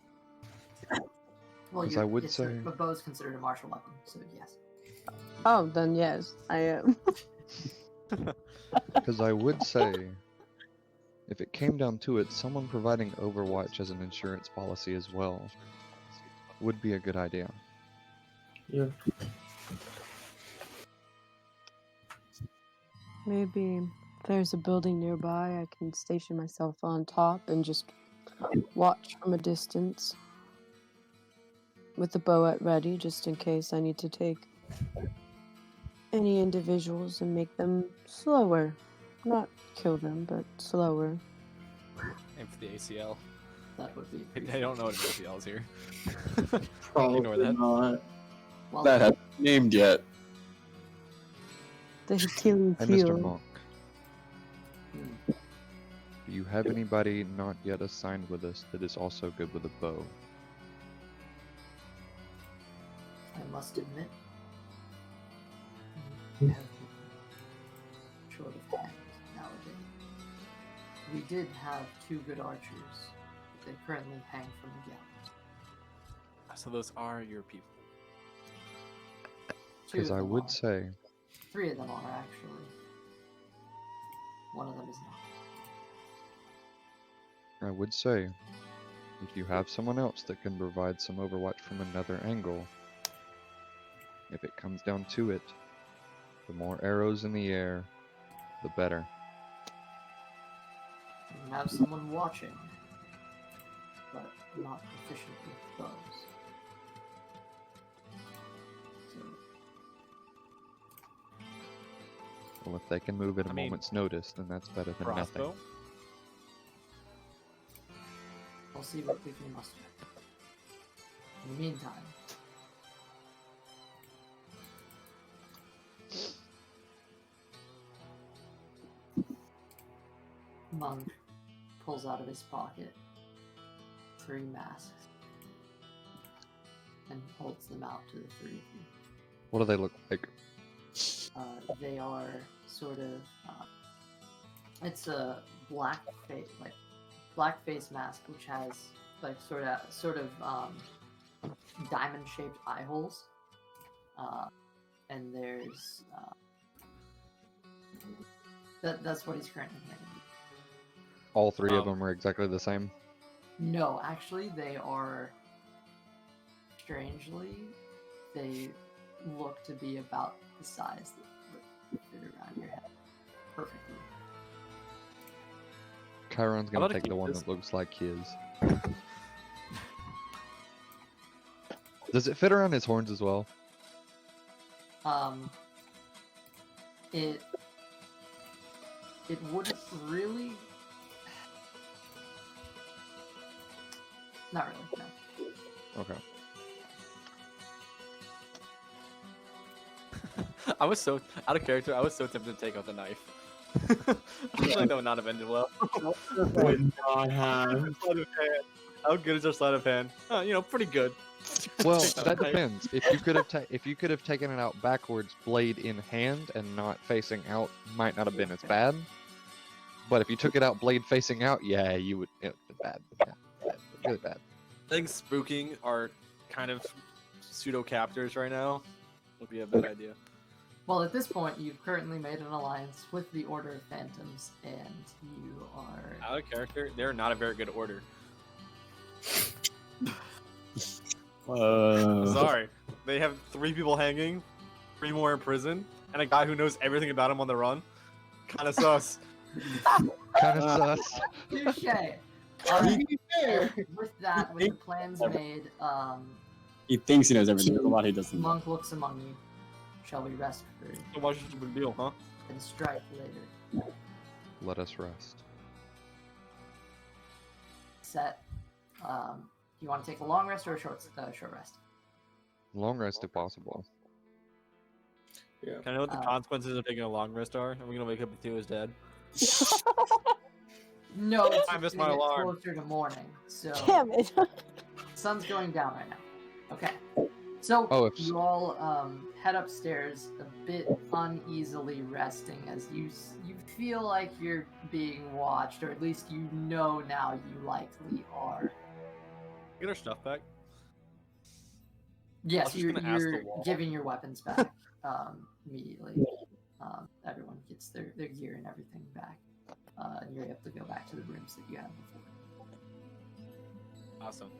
Well, 'Cause I would say- a bow is considered a martial weapon, so yes. Oh, then yes, I am. Because I would say, if it came down to it, someone providing Overwatch as an insurance policy as well would be a good idea. Yeah. Maybe if there's a building nearby, I can station myself on top and just watch from a distance with the bow at ready, just in case I need to take any individuals and make them slower. Not kill them, but slower. Aim for the ACL. That would be. I don't know what an ACL is here. Probably Ignore that. not. Well, That hasn't been named yet. The Achilles Hey, Mr. heel. Monk. Do you have anybody not yet assigned with us that is also good with a bow? I must admit, we have been short of hands nowadays. We did have 2 good archers, but they currently hang from the gallows. So those are your people. 2 Because of I them would are. say, 3 of them are actually. One of them is not. if you have someone else that can provide some Overwatch from another angle, if it comes down to it, the more arrows in the air, the better. You can have someone watching, but not proficient with bows. So, Well, if they can move at a I mean, moment's notice, then that's better than Crossbow. nothing. we'll see what we can muster. In the meantime, Monk pulls out of his pocket 3 masks and holds them out to the 3 of you. What do they look like? They are sort of it's a black face mask which has like sort of diamond shaped eye holes, and there's that's what he's currently handing you. All three of them are exactly the same. No, actually, they are. Strangely, they look to be about the size that would fit around your head perfectly. Chiron's gonna take the one that looks like his. Does it fit around his horns as well? It wouldn't really. Not really, no. Okay. I was so out of character. I was so tempted to take out the knife. I feel like that would not have ended well. Would not have. Sleight of hand. How good is our sleight of hand? Pretty good. Well, Take out that the knife. depends. If you could have taken it out backwards, blade in hand, and not facing out, might not have been as bad. But if you took it out blade facing out, yeah, you would. It would be bad. Yeah, really bad. I think spooking our kind of pseudo captors right now would be a bad idea. Well, at this point, you've currently made an alliance with the Order of Phantoms, and you are Out of character, they're not a very good order. Sorry. They have 3 people hanging, 3 more in prison, and a guy who knows everything about him on the run. Kind of sus. Kind of sus. touche. Alright, with that, with the plans made, He thinks he knows everything, but a lot he doesn't. Monk looks among you. Shall we rest for So much of a big deal, huh? and strike later? Let us rest. Set. You want to take a long rest or a short rest? Long rest if possible. Yeah. Can I know what the consequences of taking a long rest are? Are we gonna wake up and Theo is dead? No, it's I missed gonna my get alarm. closer to morning. So Damn it. sun's going down right now. Okay. So you all head upstairs a bit uneasily resting as you feel like you're being watched, or at least you know now you likely are. Get our stuff back. Yes, just gonna ask the you're wall. giving your weapons back immediately. Everyone gets their gear and everything back. And you're able to go back to the rooms that you had before. Awesome.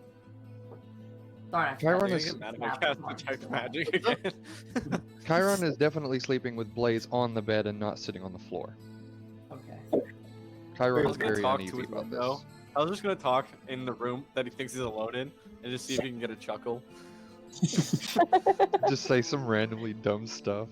Darn, I Chiron forgot to is- get Mad that cast one. detect magic again. Chiron is definitely sleeping with Blaze on the bed and not sitting on the floor. Okay. I Chiron was is gonna very talk to uneasy his about window. this. I was just gonna talk in the room that he thinks he's alone in, and just see if he can get a chuckle. Just say some randomly dumb stuff.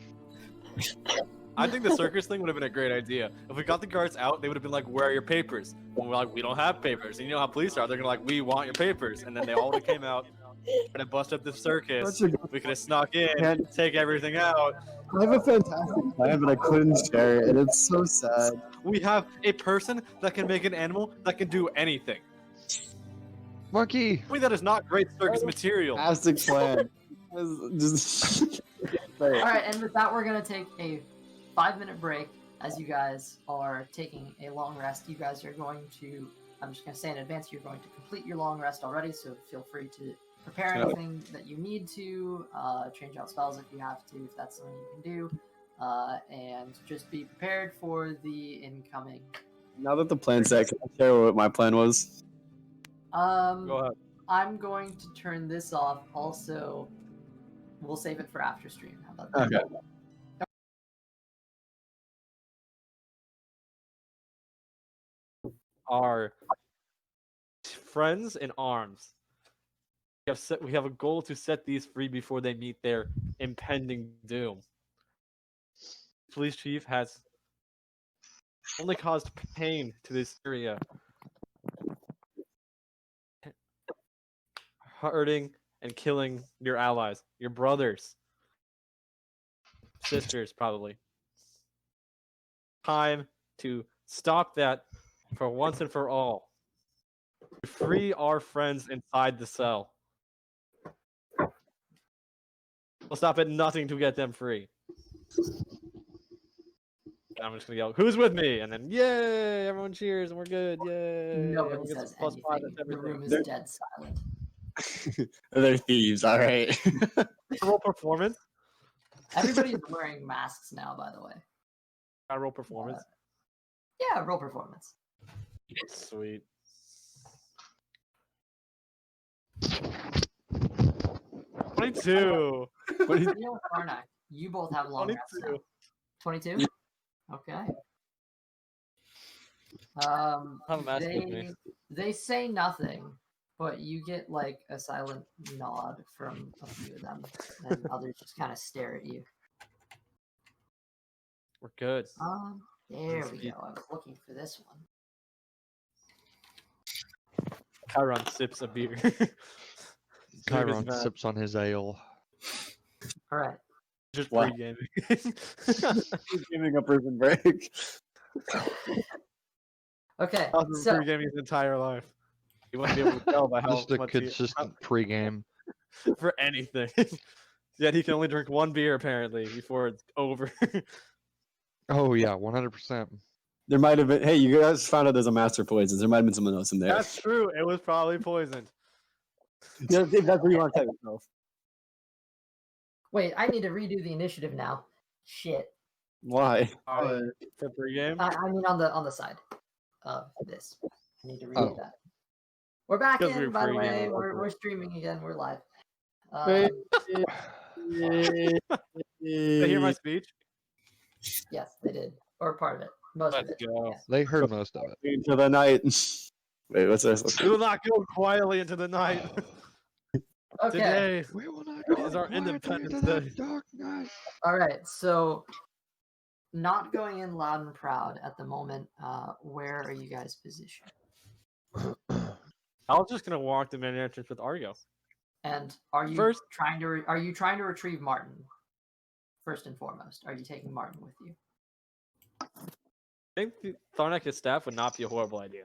I think the circus thing would have been a great idea. If we got the guards out, they would have been like, "Where are your papers?" And we're like, "We don't have papers." And you know how police are. They're gonna like, "We want your papers." And then they all would have came out, trying to bust up the circus. We could have snuck in, take everything out. I have a fantastic plan, but I couldn't share it, and it's so sad. We have a person that can make an animal that can do anything. Monkey! I mean, that is not great circus material. Fantastic plan. Just... All right, and with that, we're gonna take a 5-minute break as you guys are taking a long rest. You guys are going to, I'm just gonna say in advance, you're going to complete your long rest already, so feel free to prepare anything that you need to, change out spells if you have to, if that's something you can do, and just be prepared for the incoming. Now that the plan's set, can I share what my plan was? Go ahead. I'm going to turn this off. Also, we'll save it for after stream. How about that? Okay. Our friends in arms. We have a goal to set these free before they meet their impending doom. Police chief has only caused pain to this area, hurting and killing your allies, your brothers, sisters, probably. Time to stop that for once and for all. To free our friends inside the cell. We'll stop at nothing to get them free. I'm just gonna yell, "Who's with me?" And then, yay! Everyone cheers, and we're good. Yay! Nobody Everyone gets a says +5. anything. That's The everything. room is They're- dead silent. They're thieves, all right. Roll performance. Everybody's wearing masks now, by the way. I roll performance. Yeah, roll performance. Sweet. 22. You know, Karnak, you both have long rests now. 22? Yeah. Okay. Have a mask with me. They say nothing, but you get like a silent nod from a few of them, and others just kind of stare at you. We're good. There we go. I was looking for this one. Kairon sips a beer. Kairon sips on his ale. All right. Just Wow. pre-gaming. He's giving a prison break. Okay. He's So pre-gaming his entire life. He wouldn't be able to tell by how Just a much consistent pregame. for anything. Yet he can only drink one beer apparently before it's over. Oh yeah, 100%. There might have been. Hey, you guys found out there's a master poison. There might have been someone else in there. That's true. It was probably poisoned. Yeah, Dave, that's what you want to tell yourself. wait, I need to redo the initiative now. Shit. Why? For pre-game. I mean on the side of this. I need to redo Oh. that. We're back Because we in, were by the way. pre-gaming. We're streaming again. We're live. Did they hear my speech? Yes, they did, or part of it, most of Let's it. go. Yes. They heard most of it. Into the night. Wait, what's this? We will not go quietly into the night. Okay. Today We will not is our Independence Day. dark night. All right. So, not going in loud and proud at the moment. Where are you guys positioned? I was just gonna walk the main entrance with Argo. And are you First- trying to are you trying to retrieve Martin? First and foremost, are you taking Martin with you? I think Tharnak his staff would not be a horrible idea.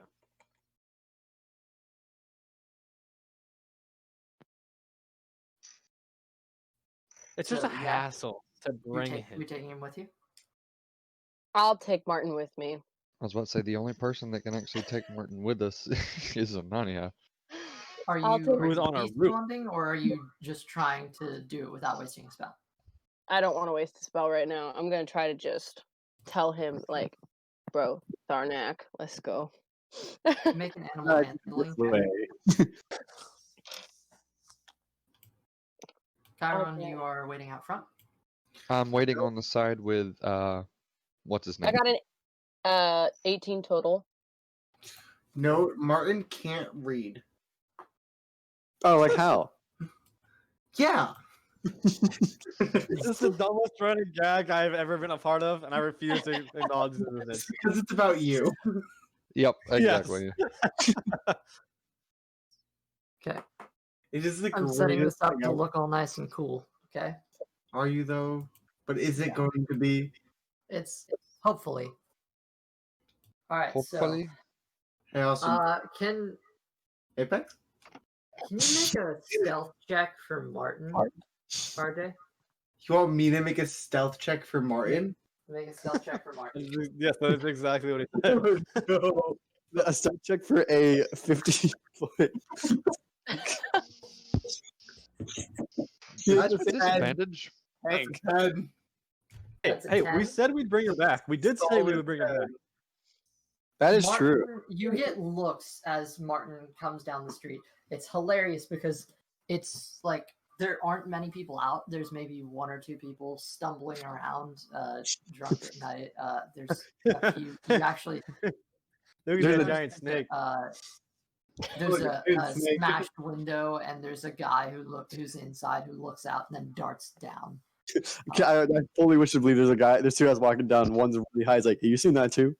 It's just So, a yeah. hassle to bring him. You're taking him with you? I'll take Martin with me. I was about to say the only person that can actually take Martin with us is Enania. Are I'll you take- Who's on our beast route? bonding, or are you just trying to do it without wasting a spell? I don't want to waste a spell right now. I'm gonna try to just tell him, like, bro, Tharnak, let's go. Make an animal handling check. Chiron, Okay. you are waiting out front. I'm waiting on the side with what's his name? I got an 18 total. No, Martin can't read. Oh, like how? Yeah. This is the dumbest running gag I've ever been a part of, and I refuse to acknowledge this. Because it's about you. Yep, Yes. exactly. Okay. It is the I'm setting this greatest up thing to ever. look all nice and cool. Okay. Are you though? But is it Yeah. going to be? It's hopefully. All right. Hopefully. Hey, also, So, can Apex? you make a stealth check for Martin, RJ? You want me to make a stealth check for Martin? Make a stealth check for Martin. Yes, that is exactly what he said. No. A start check for a 50-foot. That's with disadvantage. That's a 10. Hey, That's a hey, 10. we said we'd bring her back. We did say we would bring her back. That is Martin, true. You get looks as Martin comes down the street. It's hilarious because it's like there aren't many people out. There's maybe one or two people stumbling around, drunk at night. There's a few. You actually Look at There's that a- giant snake. there's Look, a it's snake. smashed window, and there's a guy who's inside who looks out and then darts down. I fully wish to believe there's a guy. There's two guys walking down. One's really high. He's like, "Have you seen that too?"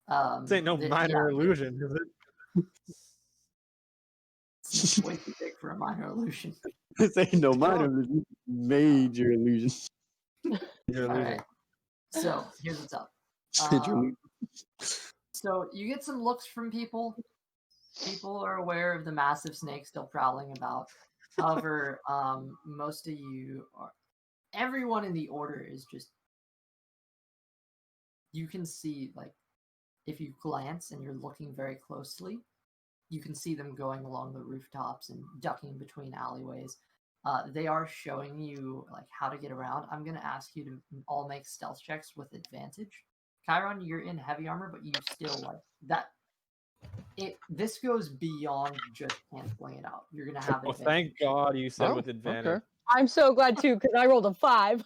Um, This ain't no the- minor yeah, illusion, is it? It's way too big for a minor illusion. This ain't no minor illusion. Major illusion. You're All illusion. right. So here's what's up. Major Um, so you get some looks from people. People are aware of the massive snake still prowling about. However, most of you everyone in the order is just. You can see, like, if you glance and you're looking very closely, you can see them going along the rooftops and ducking between alleyways. They are showing you like how to get around. I'm gonna ask you to all make stealth checks with advantage. Kairon, you're in heavy armor, but you still like that. This goes beyond just canceling it out. You're gonna have Oh, advantage. thank God you said Oh, with advantage. okay. I'm so glad too because I rolled a 5.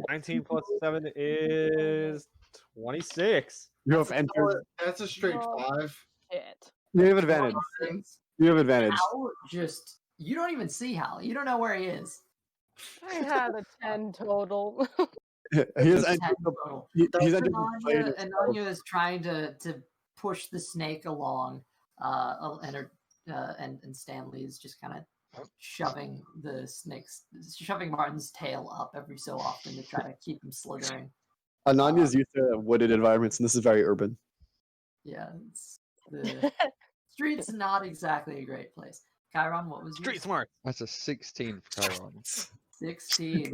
19 plus 7 is 26. You have entered. That's a straight Oh. 5. Shit. You have advantage. 26. You have advantage. Hal just you don't even see Hal. You don't know where he is. I had a 10 total. He has It's 10 entered. total. He's entered the plane Enania, itself. Enania is trying to push the snake along, and Stanley is just kind of shoving Martin's tail up every so often to try to keep him slithering. Enania is used to wooded environments, and this is very urban. Yeah, the street's not exactly a great place. Kairon, what was Street yours? smart. That's a 16 for Kairon. 16.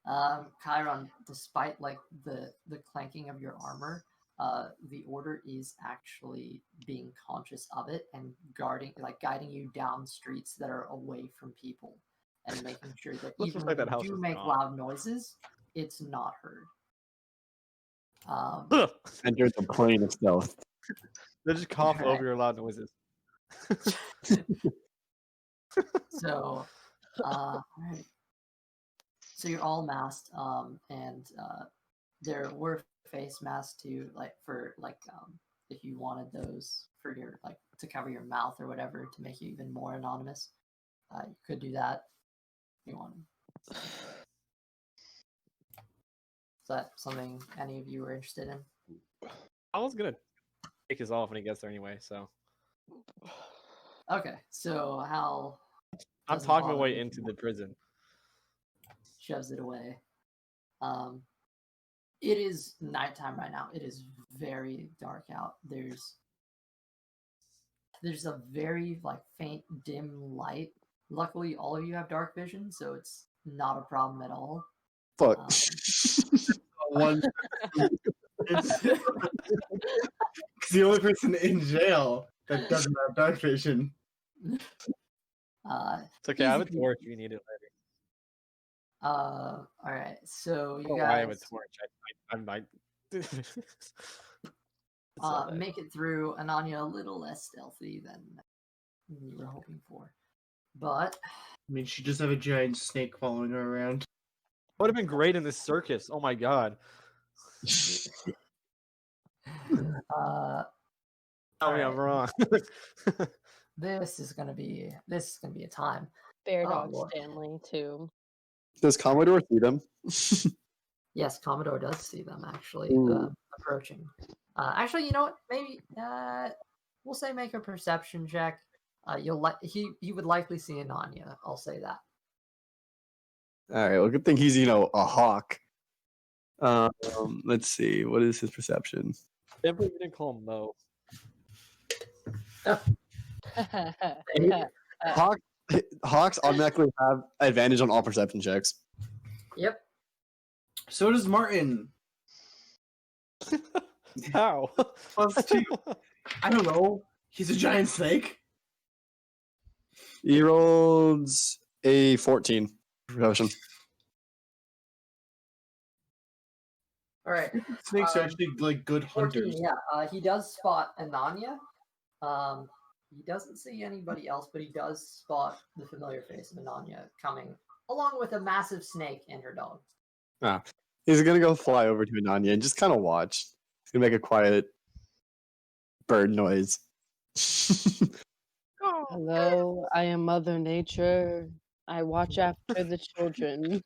Kairon, despite like the clanking of your armor, the order is actually being conscious of it and guiding you down streets that are away from people and making sure that Let's even just say when that you house do is make gone. loud noises, it's not heard. Entered the plane of stealth. They just cough Right. over your loud noises. So, alright. So you're all masked, and there were face masks too, if you wanted those for your to cover your mouth or whatever to make you even more anonymous. You could do that if you wanted. Is that something any of you are interested in? I was gonna take his off when he gets there anyway, so Okay, so Hal I'm doesn't talking my bother way you, into the prison. shoves it away. It is nighttime right now. It is very dark out. There's a very faint dim light. Luckily, all of you have dark vision, so it's not a problem at all. Fuck. One. It's the only person in jail that doesn't have dark vision. It's okay. I have a torch if you need it later. All right. So I you don't know why I have a guys torch. I might. make it through. Enania a little less stealthy than you were hoping for, but I mean, she does have a giant snake following her around. Would have been great in this circus. Oh my god. Tell me I'm wrong. This is gonna be a time. Bear Oh, Dog Lord. Stanley too. Does Commodore see them? Yes, Commodore does see them actually Ooh. approaching. Actually, you know what? Maybe we'll say make a perception check. He would likely see Enania. I'll say that. All right. Well, good thing he's a hawk. Let's see. What is his perception? Can't believe you didn't call him Mo. Hawks automatically have advantage on all perception checks. Yep. So does Martin. How? +2. I don't know. He's a giant snake. He rolled a 14 perception. All right. Snakes are actually good 14, hunters. yeah. He does spot Enania. He doesn't see anybody else, but he does spot the familiar face of Enania coming, along with a massive snake and her dog. He's gonna go fly over to Enania and just kind of watch. He's gonna make a quiet bird noise. Hello, I am Mother Nature. I watch after the children.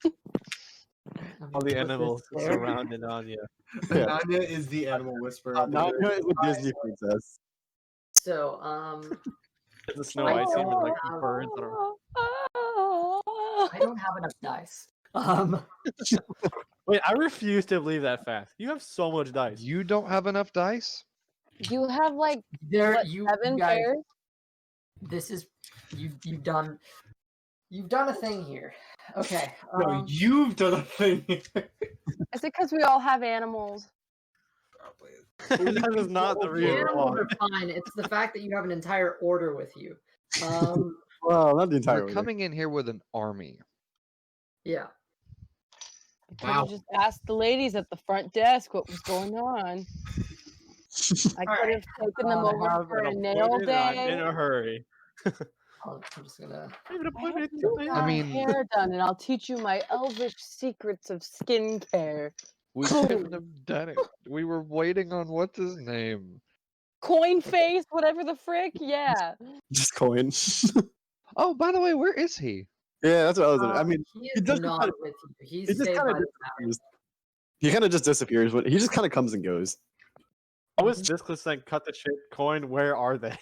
All the animals surround Enania. Enania is the animal whisperer. Enania is a Disney princess. So, The Snow White scene with like the birds that are. I don't have enough dice. Wait, I refuse to believe that fact. You have so much dice. You don't have enough dice? You have There, what, you 7 guys. pairs? This is you've You've done a thing here. Okay. No, you've done a thing. Is it because we all have animals? That is not the The reason animals why. are fine. It's the fact that you have an entire order with you. Well, not the entire We're order. coming in here with an army. Yeah. You could have just asked the ladies at the front desk what was going on. I could have taken them over Have for a an nail appointment and I'm in day. a hurry. I'm just gonna. I have an I appointment have today. my hair done, and I'll teach you my elvish secrets of skincare. We couldn't have done it. We were waiting on what's his name. Coin face, whatever the frick, yeah. Just coin. Oh, by the way, where is he? Yeah, that's what I was. I mean, he he is does not kind of, with you. He's he just stayed kind by of the tower. disappears. He kind of just disappears. He just kind of comes and goes. I was just saying, cut the shit coin. Where are they?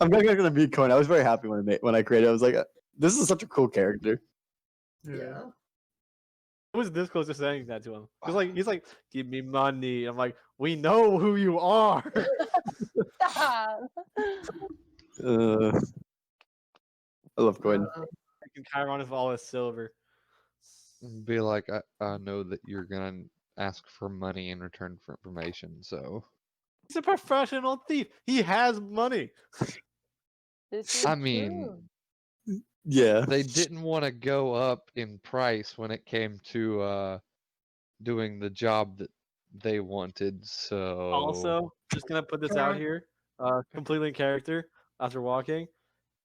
I'm not gonna be coin. I was very happy when I created it. I was like, this is such a cool character. Yeah. I was this close to saying that to him. He's like, give me money. I'm like, we know who you are. Stop. I love coin. Freaking Kairon is all his silver. Be like, I know that you're gonna ask for money in return for information, so He's a professional thief. He has money. This is I mean, Yeah. they didn't want to go up in price when it came to doing the job that they wanted, so Also, just gonna put this out here, completely in character. After walking,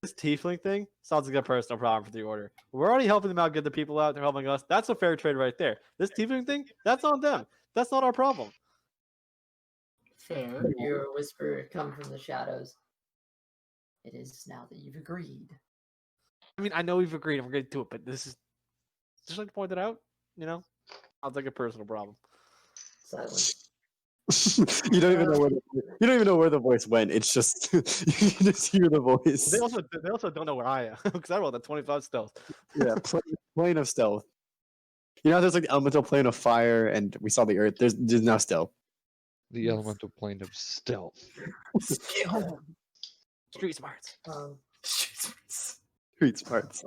this tiefling thing sounds like a personal problem for the order. We're already helping them out, get the people out. They're helping us. That's a fair trade right there. This tiefling thing, that's on them. That's not our problem. Fair. Your whisper come from the shadows. It is now that you've agreed. I mean, I know we've agreed and we're going to do it, but this is just like to point that out. You know, sounds like a personal problem. Silence. You don't even know where the voice went. It's just you can just hear the voice. They also don't know where I am because I rolled a 25 stealth. Yeah, plane of stealth. You know, there's like the elemental plane of fire, and we saw the earth. There's now stealth. the elemental plane of stealth. Street smarts. Street smarts.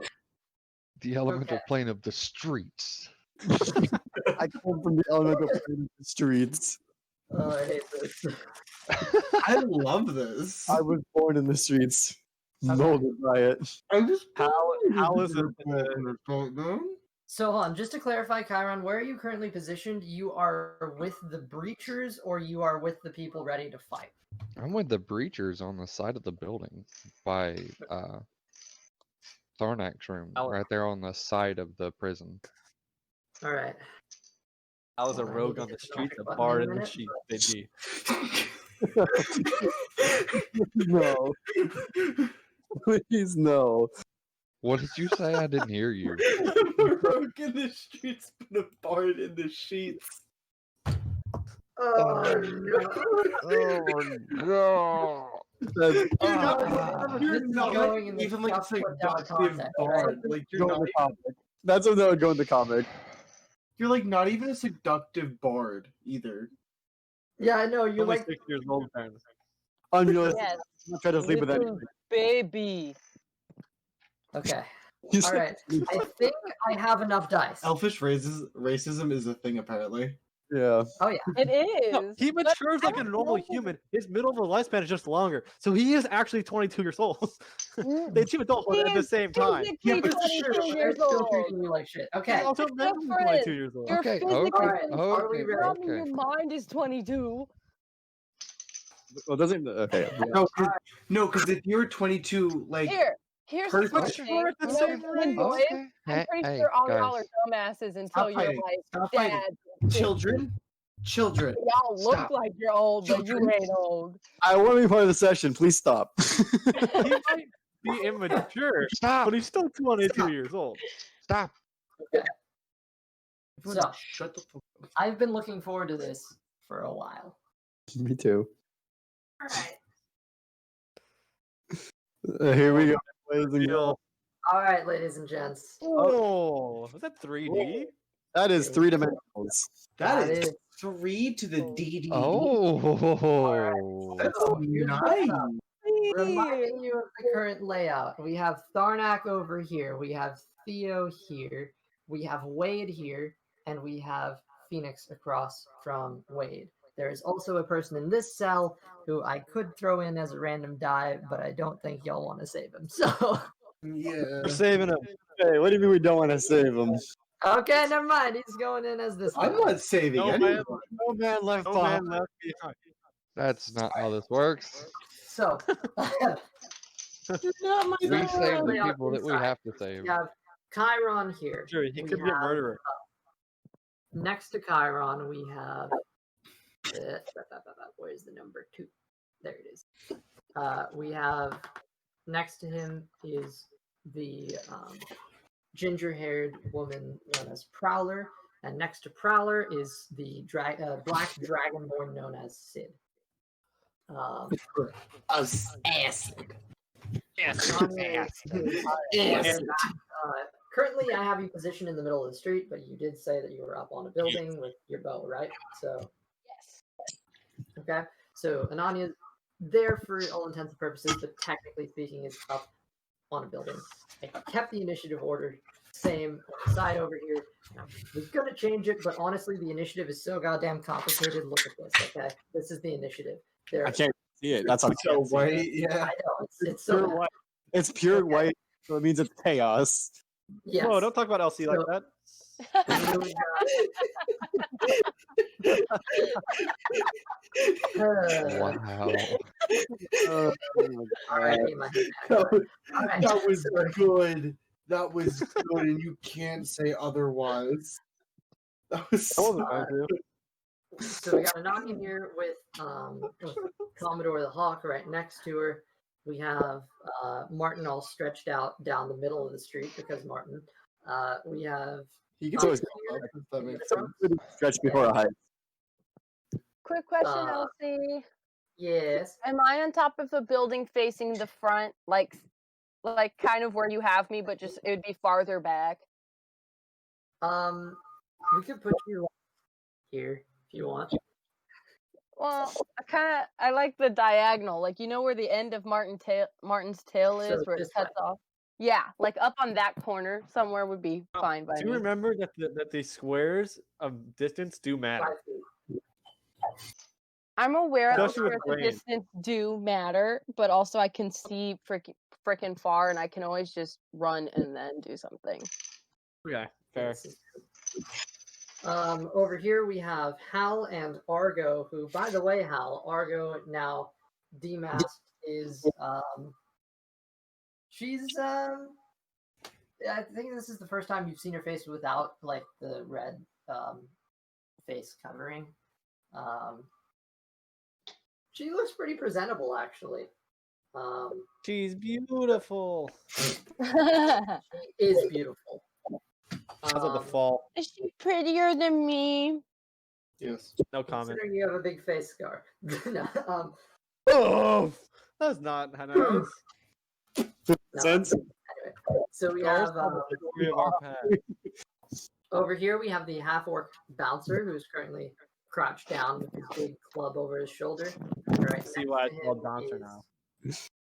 The elemental plane of the streets. I come from the elemental plane of the streets. Oh, I hate this. I love this. I was born in the streets, molded by it. I was How is it? So hold on, just to clarify, Kairon, where are you currently positioned? You are with the breachers, or you are with the people ready to fight? I'm with the breachers on the side of the building by Tharnak's room, right there on the side of the prison. All right. I was a rogue on the streets, a bard in the sheep, baby. No. Please, no. What did you say? I didn't hear you. Rogue in the streets, but a bard in the sheets. Oh no! You're not going in the even like a tough put down seductive context, bard. right? Like you're Go in not. the comic. That's what that would go in the comic. You're like not even a seductive bard either. Yeah, I know. You're Only like 6 years old, apparently. Unrealistic. Yes. I'm not trying to sleep with Little anyone. baby. okay. All right. I think I have enough dice. Elfish racism is a thing apparently. Yeah. Oh yeah. It is. No, he but matures I like a don't normal know. human. His middle of the lifespan is just longer. So he is actually 22 years old. They achieve adulthood He at the is same time. physically but 22 They're years still old. treating you like shit. Okay. He's also Except mentally for 22 it. years old. You're Okay, physically okay, 22. are we Your ready? problem in your mind is 22. Well, doesn't okay. No, because if you're 22, like Here's Perfect. the But thing. you're at the same When rate. boys, Okay. I'm pretty Hey, sure all y'all guys. are dumbasses until Stop you're fighting. like Stop fighting. dad. children, Y'all look Stop. like you're old, but you Children. ain't old. I want to be part of the session. Please stop. He might be immature, Stop! but he's still 22 years old. Stop! So shut the fuck up. I've been looking forward to this for a while. Me too. All right. Here we go, ladies and Real. gentlemen. All right, ladies and gents. Oh, was that 3D? That is 3 dimensionals. That is 3 to the DD. Oh! That's So, here's what's nice. up. reminding you of the current layout. We have Tharnak over here. We have Theo here. We have Wade here, and we have Phoenix across from Wade. There is also a person in this cell who I could throw in as a random die, but I don't think y'all want to save him. So Yeah. We're saving him. Hey, what do you mean we don't want to save him? okay, never mind. He's going in as this guy. I'm not saving anyone. No man left behind. That's not how this works. So Not my We save the layout people that we inside. have to save. We have Kairon here. Sure, he We could be a have, murderer. Next to Kairon, we have. Where's the number 2? There it is. We have next to him is the ginger-haired woman known as Prowler, and next to Prowler is the black dragonborn known as Sid. Acid. Currently, I have you positioned in the middle of the street, but you did say that you were up on a building with your bow, right? So Yes. okay. So Enania there for all intents and purposes, but technically speaking, is up on a building. I kept the initiative order same on the side over here. I was gonna change it, but honestly, the initiative is so goddamn complicated. Look at this, okay? This is the initiative. There. I can't see it. That's on So white, yeah. I know it's so pure bad. white. It's pure Okay. white, so it means it's chaos. Yes. Whoa, don't talk about LC like So- that. Wow. Alright, my head. Alright. That was good. That was good, and you can't say otherwise. That was so So we got Enania here with Commodore the Hawk right next to her. We have Martin all stretched out down the middle of the street because Martin. We have He gets always that makes sense. stretched before a height. Quick question, Uh, LC. yes. Am I on top of the building facing the front, like kind of where you have me, but just it would be farther back? We could put you here if you want. Well, I like the diagonal, like you know where the end of Martin's tail is, So where it this cuts off. Yeah, like up on that corner somewhere would be fine by Do you me. remember that the squares of distance do matter? 5 feet. I'm aware that Especially with the rain. distance do matter, but also I can see frickin' far, and I can always just run and then do something. Okay, fair. Over here we have Hal and Argo, who, by the way, Hal, Argo now demasked is she's I think this is the first time you've seen her face without like the red face covering. She looks pretty presentable actually. She's beautiful. She is beautiful. How's at the fall? Is she prettier than me? Yes. No comment. Considering you have a big face scar. No, Oh, that's not nice. Sense? Anyway, so we have Story of our past. over here we have the half orc bouncer who's currently crouched down with his big club over his shoulder. Right See next why to it's called him bouncer is- now.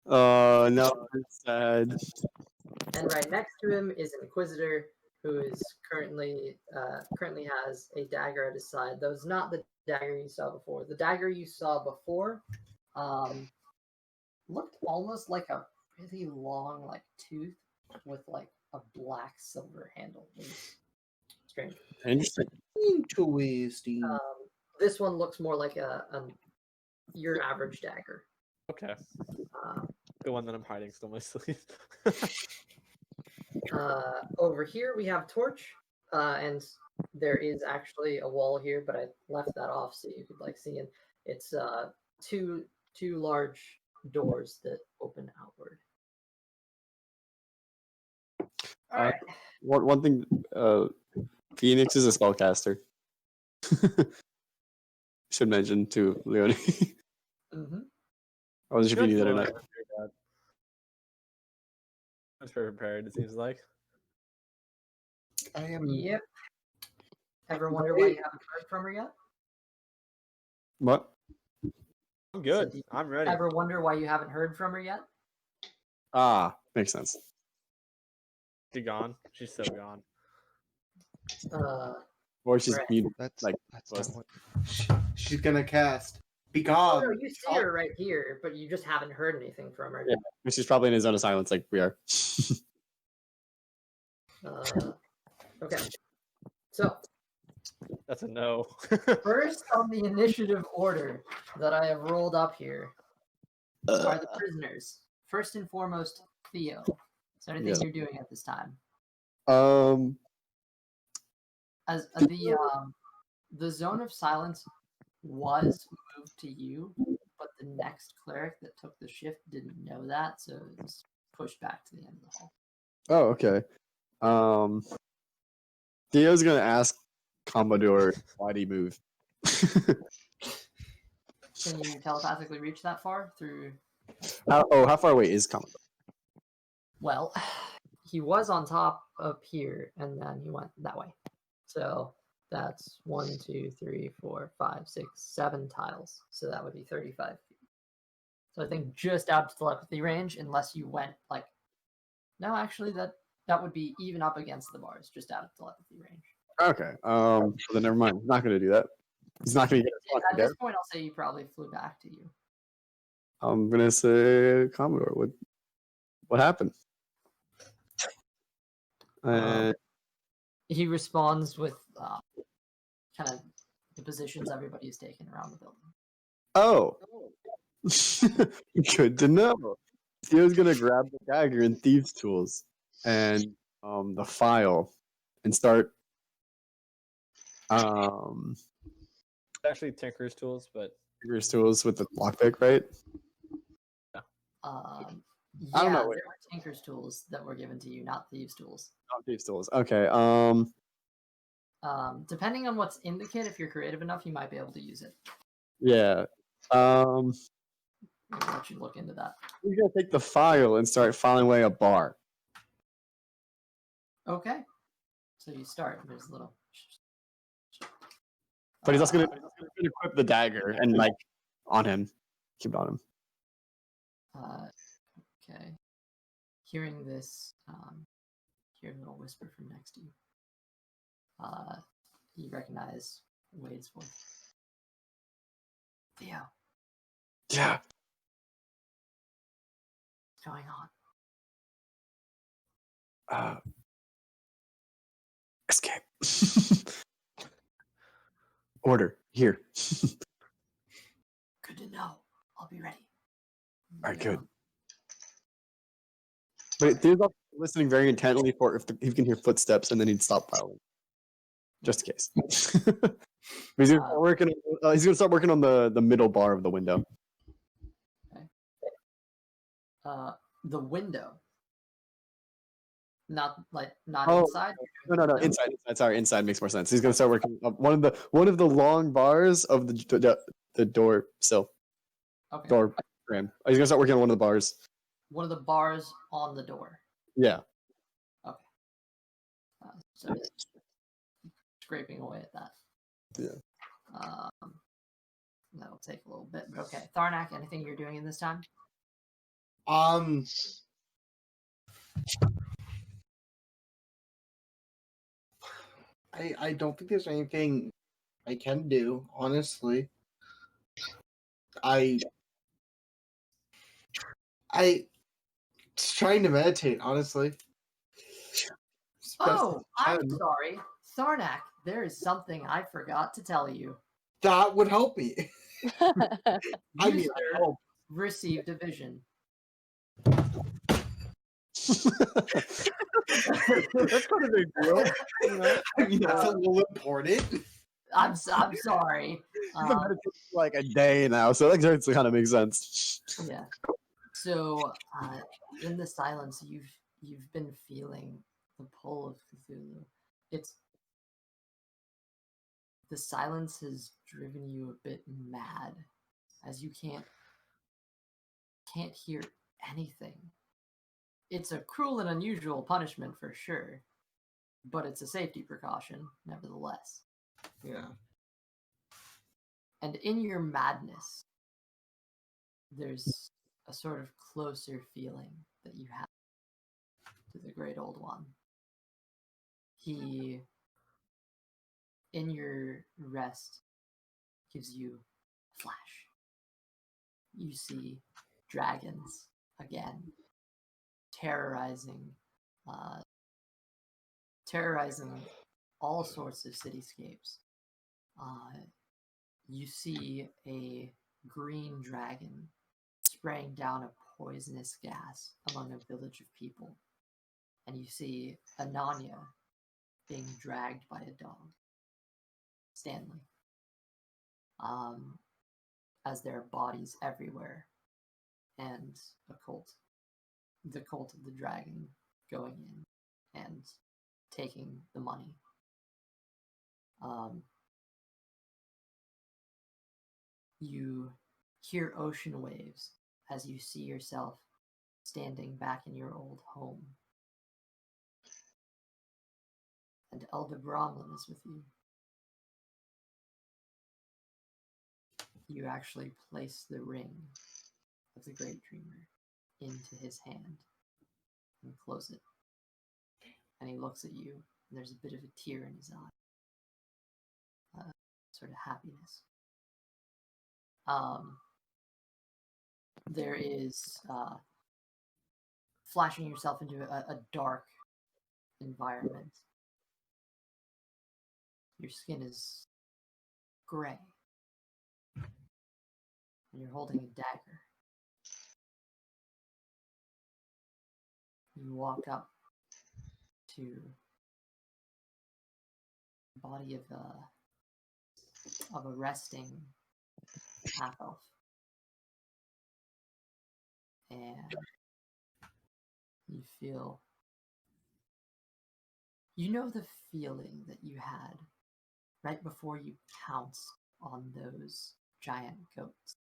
Oh no, it's sad. And right next to him is an inquisitor who is currently has a dagger at his side. Though it's not the dagger you saw before. The dagger you saw before looked almost like a really long like tooth with like a black silver handle. It was strange. Interesting. Interesting. This one looks more like your average dagger. Okay. Uh, The one that I'm hiding still in my sleeve. Over here we have Torch, and there is actually a wall here, but I left that off so you could like see it. It's two large doors that open outward. All right. One thing, Phoenix is a spellcaster. Should mention to Leonie. Mm-hmm. I wasn't sure if you knew that or not. I'm very prepared, it seems like. I am. Yep. Ever wonder why you haven't heard from her yet? What? I'm good. So do you I'm ready. ever wonder why you haven't heard from her yet? Makes sense. She's gone. She's so gone. Or she's Right. muted. That's Like, that's close. not what. She's gonna cast. Be Oh gone. no, you see her right here, but you just haven't heard anything from her. Yeah, she's probably in a zone of silence like we are. Okay. So That's a no. first on the initiative order that I have rolled up here are the prisoners. First and foremost, Theo. Is there anything Yeah. you're doing at this time? As the zone of silence was moved to you, but the next cleric that took the shift didn't know that, so it was pushed back to the end of the hall. Oh, okay. Theo's gonna ask Commodore why'd he move. Can you telepathically reach that far through? How far away is Commodore? Well, he was on top up here, and then he went that way. So that's 1, 2, 3, 4, 5, 6, 7 tiles. So that would be 35 feet. So I think just out of telepathy range, unless you went like, no, actually that would be even up against the bars, just out of telepathy range. Okay. Well, then never mind. He's not gonna do that. He's not gonna get us At this point, I'll say you probably flew back to you. I'm gonna say Commodore. What happened? He responds with kind of the positions everybody is taking around the building. Oh. Good to know. Theo's gonna grab the dagger and thieves' tools and the file and start Actually, Tinker's tools, but thieves' tools with the lockpick, right? Yeah, I don't know. there were Tinker's tools that were given to you, not thieves' tools. Not thieves' tools. Okay. Depending on what's in the kit, if you're creative enough, you might be able to use it. Yeah. I'll let you look into that. We're gonna take the file and start filing away a bar. Okay. So you start. There's a little. But he's also gonna equip the dagger and like on him. Keep it on him. Okay. Hearing this, hear a little whisper from next to you. You recognize Wade's voice. Theo, Yeah. what's going on? Escape. Order here. Good to know. I'll be ready. All right, good. But Theo's listening very intently for if he can hear footsteps, and then he'd stop filing, just in case. He's gonna start working. He's gonna start working on the middle bar of the window. Okay. The window. Not inside. No. Inside. Sorry, inside makes more sense. He's gonna start working one of the long bars of the door sill. Okay. Door frame. He's gonna start working on one of the bars. One of the bars on the door. Yeah. Okay. So scraping away at that. Yeah. That'll take a little bit, but okay. Tharnak, anything you're doing in this time? I don't think there's anything I can do, honestly. I just trying to meditate, honestly. Oh, I'm sorry. Tharnak, there is something I forgot to tell you. That would help me. I mean, I hope. Received a vision. That's not a big deal. I mean, that's a little important. I'm sorry. Like a day now, so that actually kind of makes sense. Yeah. So, in the silence, you've been feeling the pull of Cthulhu. The silence has driven you a bit mad, as you can't hear anything. It's a cruel and unusual punishment for sure, but it's a safety precaution nevertheless. Yeah. And in your madness, there's a sort of closer feeling that you have to the Great Old One. He, in your rest, gives you a flash. You see dragons again, terrorizing all sorts of cityscapes. You see a green dragon spraying down a poisonous gas among a village of people. And you see Enania being dragged by a dog, Stanley, as there are bodies everywhere, and the cult of the dragon going in and taking the money. You hear ocean waves as you see yourself standing back in your old home. And Elder Bromlin is with you. You actually place the ring of the Great Dreamer into his hand and close it. And he looks at you, and there's a bit of a tear in his eye. Sort of happiness. There is flashing yourself into a dark environment. Your skin is gray. And you're holding a dagger. You walk up to the body of a resting half-elf. And you feel... You know the feeling that you had right before you pounced on those giant goats.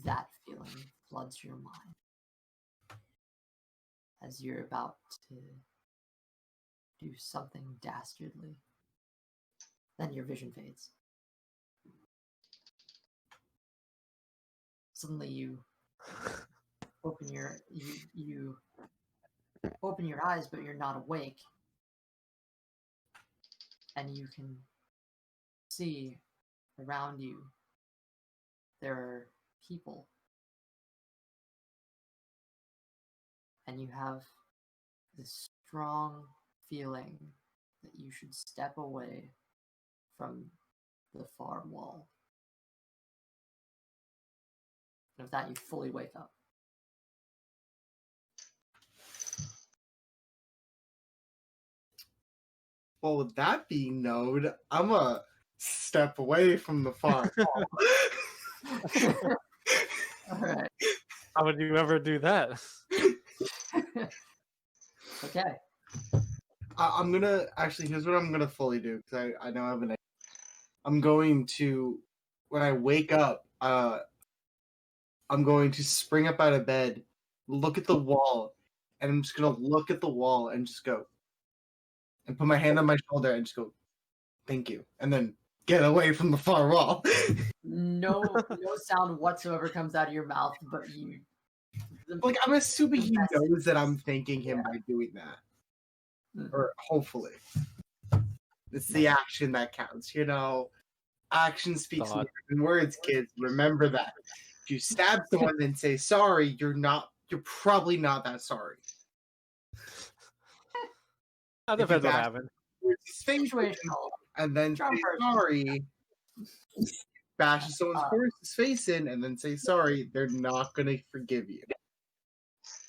That feeling floods your mind as you're about to do something dastardly. Then your vision fades. Suddenly you open your you open your eyes, but you're not awake. And you can see around you there are people. And you have this strong feeling that you should step away from the far wall. And with that, you fully wake up. Well, with that being known, I'm a step away from the far wall. All right. How would you ever do that? Okay. I'm gonna actually. Here's what I'm gonna fully do because I know I have an idea. I'm going to, when I wake up, I'm going to spring up out of bed, look at the wall, and I'm just gonna look at the wall and just go, and put my hand on my shoulder and just go, "Thank you," and then get away from the far wall. No sound whatsoever comes out of your mouth, but you... Like, I'm assuming he knows that I'm thanking him by doing that. Mm-hmm. Or hopefully. It's the action that counts, you know? Action speaks louder than words, kids. Remember that. If you stab someone and say sorry, you're probably not that sorry. That depends what happened. Situational. And then say sorry. Bashes someone's horse's face in and then say sorry, they're not going to forgive you.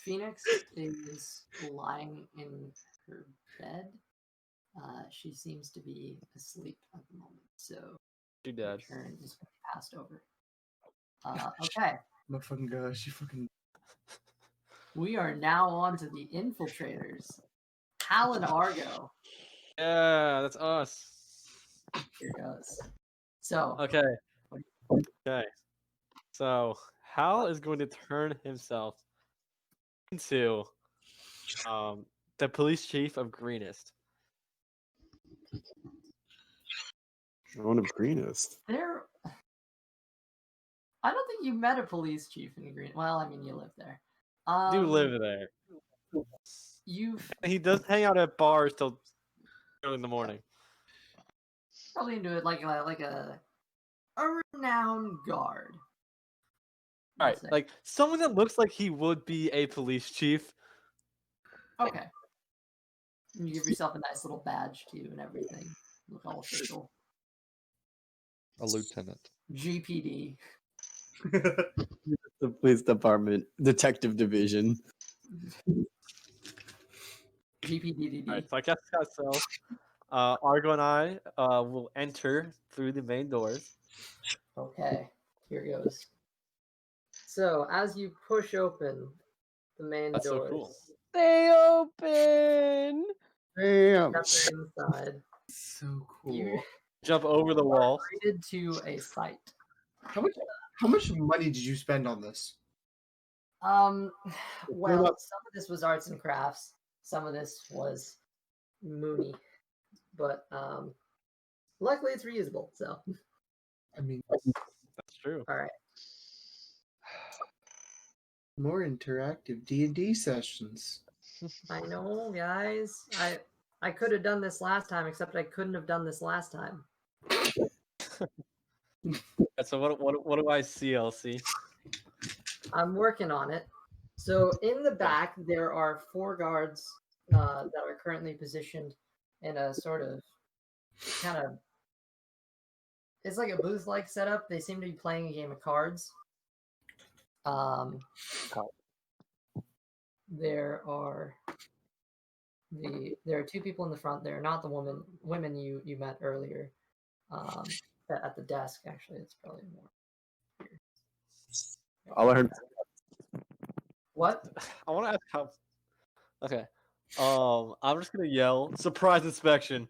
Phoenix is lying in her bed. She seems to be asleep at the moment, so she dead. Her turn is passed over. Okay. My fucking gosh, she fucking... We are now on to the infiltrators. Hal and Argo. Yeah, that's us. Here goes. So. Okay. So Hal is going to turn himself into the police chief of Greenest. One of Greenest. I don't think you met a police chief in Green. Well, I mean, you live there. Do live there. You've He does hang out at bars till early in the morning. probably into it like a renowned guard. All right, say. like someone that looks like he would be a police chief. Okay. You give yourself a nice little badge too and everything. Look all official. A lieutenant. GPD. The police department, detective division. GPDDD. All right, so I guess that's so. Argo and I will enter through the main doors. Okay, here goes. So as you push open the main That's so doors, cool. Stay open. Damn. step inside. So cool. You Jump over the wall. treated to a site. How much money did you spend on this? Well, about- some of this was arts and crafts. Some of this was Mooney, but luckily it's reusable. So, I mean, That's true. all right. more interactive D&D sessions. I know, guys. I could have done this last time, except I couldn't have done this last time. So what do I see, LC? I'm working on it. So in the back, there are 4 guards that are currently positioned in a sort of kind of. It's like a booth-like setup. They seem to be playing a game of cards. There are 2 people in the front. They're not the women you met earlier. At the desk, actually, it's probably more. All I heard. What? I want to ask how. Okay. I'm just gonna yell surprise inspection.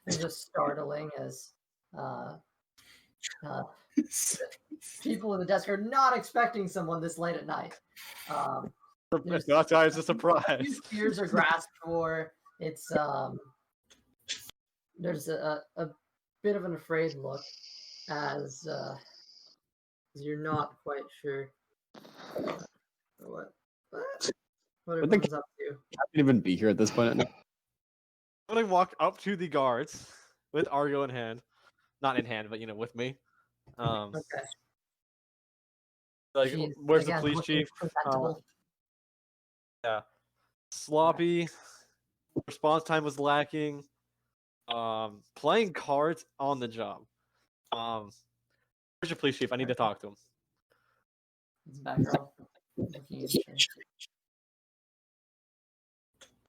It's just startling as people in the desk are not expecting someone this late at night. That's why it's a surprise. Fears are grasped for. It's there's a bit of an afraid look as you're not quite sure what everyone's up to. I can't even be here at this point. I'm gonna walk up to the guards with Argo in hand, not in hand, but with me. Okay. Like, She's, where's the again, police looking chief? presentable. Yeah, sloppy. Response time was lacking. Playing cards on the job. Where's your police chief? I need to talk to him. It's a bad girl. Looking at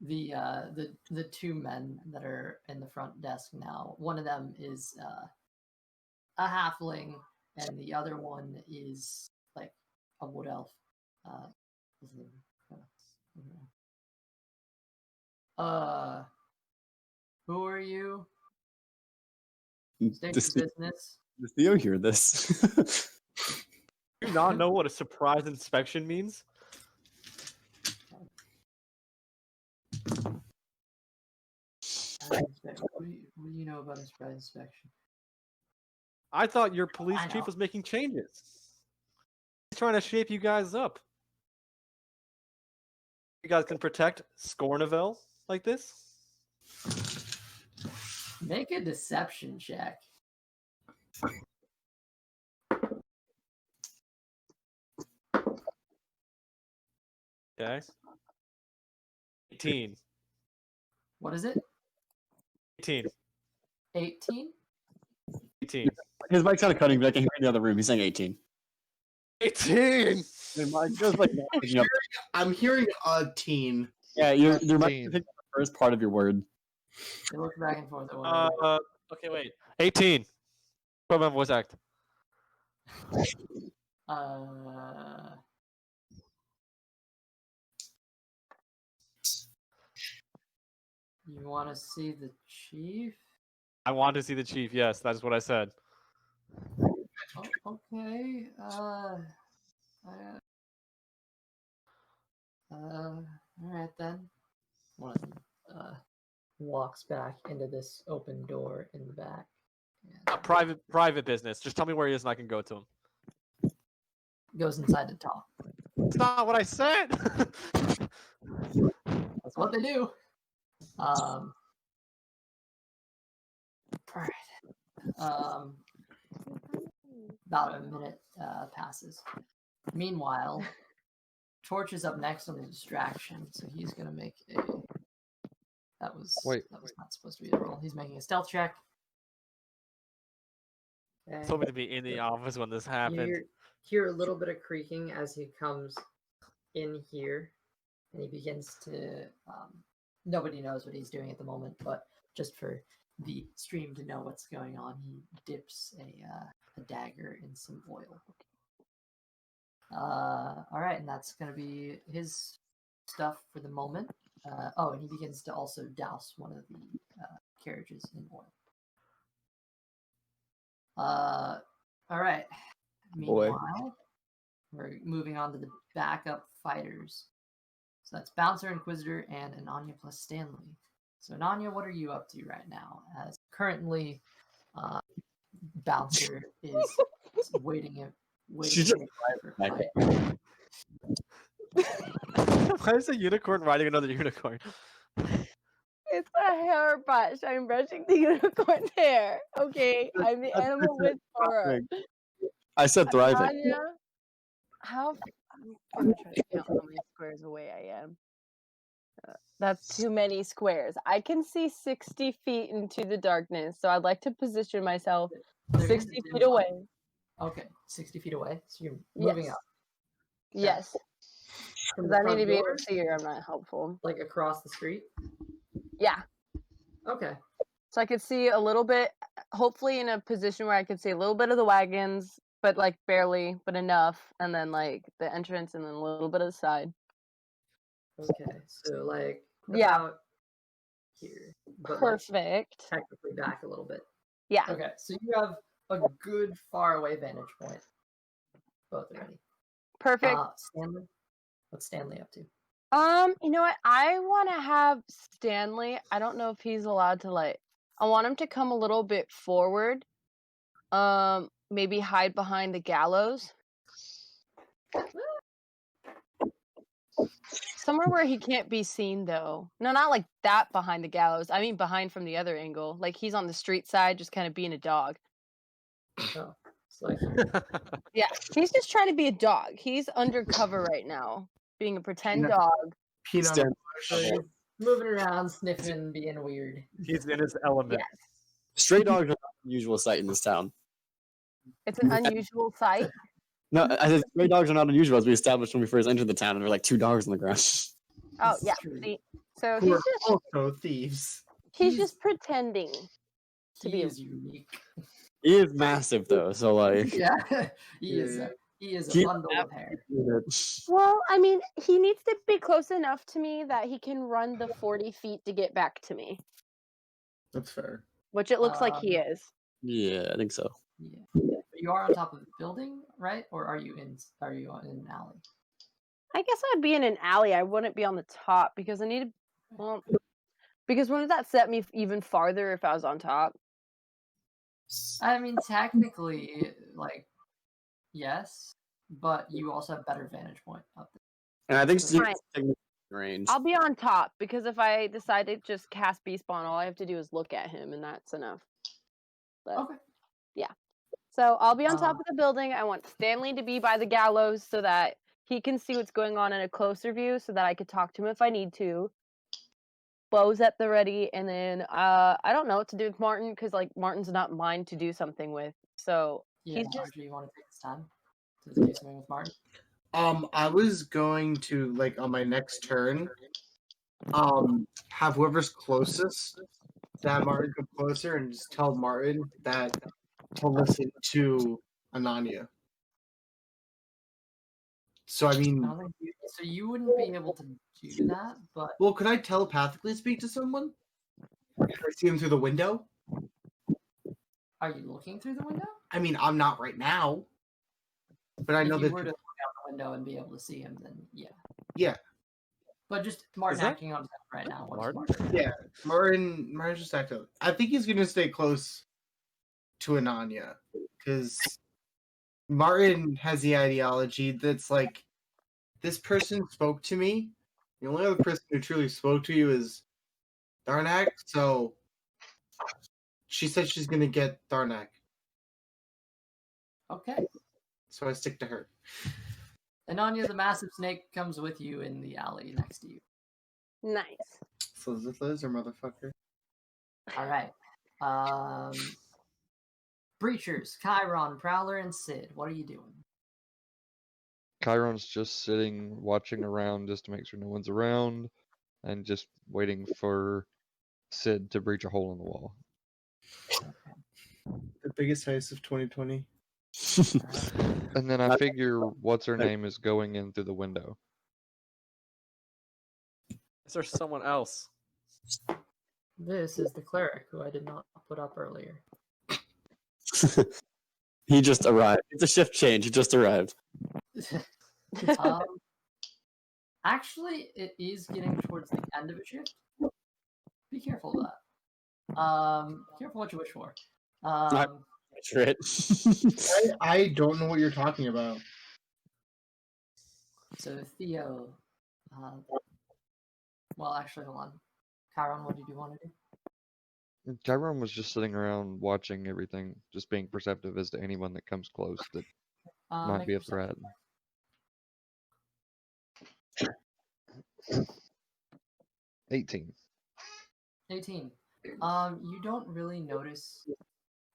her. The 2 men that are in the front desk now. One of them is a halfling, and the other one is like a wood elf. Who are you? State your business. Does Theo hear this? Do you not know what a surprise inspection means? What do you know about a surprise inspection? I thought your police I chief know. was making changes. He's trying to shape you guys up. You guys can protect Scornaville like this? Make a deception check. Okay. 18. What is it? 18. 18? 18. His mic's kind of cutting, but I can hear in the other room. He's saying 18. 18! His mic just like I'm hearing a teen. Yeah, your mic Teen. picking up the first part of your word. They look back and forth. Okay, wait. 18. Put my voice act. You want to see the chief? I want to see the chief, yes, that's what I said. Oh, okay. All right then. One walks back into this open door in the back, Private business. Just tell me where he is and I can go to him. Goes inside to talk. That's not what I said. That's what they do. All right. About a minute passes. Meanwhile, Torch is up next on the distraction, so he's gonna make a. That was not supposed to be a roll. He's making a stealth check. Okay. Told me to be in the office when this happened. You hear a little bit of creaking as he comes in here, and he begins to. Nobody knows what he's doing at the moment, but just for the stream to know what's going on, he dips a dagger in some oil. All right, and that's going to be his stuff for the moment. And he begins to also douse one of the carriages in oil. All right. Meanwhile, we're moving on to the backup fighters. So that's Bouncer, Inquisitor, and Enania plus Stanley. So Enania, what are you up to right now? As currently, Bouncer is waiting for a fight. Why is a unicorn riding another unicorn? It's a hairbrush. I'm brushing the unicorn's hair. Okay, I'm the animal whisperer. I said thriving. Anya, I'm trying to count how many squares away I am. That's too many squares. I can see 60 feet into the darkness, so I'd like to position myself 60 feet away. Okay, 60 feet away. So you're moving up. Yes. Because I need to be able to see her. I'm not helpful. Like across the street? Yeah. Okay. So I could see a little bit, hopefully in a position where I could see a little bit of the wagons, but like barely, but enough. And then like the entrance and then a little bit of the side. Okay, so like about here. But perfect. Like technically back a little bit. Yeah. Okay, so you have a good far away vantage point. Both are ready. Perfect. Stanley? What's Stanley up to? You know what? I want to have Stanley. I don't know if he's allowed to I want him to come a little bit forward. Maybe hide behind the gallows. Somewhere where he can't be seen, though. No, not like that behind the gallows. I mean behind from the other angle. Like he's on the street side, just kind of being a dog. Oh, it's like yeah, he's just trying to be a dog. He's undercover right now, being a pretend dog. Moving around, sniffing, being weird. He's in his element. Yes. Stray dogs are not an unusual sight in this town. It's an unusual sight. No, I said stray dogs are not unusual, as we established when we first entered the town, and there were like 2 dogs on the ground. Oh yeah. See, so Who he's are just also thieves. he's just pretending to be unique. He is massive, though, so like. Yeah, he is a bundle of hair. Well, I mean, he needs to be close enough to me that he can run the 40 feet to get back to me, That's fair. which it looks like he is. Yeah, I think so. Yeah. But you are on top of the building, right? Or are you in an alley? I guess I'd be in an alley. I wouldn't be on the top because I need to. Well, because wouldn't that set me even farther if I was on top? I mean, technically, like, yes, but you also have better vantage point up there. And I think Fine. Steve's range. I'll be on top because if I decide to just cast Beast Spawn, all I have to do is look at him, and that's enough. But, okay. Yeah. So I'll be on top of the building. I want Stanley to be by the gallows so that he can see what's going on in a closer view, so that I could talk to him if I need to. Bows at the ready, and then I don't know what to do with Martin because like Martin's not mine to do something with. So Yeah, he's just. you want to take this time to do something with Martin? I was going to like on my next turn, have whoever's closest to have Martin come closer and just tell Martin that to listen to Enania. So I mean, so you wouldn't be able to do that, but well, could I telepathically speak to someone? If I see him through the window? Are you looking through the window? I mean, I'm not right now, but I know if you that. were to look out the window and be able to see him, then yeah. Yeah. But just Martin acting on his own right now. Martin? Yeah, Martin's just acting. I think he's gonna stay close to Enania because Martin has the ideology that's like, this person spoke to me. The only other person who truly spoke to you is Darnak, so she said she's gonna get Darnak. Okay. So I stick to her. Enania, the massive snake, comes with you in the alley next to you. Nice. So is this Liz or motherfucker? All right. Breachers, Kairon, Prowler, and Sid, what are you doing? Chiron's just sitting, watching around just to make sure no one's around, and just waiting for Sid to breach a hole in the wall. The biggest heist of 2020. And then I figure what's her name is going in through the window. Is there someone else? This is the cleric who I did not put up earlier. He just arrived. It's a shift change. He just arrived. Actually, it is getting towards the end of a shift. Be careful of that. Careful what you wish for. I don't know what you're talking about. So Theo, well, actually, hold on. Chiron, what did you want to do? Chiron was just sitting around watching everything, just being perceptive as to anyone that comes close that might be a threat. 18. 18. You don't really notice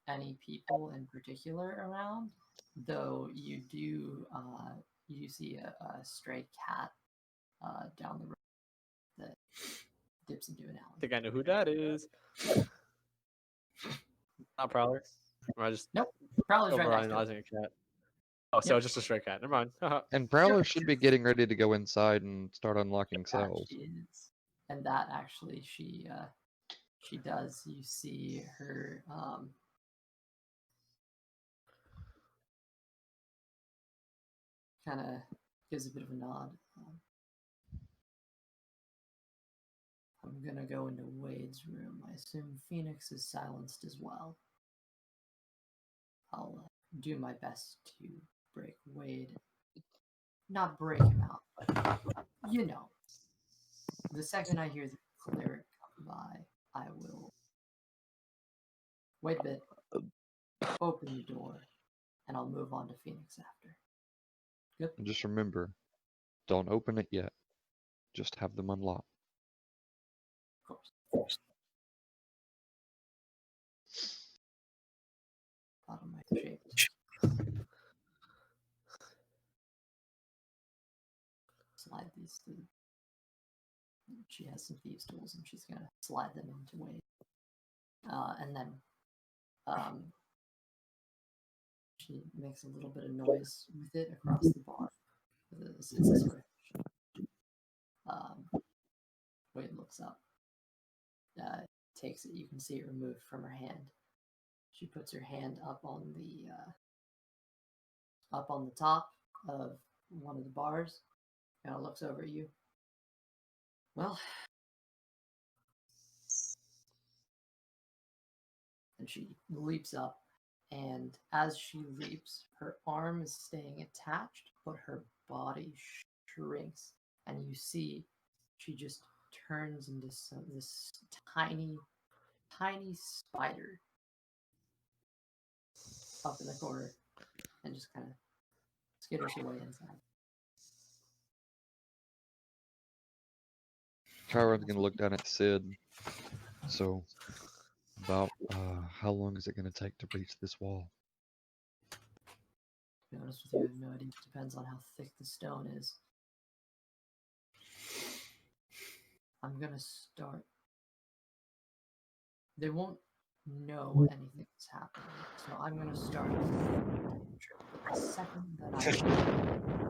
any people in particular around, though you do see a stray cat down the road that dips into an alley. I think I know who that is. Not Prowler. Or I just nope. Prowler's right next to overanalyzing a cat. Oh, so it's just a stray cat. Never mind. And Prowler should be getting ready to go inside and start unlocking cells. She is. And that actually she does. You see her kind of gives a bit of a nod. I'm gonna go into Wade's room. I assume Phoenix is silenced as well. I'll do my best to break Wade. Not break him out, but you know. The second I hear the cleric come by, I will wait a bit, open the door, and I'll move on to Phoenix after. Good? And just remember, don't open it yet. Just have them unlocked. Of course. Bottom right shape. Slide these through. She has some thieves' tools, and she's gonna slide them into Wade. And then she makes a little bit of noise with it across the bar. It's a sort of Wade looks up. Takes it. You can see it removed from her hand. She puts her hand up on the top of one of the bars. Kind of looks over at you. Well, and she leaps up, and as she leaps, her arm is staying attached, but her body shrinks, and you see she just turns into this tiny spider up in the corner, and just kind of skitters away inside. Chiron's gonna look down at Sid. So, about how long is it gonna take to breach this wall? To be honest with you, I have no idea. It depends on how thick the stone is. I'm gonna start. They won't know anything's happening, so I'm gonna start. But the second that I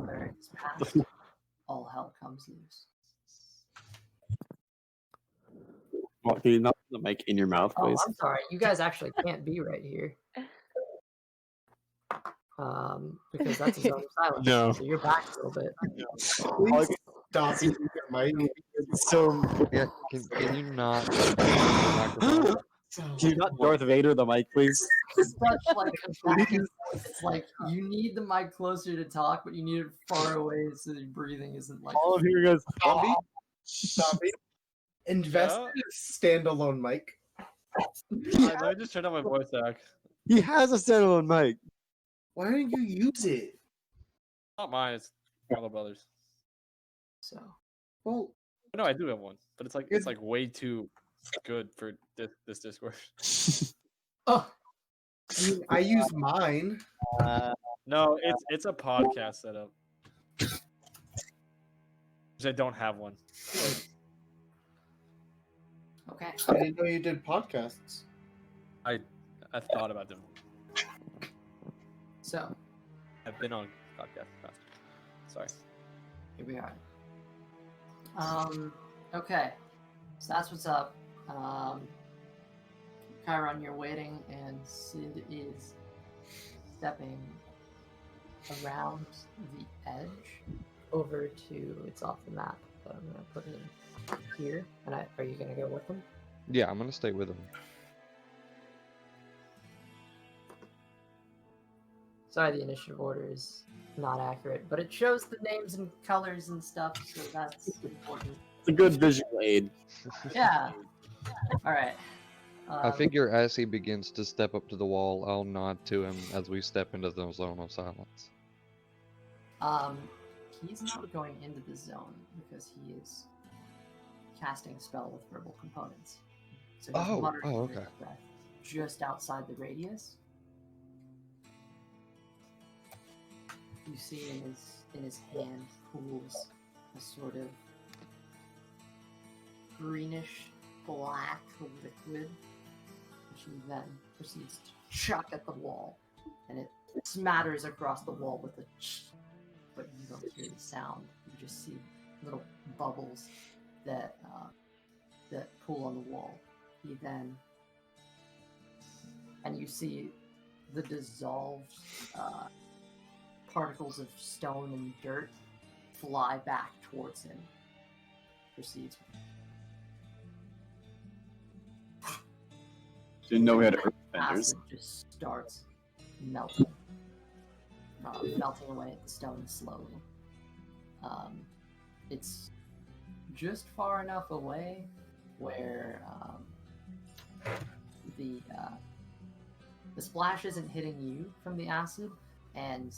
cleric is passed, all hell comes loose. Well, can you not put the mic in your mouth, please? Oh, I'm sorry. You guys actually can't be right here. Because that's a zone of silence. No. So you're back a little bit. Please stop using your mic. So, yeah, can you not microphone? Can you not Darth Vader the mic, please? Such like back and forth. It's like you need the mic closer to talk, but you need it far away so your breathing isn't like. All of here goes. Zombie. Invest in a standalone mic. Let me just turn on my voice act. He has a standalone mic. Why don't you use it? Not mine. It's Carlo Brothers. So. Well, no, I do have one, but it's like way too good for this Discord. Oh, I use mine. No, it's a podcast setup. I don't have one. Okay. I didn't know you did podcasts. I thought about them. So. I've been on podcasts. Sorry. Here we are. Okay. So that's what's up. Kairon, you're waiting, and Sid is stepping around the edge over to, it's off the map, but I'm going to put it here. And are you going to go with him? Yeah, I'm gonna stay with him. Sorry, the initiative order is not accurate, but it shows the names and colors and stuff, so that's important. It's a good visual aid. Yeah. All right. I figure as he begins to step up to the wall, I'll nod to him as we step into the zone of silence. He's not going into the zone because he is casting a spell with verbal components. So he's muttering under his breath just outside the radius. You see in his hand pools a sort of greenish black liquid, which he then proceeds to chuck at the wall, and it smatters across the wall with a but you don't hear the sound. You just see little bubbles that pool on the wall. He then, and you see the dissolved particles of stone and dirt fly back towards him. Proceeds. Didn't know we had earth benders. Acid just starts melting. Melting away at the stone slowly. It's just far enough away where the splash isn't hitting you from the acid, and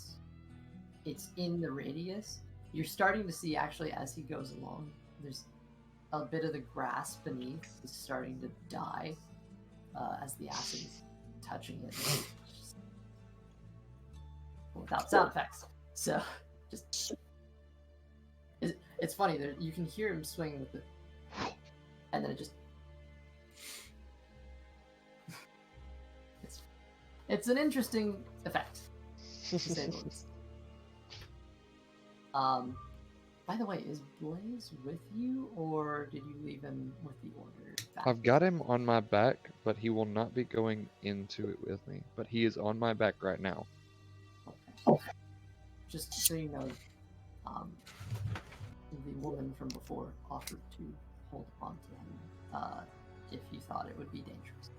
it's in the radius. You're starting to see, actually, as he goes along, there's a bit of the grass beneath is starting to die as the acid is touching it. Without sound effects. So, just... It's funny, you can hear him swing with it. And then it just... It's an interesting effect, to say the least. By the way, is Blaze with you, or did you leave him with the order back? I've got him on my back, but he will not be going into it with me. But he is on my back right now. Okay. Just so you know, the woman from before offered to hold on to him if you thought it would be dangerous.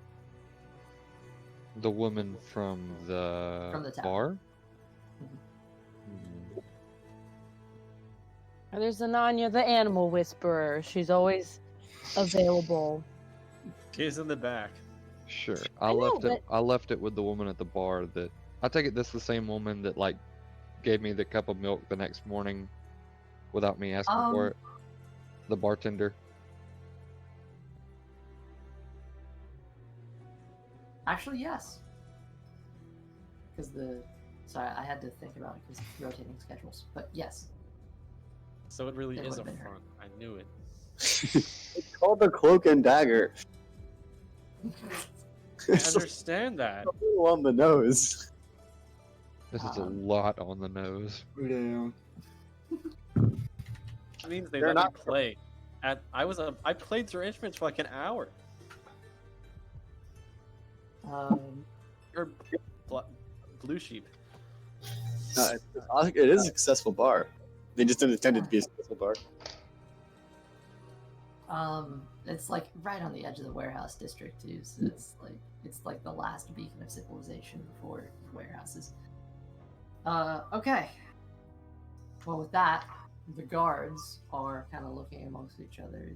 The woman from the bar? Mm-hmm. And there's Enania, the animal whisperer. She's always available. She's in the back. Sure. I left it with the woman at the bar that I take it this is the same woman that like gave me the cup of milk the next morning without me asking for it. The bartender. Actually, yes. Because sorry, I had to think about it because of rotating schedules. But yes. So it really is a front. I knew it. It's called the Cloak and Dagger. I understand that. A little on the nose. This is a lot on the nose. Yeah. That means they let me play. I played their instruments for like an hour. Or Blue Sheep. It is a successful bar. They just didn't intend it to be a successful bar. It's like right on the edge of the warehouse district too. So it's like the last beacon of civilization before warehouses. Okay. Well, with that, the guards are kind of looking amongst each other.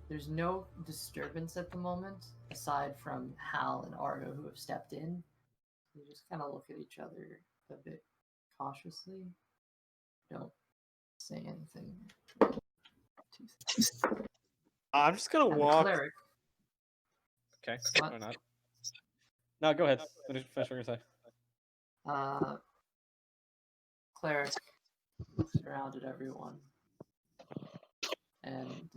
There's no disturbance at the moment, aside from Hal and Argo who have stepped in. They just kind of look at each other a bit cautiously. Don't say anything. I'm just gonna And the walk. cleric. Okay, What? or not. No, go ahead. Finish what you're gonna say. Cleric looks around at everyone and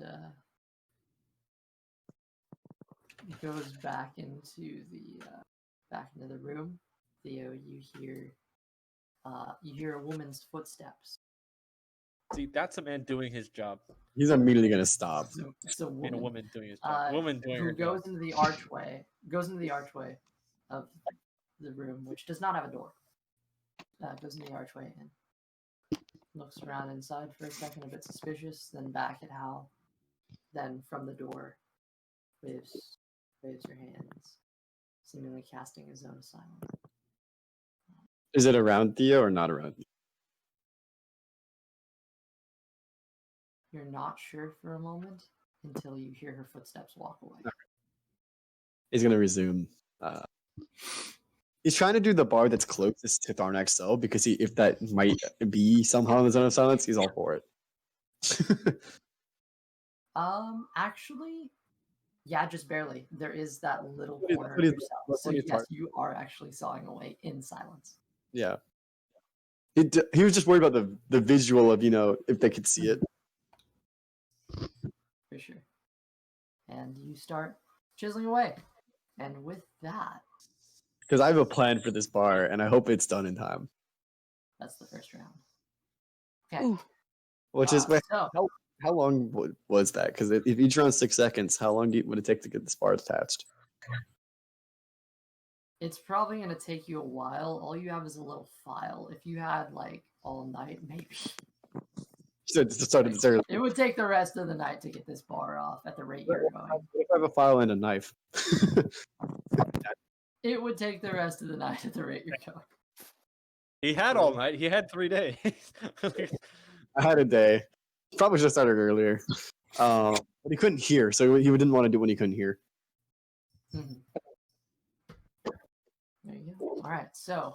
goes back into the room. Theo, you hear a woman's footsteps. See, that's a man doing his job. He's immediately gonna stop. It's a And woman. a woman doing his job. Woman doing who her goes job. into the archway. Goes into the archway of the room, which does not have a door. Goes into the archway and looks around inside for a second, a bit suspicious, then back at Hal, then from the door, waves her hands, seemingly casting a zone of silence. Is it around Theo or not around Theo? You're not sure for a moment until you hear her footsteps walk away. He's gonna resume. He's trying to do the bar that's closest to Tharnak's cell because if that might be somehow in the zone of silence, he's all for it. Actually, yeah, just barely. There is that little What is- corner what of is- yourself. what So is yes, part? you are actually sawing away in silence. Yeah. He was just worried about the visual of, if they could see it. For sure. And you start chiseling away. And with that, Because I have a plan for this bar, and I hope it's done in time. that's the first round. Okay. Which is, wait, So, how long was that? Because if each round 6 seconds, how long would it take to get this bar attached? it's probably going to take you a while. All you have is a little file. If you had, like, all night, maybe. So it started this early. It would take the rest of the night to get this bar off at the rate you're going. If I have a file and a knife. It would take the rest of the night at the rate you're going. He had all night. He had 3 days. I had a day. Probably should have started earlier. But he couldn't hear, so he didn't want to do when he couldn't hear. Mhm. There you go. All right. So,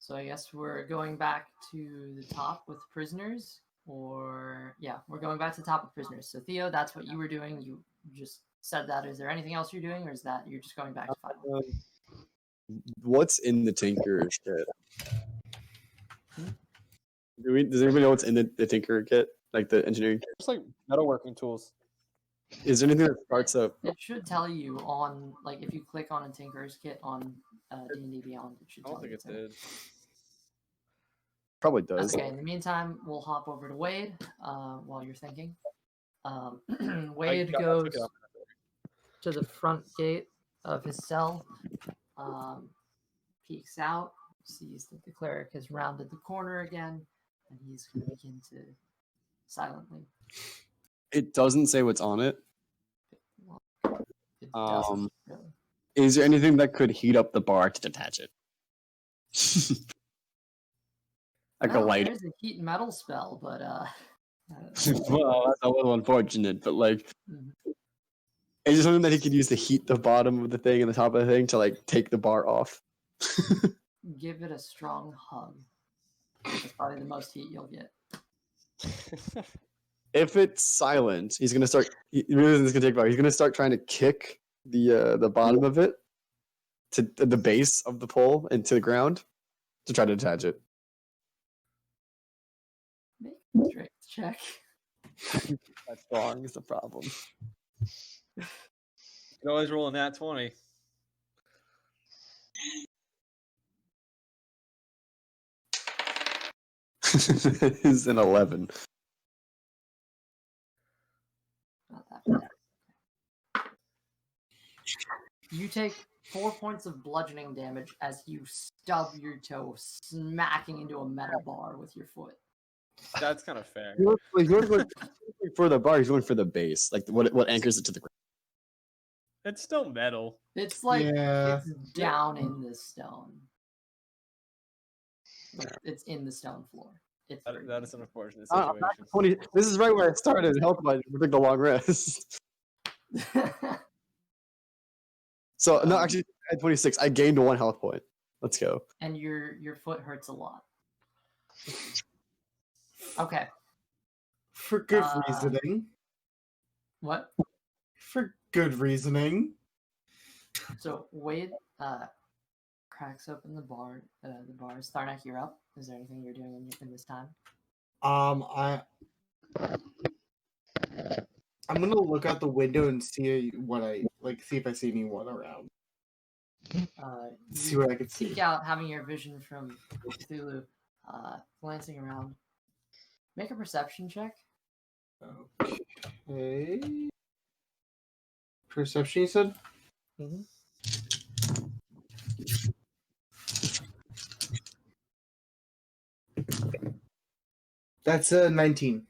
I guess we're going back to the top with prisoners, or yeah, we're going back to the top with prisoners. So Theo, that's what you were doing. You just said that. Is there anything else you're doing, or is that you're just going back to final? What's in the Tinker kit? Does anybody know what's in the Tinker kit? Like the engineering kit? It's like metalworking tools. Is there anything that starts up? It should tell you on, like, if you click on a Tinker's Kit on D&D Beyond, it should I tell don't you. think it did. Probably That's does. okay. In the meantime, we'll hop over to Wade while you're thinking. Wade I goes took it off. to the front gate of his cell, peeks out, sees that the cleric has rounded the corner again, and he's going to begin to silently. It doesn't say what's on it. It doesn't really. Is there anything that could heat up the bar to detach it? Like a light. There's a heat metal spell, but Well, that's a little unfortunate, but like, Mhm. is there something that he could use to heat the bottom of the thing and the top of the thing to like take the bar off? give it a strong hug. That's probably the most heat you'll get. If it's silent, he's gonna start. He really isn't gonna take bar. He's gonna start trying to kick the bottom of it to the base of the pole into the ground to try to detach it. Make a strength check. That's wrong. Is the problem. You can always roll a nat 20. Is an 11. Not that bad. You take 4 points of bludgeoning damage as you stub your toe, smacking into a metal bar with your foot. That's kind of fair. You're going for the bar. He's going for the base, like what anchors it to the ground. It's still metal. It's like Yeah. it's down in the stone. It's in the stone floor. It's That is an unfortunate I'm situation. back to 20. This is right where I started. Health wise, we took the long rest. So no, actually, I had 26. I gained 1 health point. Let's go. And your foot hurts a lot. Okay. For good reasoning. What? For good reasoning. So Wade cracks open the bar. The bars. Tharnak, you're up. Is there anything you're doing in this time? I'm gonna look out the window and see what see if I see anyone around. See what I can see. Peek out, having your vision from Cthulhu, glancing around. Make a perception check. Okay. Perception, you said? Mm-hmm. That's a 19.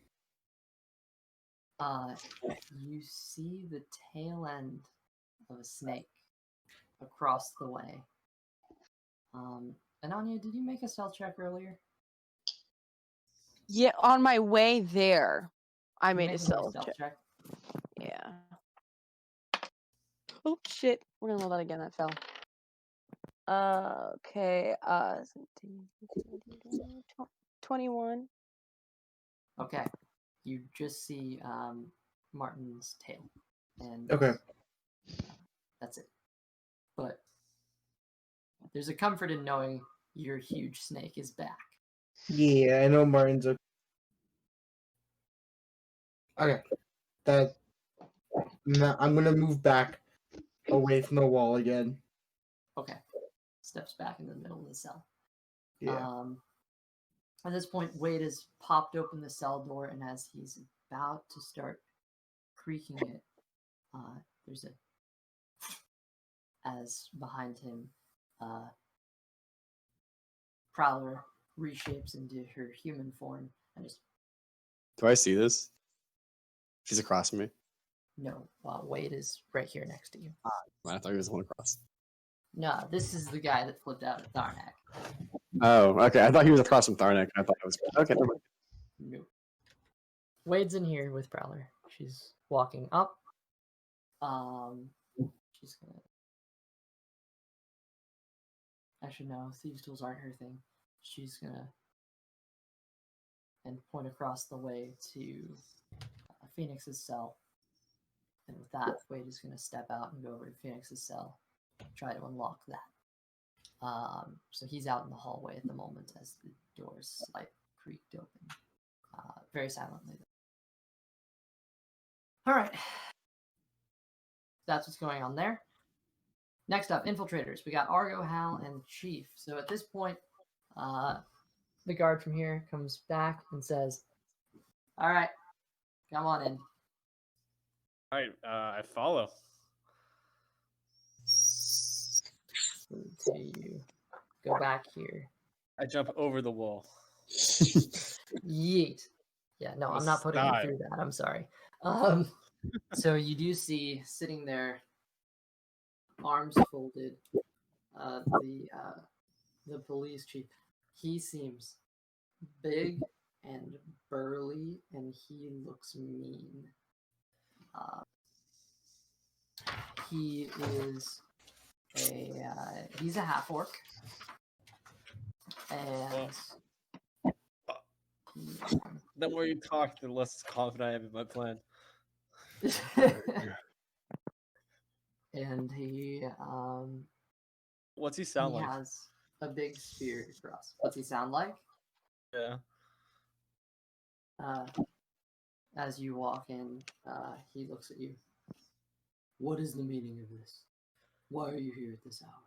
You see the tail end of a snake across the way. Enania, did you make a stealth check earlier? Yeah, on my way there, I made a Make stealth stealth check. Yeah. Oh shit! We're gonna roll that again. That fell. Okay. 21. Okay. You just see Martin's tail, and Okay. that's it. But there's a comfort in knowing your huge snake is back. Yeah, I know Martin's okay. Okay. I'm gonna move back away from the wall again. Okay. Steps back in the middle of the cell. Yeah. At this point, Wade has popped open the cell door, and as he's about to start creaking it, there's a as behind him, Prowler reshapes into her human form and just Do I see this? She's across from me. no. Wade is right here next to you. I thought he was the one across. No, this is the guy that flipped out at Tharnak. Oh, okay. I thought he was across from Tharnak. I thought it was okay. Never mind. Nope. Wade's in here with Prowler. She's walking up. She's gonna. Actually, no. Thieves' tools aren't her thing. She's gonna and point across the way to Phoenix's cell. And with that, Wade is gonna step out and go over to Phoenix's cell, try to unlock that. So he's out in the hallway at the moment as the doors slight creaked open, very silently. All right, that's what's going on there. Next up, infiltrators. We got Argo, Hal, and Chief. So at this point, the guard from here comes back and says, "All right, come on in." All right, I follow. Until you go back here. I jump over the wall. Yeet. Yeah, no, I'm not putting you through that. I'm sorry. So you do see sitting there, arms folded, the police chief. He seems big and burly, and he looks mean. He is he's a half orc, and The more you talk, the less confident I am in my plan. and he What's he sound he like? has a big spear across. What's he sound like? Yeah. As you walk in, he looks at you. What is the meaning of this? Why are you here at this hour?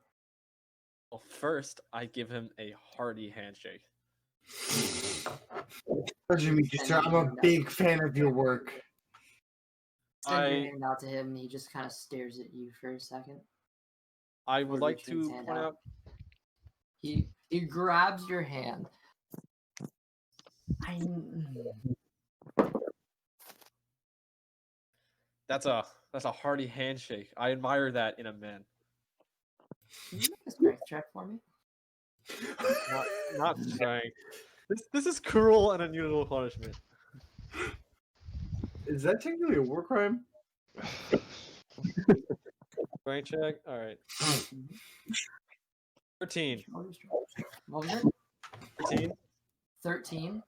Well, first, I give him a hearty handshake. Pleasure to meet you, sir. I'm a big fan of your work. Send your hand out to him, and he just kind of stares at you for a second. I would Or like reach his to hand point out. He grabs your hand. That's a hearty handshake. I admire that in a man. Can you make a strength check for me? Not strength. This is cruel and unusual punishment. Is that technically a war crime? Strength check. All right. 13. What was it? 13. 13.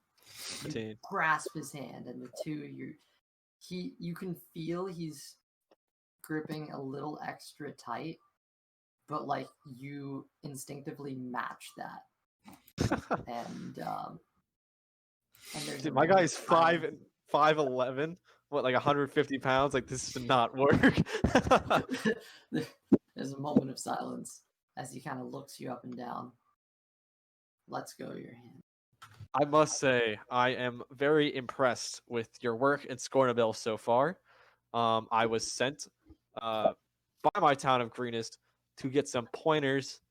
13. You grasp his hand, and the two you can feel he's gripping a little extra tight, but like you instinctively match that. and there's Dude, my guy's 5'11", what, like 150 pounds? Like, this should not work. There's a moment of silence as he kind of looks you up and down. Lets go of your hand. I must say, I am very impressed with your work in Scornabel so far. I was sent by my town of Greenest to get some pointers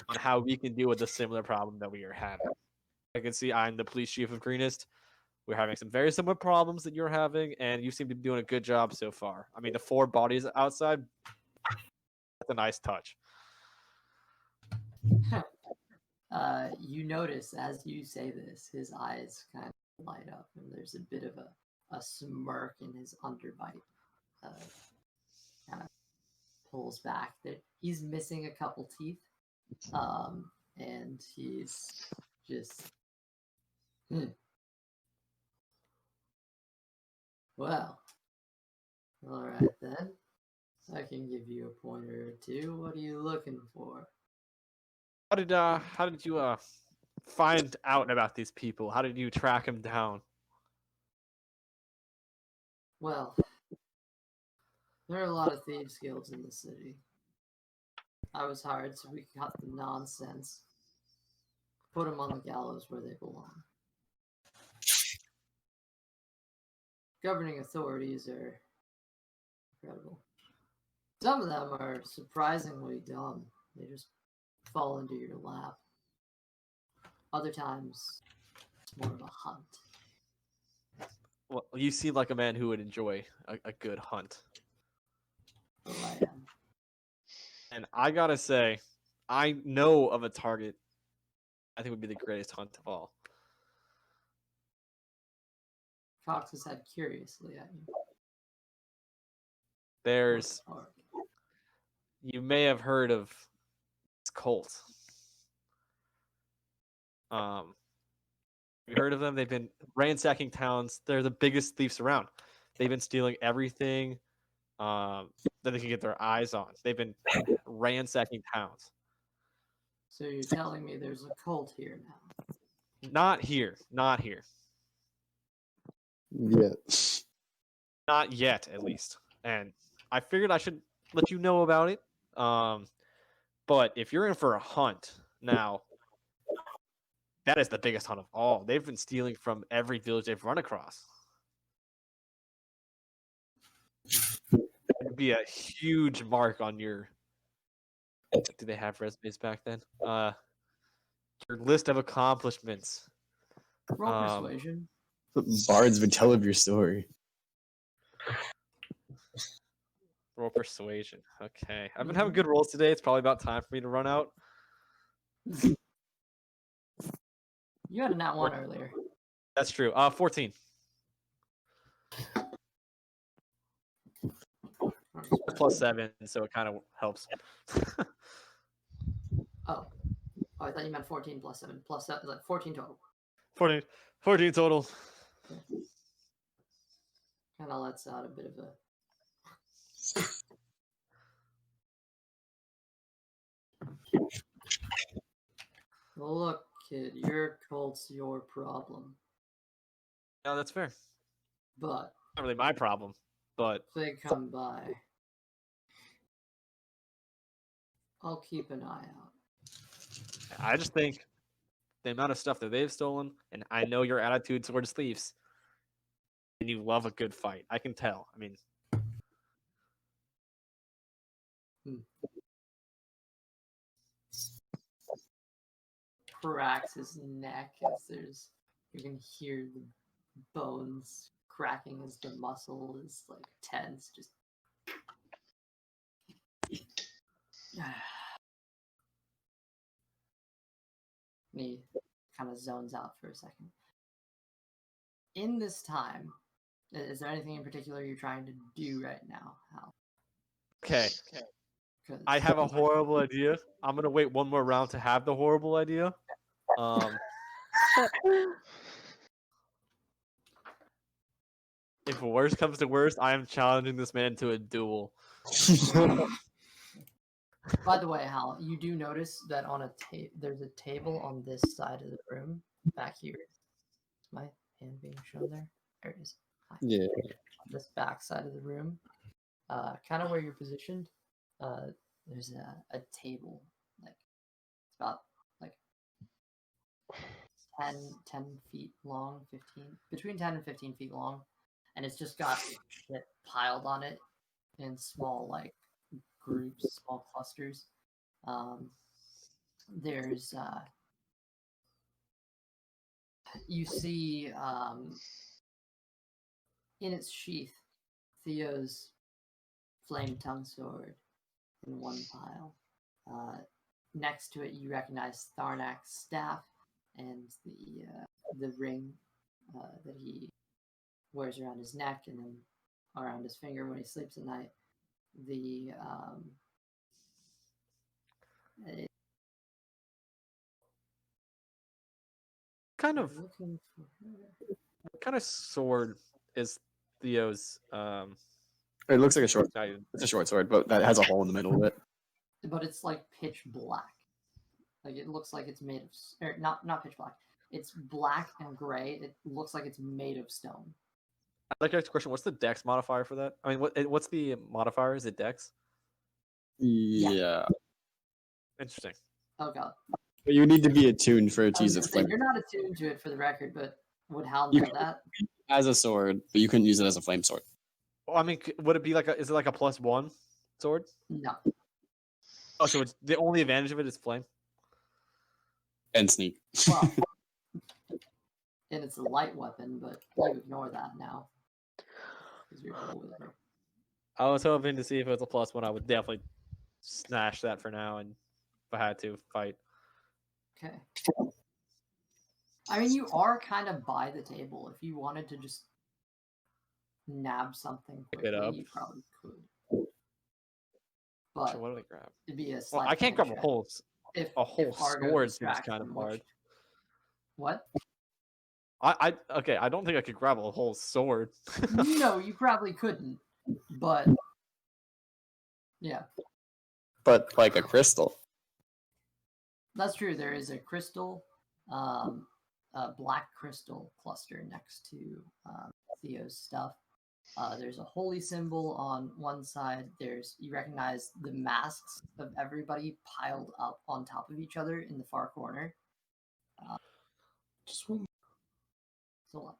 on how we can deal with the similar problem that we are having. I can see I'm the police chief of Greenest. We're having some very similar problems that you're having, and you seem to be doing a good job so far. I mean, the 4 bodies outside, that's a nice touch. You notice as you say this, his eyes kind of light up, and there's a bit of a smirk in his underbite. Kind of pulls back. He's missing a couple teeth, and he's just. Well, all right then. I can give you a pointer or two. What are you looking for? How did you find out about these people? How did you track them down? Well, there are a lot of thieves guilds in the city. I was hired so we could cut the nonsense, put them on the gallows where they belong. Governing authorities are incredible. Some of them are surprisingly dumb. They just fall into your lap. Other times, it's more of a hunt. Well, you seem like a man who would enjoy a good hunt. Oh, I am. And I gotta say, I know of a target I think would be the greatest hunt of all. Cox his head curiously at you. There's... You may have heard of this cult. You heard of them? They've been ransacking towns. They're the biggest thieves around. They've been stealing everything that they can get their eyes on. They've been ransacking towns. So you're telling me there's a cult here now? Not here. Not here. Yet. Not yet, at least. And I figured I should let you know about it. But if you're in for a hunt now, that is the biggest hunt of all. They've been stealing from every village they've run across. It'd be a huge mark on your... Do they have resumes back then? Your list of accomplishments. Roll persuasion. Bards would tell of your story. Roll persuasion. Okay. I've been having good rolls today. It's probably about time for me to run out. You had a nat 1 earlier. That's true. 14. Plus 7, so it kind of helps. Oh, I thought you meant 14 plus 7. Plus 7, like 14 total. 14 total. Kind of lets out a bit of a... Look, kid, your cult's your problem. No, that's fair. But... Not really my problem, but... If they come by, I'll keep an eye out. I just think the amount of stuff that they've stolen, and I know your attitude towards thieves, and you love a good fight. I can tell. I mean... cracks his neck as you can hear the bones cracking as the muscle is like tense. Just and he kind of zones out for a second. In this time, is there anything in particular you're trying to do right now, Hal? Okay. 'Cause- I have a horrible idea. I'm gonna wait one more round to have the horrible idea. If worst comes to worst, I am challenging this man to a duel. By the way, Hal, you do notice that on there's a table on this side of the room, back here. Is my hand being shown there? There it is. Hi. Yeah. On this back side of the room, kind of where you're positioned, there's a table, like it's about like 10 feet long, 15, between 10 and 15 feet long, and it's just got shit piled on it in small like groups, small clusters. There's you see in its sheath Theo's flame tongue sword in one pile. Next to it, you recognize Tharnak's staff and the ring that he wears around his neck and then around his finger when he sleeps at night. The Kind of looking for her. what kind of sword is Theo's? It looks like a short. not even- It's a short sword, but that has a hole in the middle of it. But it's like pitch black. Like it looks like it's made of, or not pitch black. It's black and gray. It looks like it's made of stone. I'd like to ask a question. What's the dex modifier for that? I mean, what's the modifier? Is it dex? Yeah. Interesting. Oh god. But you need to be attuned for it to I use was its gonna say, flame. you're not attuned to it for the record, but would Hal You know can- that? As a sword, but you couldn't use it as a flame sword. Well, I mean, would it be like is it like a +1 sword? No. Oh, so it's the only advantage of it is flame. And sneak. Well, and it's a light weapon, but you ignore that now. Because you're cool with her. I was hoping to see if it was a +1. I would definitely snatch that for now, and if I had to fight. Okay. I mean, you are kind of by the table. If you wanted to just nab something Pick it quickly, up. you probably could. But So what do I grab? it'd be a Well, slight I can't grab a check. whole If sword. Argo Seems distracts kind of from hard. What? Okay. I don't think I could grab a whole sword. No, you probably couldn't. But yeah, But like a crystal. that's true. There is a crystal, a black crystal cluster next to Theo's stuff. There's a holy symbol on one side. You recognize the masks of everybody piled up on top of each other in the far corner. Just one. So,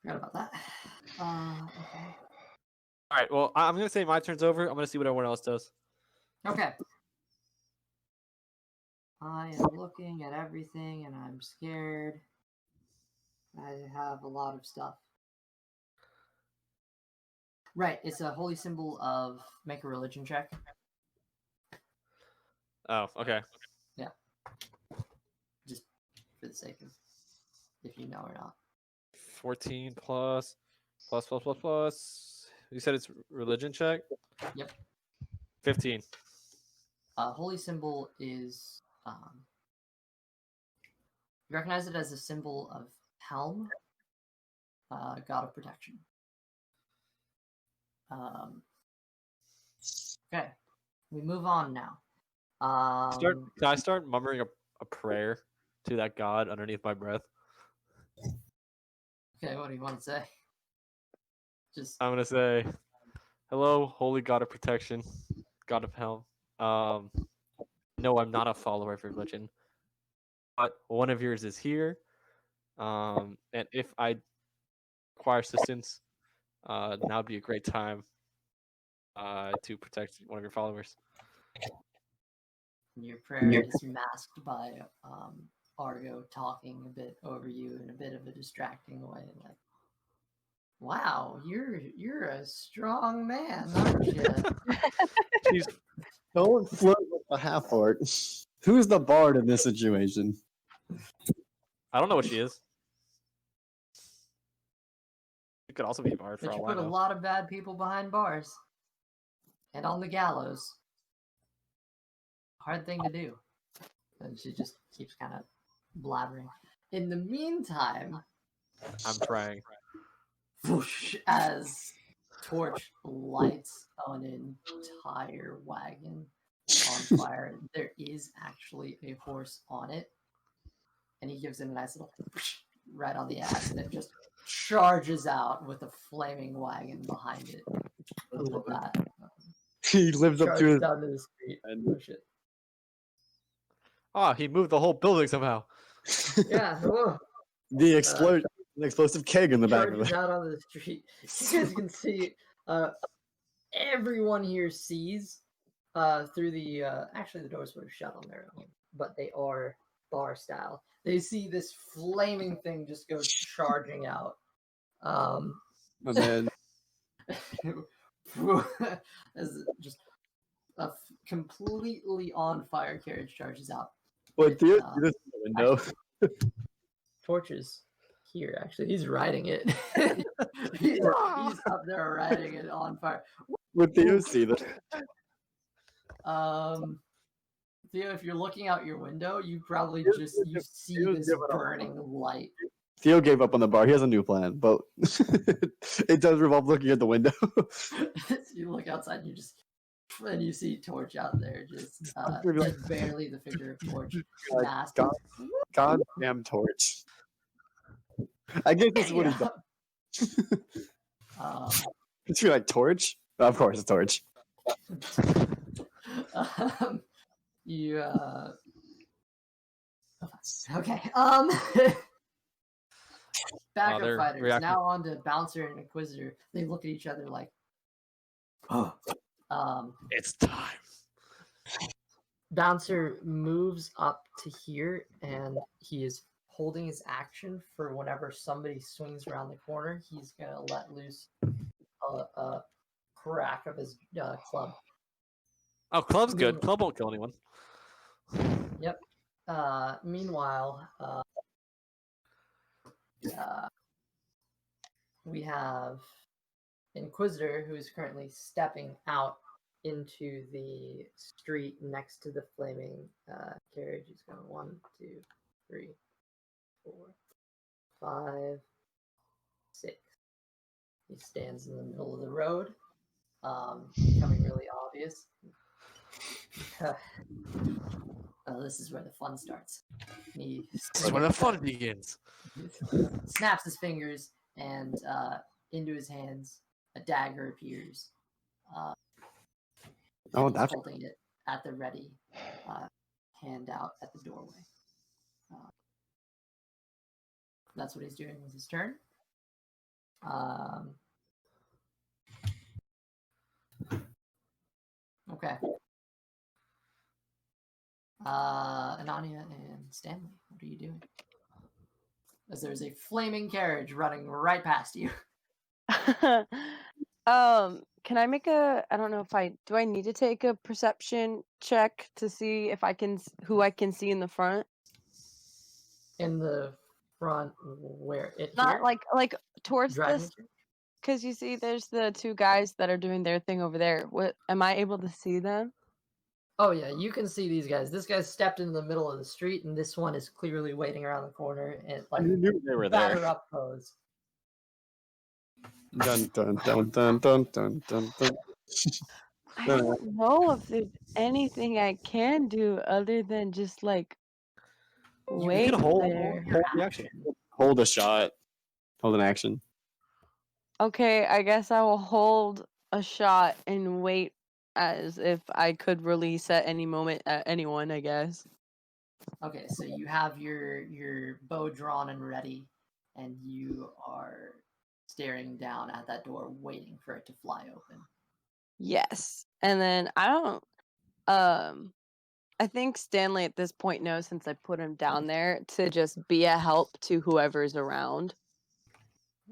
forgot about that. Okay. All right. Well, I'm gonna say my turn's over. I'm gonna see what everyone else does. Okay. I am looking at everything and I'm scared. I have a lot of stuff. Right, it's a holy symbol of make a religion check. Oh, okay. Yeah. Just for the sake of if you know or not. 14 plus. You said it's religion check? Yep. 15. Holy symbol is you recognize it as a symbol of Helm, god of protection. Okay, we move on now. Can I start murmuring a prayer to that god underneath my breath? Okay, what do you want to say? I'm gonna say, "Hello, holy god of protection, god of hell. No, I'm not a follower of religion, but one of yours is here. And if I require assistance, now would be a great time to protect one of your followers. Your prayer is masked by Argo talking a bit over you in a bit of a distracting way, like, "Wow, you're a strong man, aren't you?" She's Don't flirt with the half orc. Who's the bard in this situation? I don't know what she is. It could also be a bard for But you all I put a know. lot of bad people behind bars and on the gallows. Hard thing to do. And she just keeps kind of blabbering. In the meantime, I'm trying. whoosh, as Torch lights an entire wagon on fire, there is actually a horse on it, and he gives it a nice little right on the ass, and it just charges out with a flaming wagon behind it. Look at that. He lives up to Charges his. down to the street. Oh shit. Ah, he moved the whole building somehow. Yeah. Whoa. The explosion, an explosive keg in the back of Charges it. out on the street. You guys can see. Everyone here sees through the. Actually, the doors were shut on their own, but they are bar style. They see this flaming thing just go charging out. And then as just a completely on fire carriage charges out. what do you see this in the window? Actually, Torches here, actually. He's riding it. he's up there riding it on fire. What do you see this? Theo, if you're looking out your window, you probably just you see this burning light. Theo gave up on the bar. He has a new plan, but it does revolve looking at the window. You look outside, and you see Torch out there, just like barely the figure of Torch, masked. Goddamn Torch! I guess this is what he does. It's like Torch. Of course, it's Torch. You okay. Backup they're fighters reacting. now on to Bouncer and Inquisitor. They look at each other like, It's time. Bouncer moves up to here, and he is holding his action for whenever somebody swings around the corner. He's gonna let loose a crack of his club. Oh, club's good. Club won't kill anyone. Yep. Meanwhile, we have Inquisitor, who is currently stepping out into the street next to the flaming carriage. He's going 1, 2, 3, 4, 5, 6. He stands in the middle of the road, becoming really obvious. This is where the fun starts. This is where the fun begins. Snaps his fingers, and into his hands, a dagger appears. That's holding it at the ready, hand out at the doorway. That's what he's doing with his turn. Okay. Enania and Stanley, what are you doing? As there's a flaming carriage running right past you. Can I make a? I don't know if do I need to take a perception check to see if I can who I can see in the front? In the front, where it Not here? like towards Driving this, because you see, there's the two guys that are doing their thing over there. What am I able to see them? Oh yeah, you can see these guys. This guy stepped in the middle of the street, and this one is clearly waiting around the corner and like You knew they were batter there. up pose. Dun dun dun dun dun dun dun dun. I don't know if there's anything I can do other than just like wait can hold there. the action. Hold a shot. Hold an action. Okay, I guess I will hold a shot and wait as if I could release at any moment at anyone, I guess. Okay, so you have your bow drawn and ready, and you are staring down at that door, waiting for it to fly open. Yes. And then I think Stanley at this point knows, since I put him down there, to just be a help to whoever's around.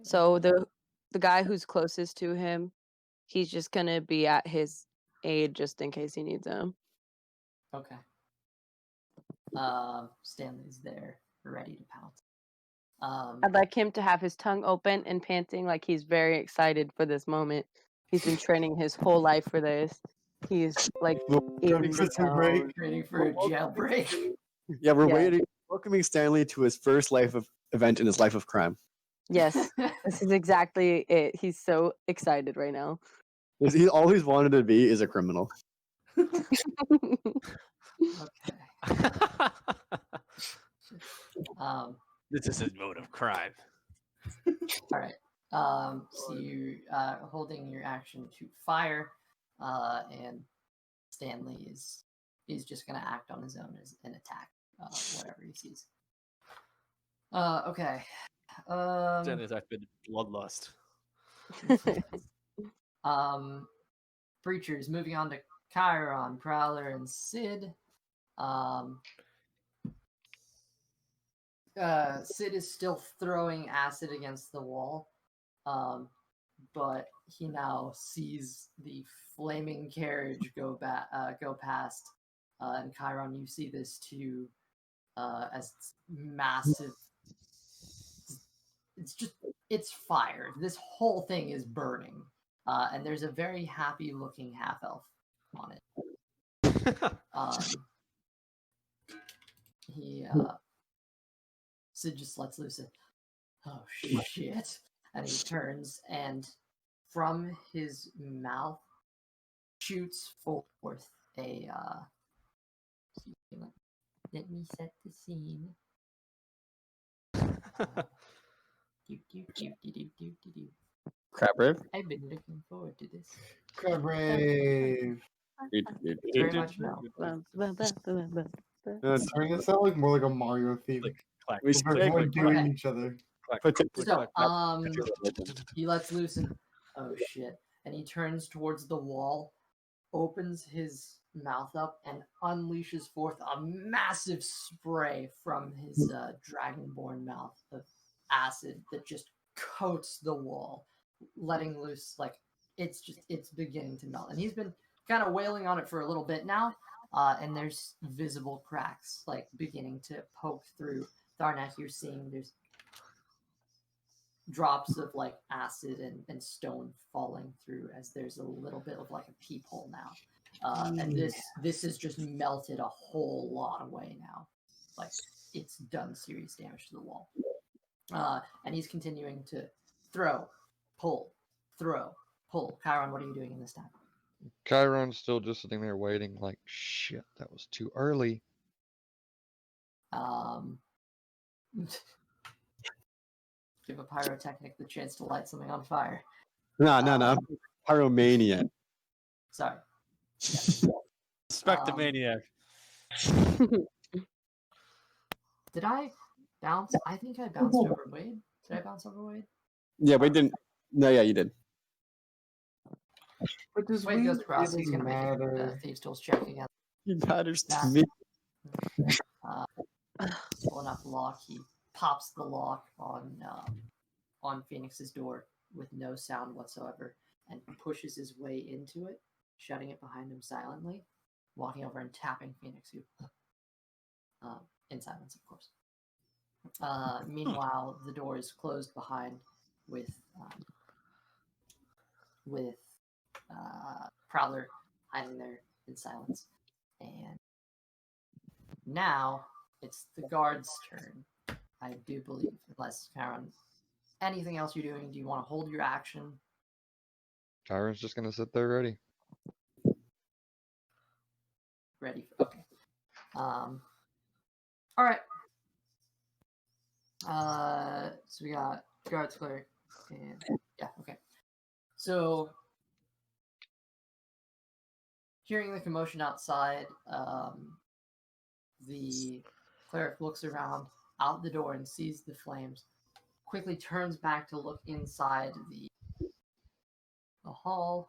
So the guy who's closest to him, he's just gonna be at his aid just in case he needs him. Okay. Stanley's there, ready to pounce. I'd like him to have his tongue open and panting like he's very excited for this moment. He's been training his whole life for this. He's like in the zone. Ready for a jailbreak. Yeah, we're Yeah. waiting, welcoming Stanley to his first event in his life of crime. Yes, this is exactly it. He's so excited right now. All he's wanted to be is a criminal. Okay. This is his mode of crime. All right. So you holding your action to fire, and Stanley is just gonna act on his own as an attack, whatever he sees. Okay. Stanley's acted bloodlust. Preachers. Moving on to Kairon, Prowler, and Sid. Sid is still throwing acid against the wall, but he now sees the flaming carriage go past, and Chiron, you see this too, as it's massive. It's fire. This whole thing is burning, and there's a very happy looking half elf on it. Sid just lets loose oh shit, and he turns, and from his mouth shoots forth a let me set the scene. Crab Rave? I've been looking forward to this. Crab Rave. Very much no. It's starting to sound like more like a Mario theme. We We're everyone doing Okay. each other. So, he lets loose and oh shit, and he turns towards the wall, opens his mouth up, and unleashes forth a massive spray from his dragonborn mouth of acid that just coats the wall, letting loose like it's beginning to melt, and he's been kind of wailing on it for a little bit now, and there's visible cracks like beginning to poke through. Tharnak, you're seeing there's drops of like acid and stone falling through as there's a little bit of like a peephole now, and this has just melted a whole lot away now, like it's done serious damage to the wall, and he's continuing to throw, pull. Chiron, what are you doing in this time? Chiron's still just sitting there waiting, like, shit, that was too early. Give a pyrotechnic the chance to light something on fire. No. Pyromaniac. Sorry. Spectomaniac. Did I bounce? I think I bounced over Wade. Did I bounce over Wade? Yeah, we didn't. No, yeah, you did. But does Wade goes across. really He's going to make a Thieves' Tools check again. He matters to me. Pulling up the lock, he pops the lock on Phoenix's door with no sound whatsoever and pushes his way into it, shutting it behind him silently, walking over and tapping Phoenix, who in silence, of course. Meanwhile, the door is closed behind with Prowler hiding there in silence. And now it's the guard's turn, I do believe, unless Karen, anything else you're doing? Do you want to hold your action? Chiron's just gonna sit there ready. Ready? Okay. All right. So we got guards cleric, and yeah, okay. So hearing the commotion outside, the Cleric looks around out the door and sees the flames. Quickly turns back to look inside the hall.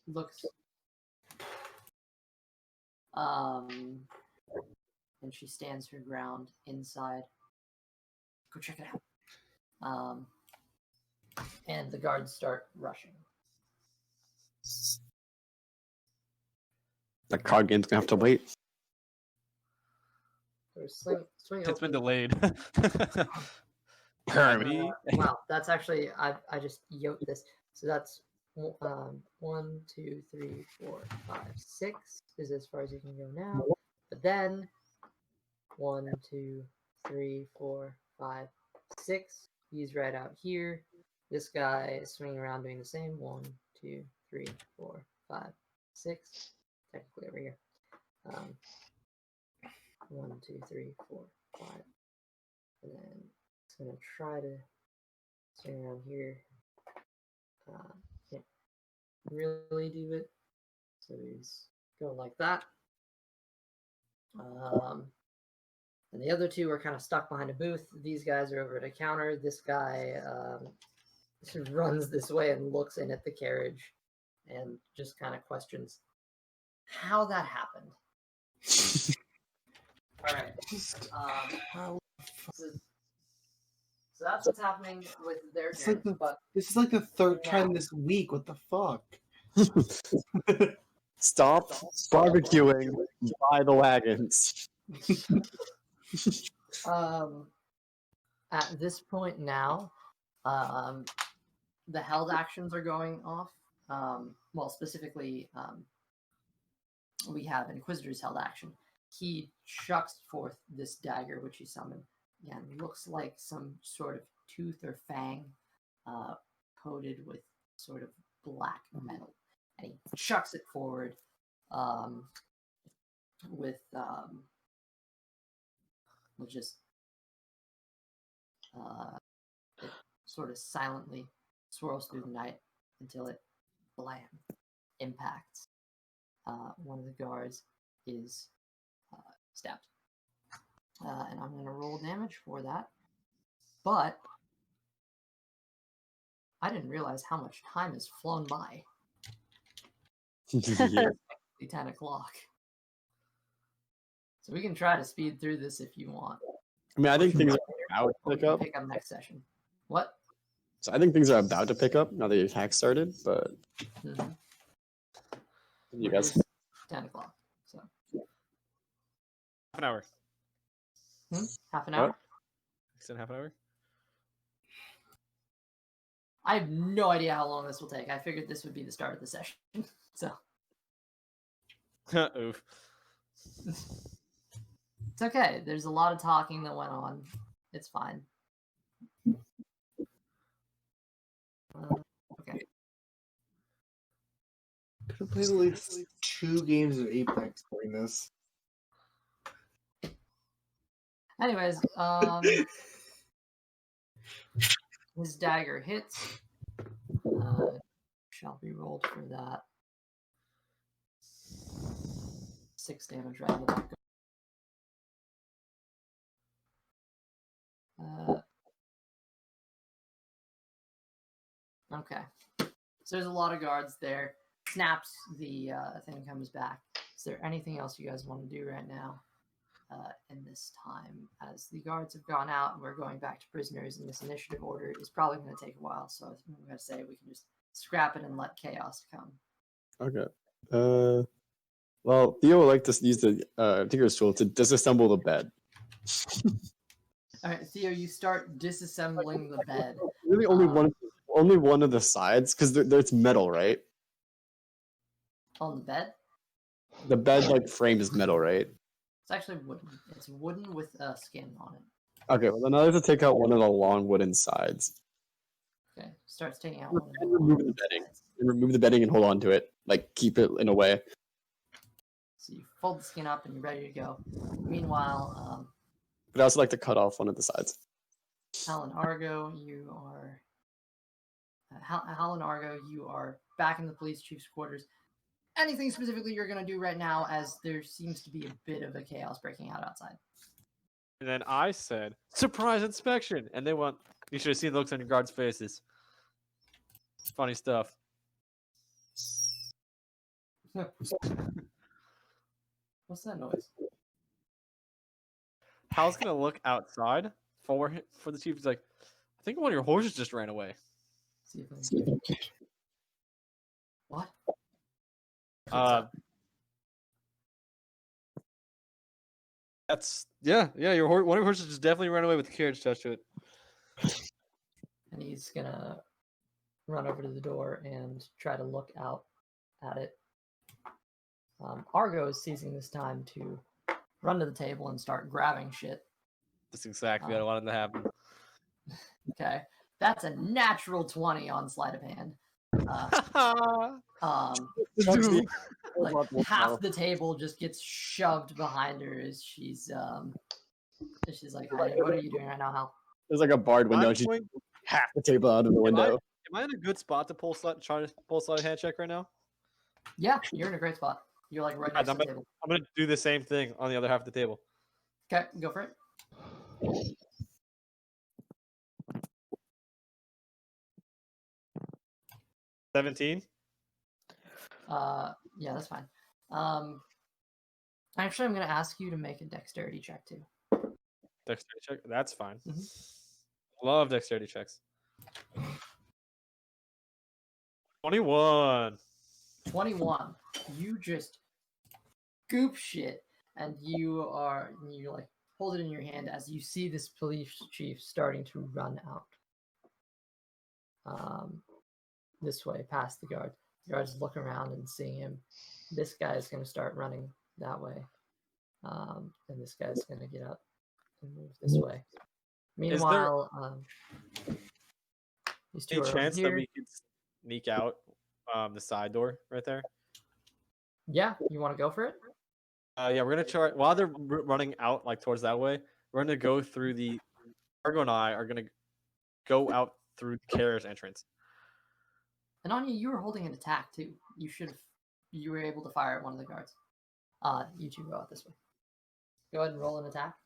Looks. And she stands her ground inside. Go check it out. And the guards start rushing. The card game's gonna have to wait. Swing It's been open. delayed. Wow, that's actually I just yoked this. So that's 1, 2, 3, 4, 5, 6 is as far as you can go now. But then 1, 2, 3, 4, 5, 6. He's right out here. This guy is swinging around doing the same. 1, 2, 3, 4, 5, 6. Technically over here. 1, 2, 3, 4, 5. And then it's gonna try to swing around here. Can't really do it. So he's going like that. And the other two are kind of stuck behind a booth. These guys are over at a counter. This guy runs this way and looks in at the carriage and just kind of questions how that happened. All right. So that's what's happening with their turn. This is like the third time this week. What the fuck? Stop barbecuing by the wagons. At this point now, the held actions are going off. Well, specifically, we have Inquisitor's held action. He chucks forth this dagger, which he summoned. Again, looks like some sort of tooth or fang coated with sort of black metal. And he chucks it forward with just it sort of silently swirls through the night until it blam impacts. One of the guards is stabbed. And I'm going to roll damage for that. But I didn't realize how much time has flown by. Yeah. 10 o'clock. So we can try to speed through this if you want. I mean, I think things are about to pick up. Pick up next session. What? So I think things are about to pick up now that the attack started, but you guys 10 o'clock. So Half an hour. Half an hour? You said half an hour? I have no idea how long this will take. I figured this would be the start of the session. So Oof. it's okay. There's a lot of talking that went on. It's fine. Okay. I played at least 2 games of Apex during this. Anyways, his dagger hits. Shall be rolled for that. 6 damage right in the back. Okay. So there's a lot of guards there. Snaps, the thing comes back. Is there anything else you guys want to do right now in this time? As the guards have gone out and we're going back to prisoners, and this initiative order is probably going to take a while. So I'm going to say we can just scrap it and let chaos come. Okay. Well, Theo would like to use the Tinker's tool to disassemble the bed. All right, Theo, you start disassembling the bed. Really, only one of the sides, because it's metal, right? On the bed? The bed frame is metal, right? It's actually wooden. It's wooden with skin on it. Okay, well then I have to take out one of the long wooden sides. Okay, starts taking out one of the remove the bedding. And remove the bedding and hold on to it. Keep it in a way. So you fold the skin up and you're ready to go. Meanwhile, But I also like to cut off one of the sides. Hal and Argo, you are... Hal and Argo, you are back in the police chief's quarters. anything specifically you're gonna do right now, as there seems to be a bit of a chaos breaking out outside. And then I said, "Surprise inspection!" And they went. You should have seen the looks on your guards' faces. Funny stuff. What's that noise? Hal's gonna look outside for the chief. He's like, "I think one of your horses just ran away." See if I can... What? That's yeah. Your one of your horses just definitely ran away with the carriage attached to it. And he's gonna run over to the door and try to look out at it. Argo is seizing this time to run to the table and start grabbing shit. That's exactly what I wanted to happen. Okay, that's a natural 20 on sleight of hand. Like half the table just gets shoved behind her as she's like, "Hey, what are you doing right now, Hal?" There's like a barred window. She's half the table out of the window. Am I in a good spot to try to pull sleight of hand check right now? Yeah, you're in a great spot. You're like right next to the table. I'm gonna do the same thing on the other half of the table. Okay, go for it. 17. Yeah, that's fine. Actually, I'm gonna ask you to make a dexterity check too. Dexterity check. That's fine. Mm-hmm. Love dexterity checks. 21. 21. You just goop shit, and you like hold it in your hand as you see this police chief starting to run out. This way, past the guards. The guards look around and seeing him. This guy is going to start running that way, and this guy's going to get up and move this way. Meanwhile, these two Any are chance over that here. we could sneak out the side door right there? Yeah, you want to go for it? Yeah, we're gonna try while they're running out like towards that way. We're gonna go through the Argo and I are gonna go out through the carriage entrance. Enania, you were holding an attack too. You were able to fire at one of the guards. You two go out this way. Go ahead and roll an attack.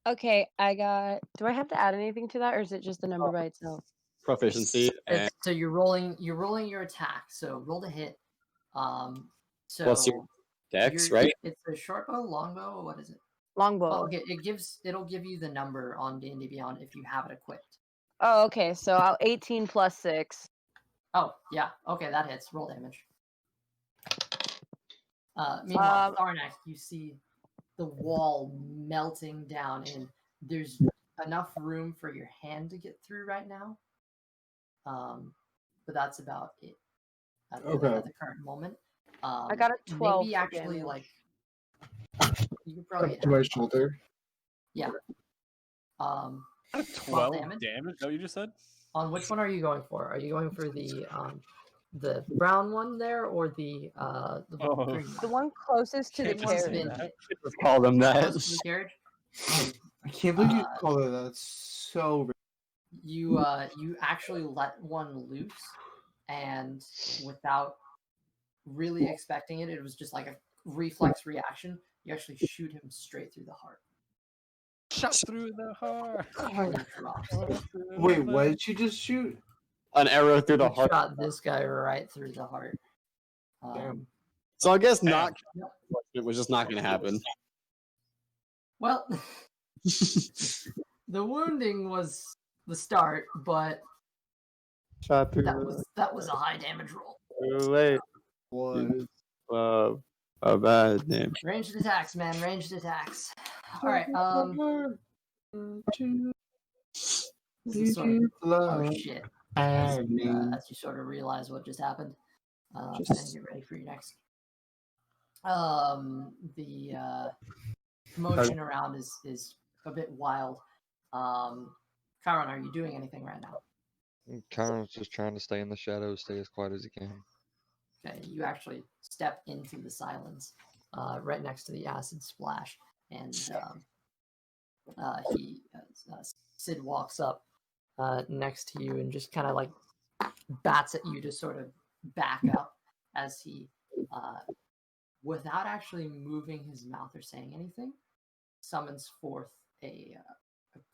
Okay, I got. Do I have to add anything to that, or is it just the number by itself? Proficiency. And So you're rolling your attack. So roll to hit. So plus your dex, right? It's a short bow, long bow, or what is it? Longbow. Oh, okay, it'll give you the number on D&D Beyond if you have it equipped. Oh, okay. So I'll 18 plus 6. Oh, yeah. Okay, that hits. Roll damage. Meanwhile, Tharnak, you see the wall melting down, and there's enough room for your hand to get through right now. But that's about it at the current moment. I got a 12. Maybe actually, damage. like, you could probably Up to my shoulder. Yeah. 12 damage? Is that what you just said? On which one are you going for? Are you going for the brown one there, or the green one? The one closest to the carriage. Let's call them that. Closest to the carriage? I can't believe you call it that. That's so. You actually let one loose, and without really expecting it, it was just like a reflex reaction. You actually shoot him straight through the heart. Shot through the heart. Wait, what did you just shoot? An arrow through the heart. Shot this guy right through the heart. So I guess not. It was just not going to happen. Well, the wounding was the start, but Shot through that was a high damage roll. Too late. A bad name. Ranged attacks, man. Ranged attacks. All right. This is sort of, oh shit. As you sort of realize what just happened, and get ready for your next. The motion around is a bit wild. Kairon, are you doing anything right now? Kairon's just trying to stay in the shadows, stay as quiet as he can. Okay, you actually step into the silence, right next to the acid splash, and Sid walks up next to you and just kind of like bats at you to sort of back up as he, without actually moving his mouth or saying anything, summons forth a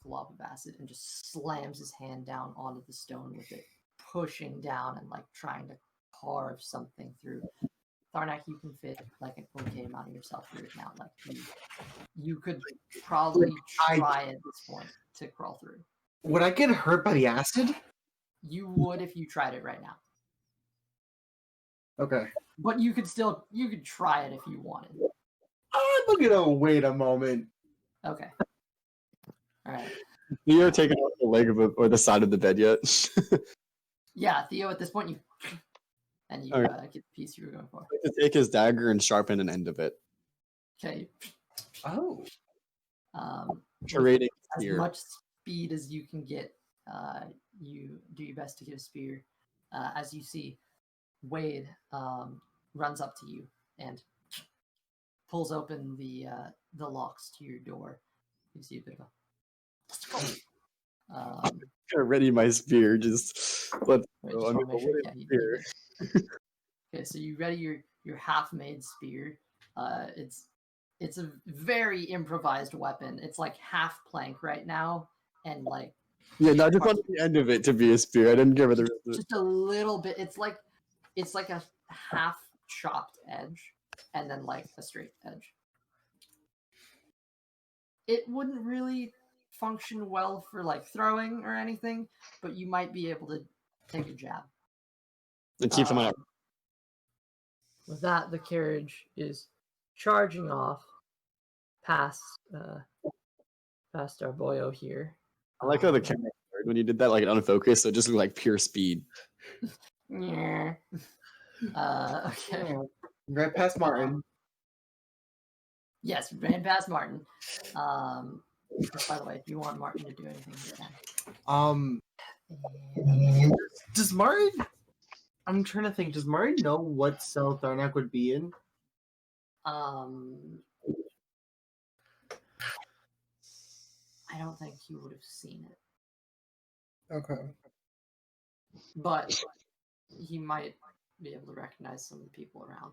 glob of acid and just slams his hand down onto the stone with it, pushing down and like trying to carve something through. Tharnak, you can fit like an okay amount of yourself through it now. Like you could probably try at this point to crawl through. Would I get hurt by the acid? You would if you tried it right now. Okay. But you could try it if you wanted. Look at oh, wait a moment. Okay. All right. Theo taken off the leg of it or the side of the bed yet? Yeah, Theo, at this point you get the piece you were going for. To take his dagger and sharpen an end of it. Okay. Oh. Parading As spear. much speed as you can get, you do your best to get a spear. As you see, Wade runs up to you and pulls open the locks to your door. You see a bit of a Ready my spear, just let's go. I'm make a sure, wooden yeah, spear. Okay, so you ready your half-made spear. It's a very improvised weapon. It's like half plank right now, and like Yeah, no, I just wanted the end of it to be a spear. I didn't give her the rest of it. just a little bit. It's like a half chopped edge, and then like a straight edge. It wouldn't really function well for like throwing or anything, but you might be able to take a jab. And keep them on. With that, the carriage is charging off past our boyo here. I like how the camera started when you did that, like unfocused, so it just looked like pure speed. Yeah. Okay. Right past Martin. Yes, ran past Martin. By the way, if you want Martin to do anything, you can. Does Martin? I'm trying to think. Does Martin know what cell Tharnak would be in? I don't think he would have seen it, Okay. but he might be able to recognize some of the people around.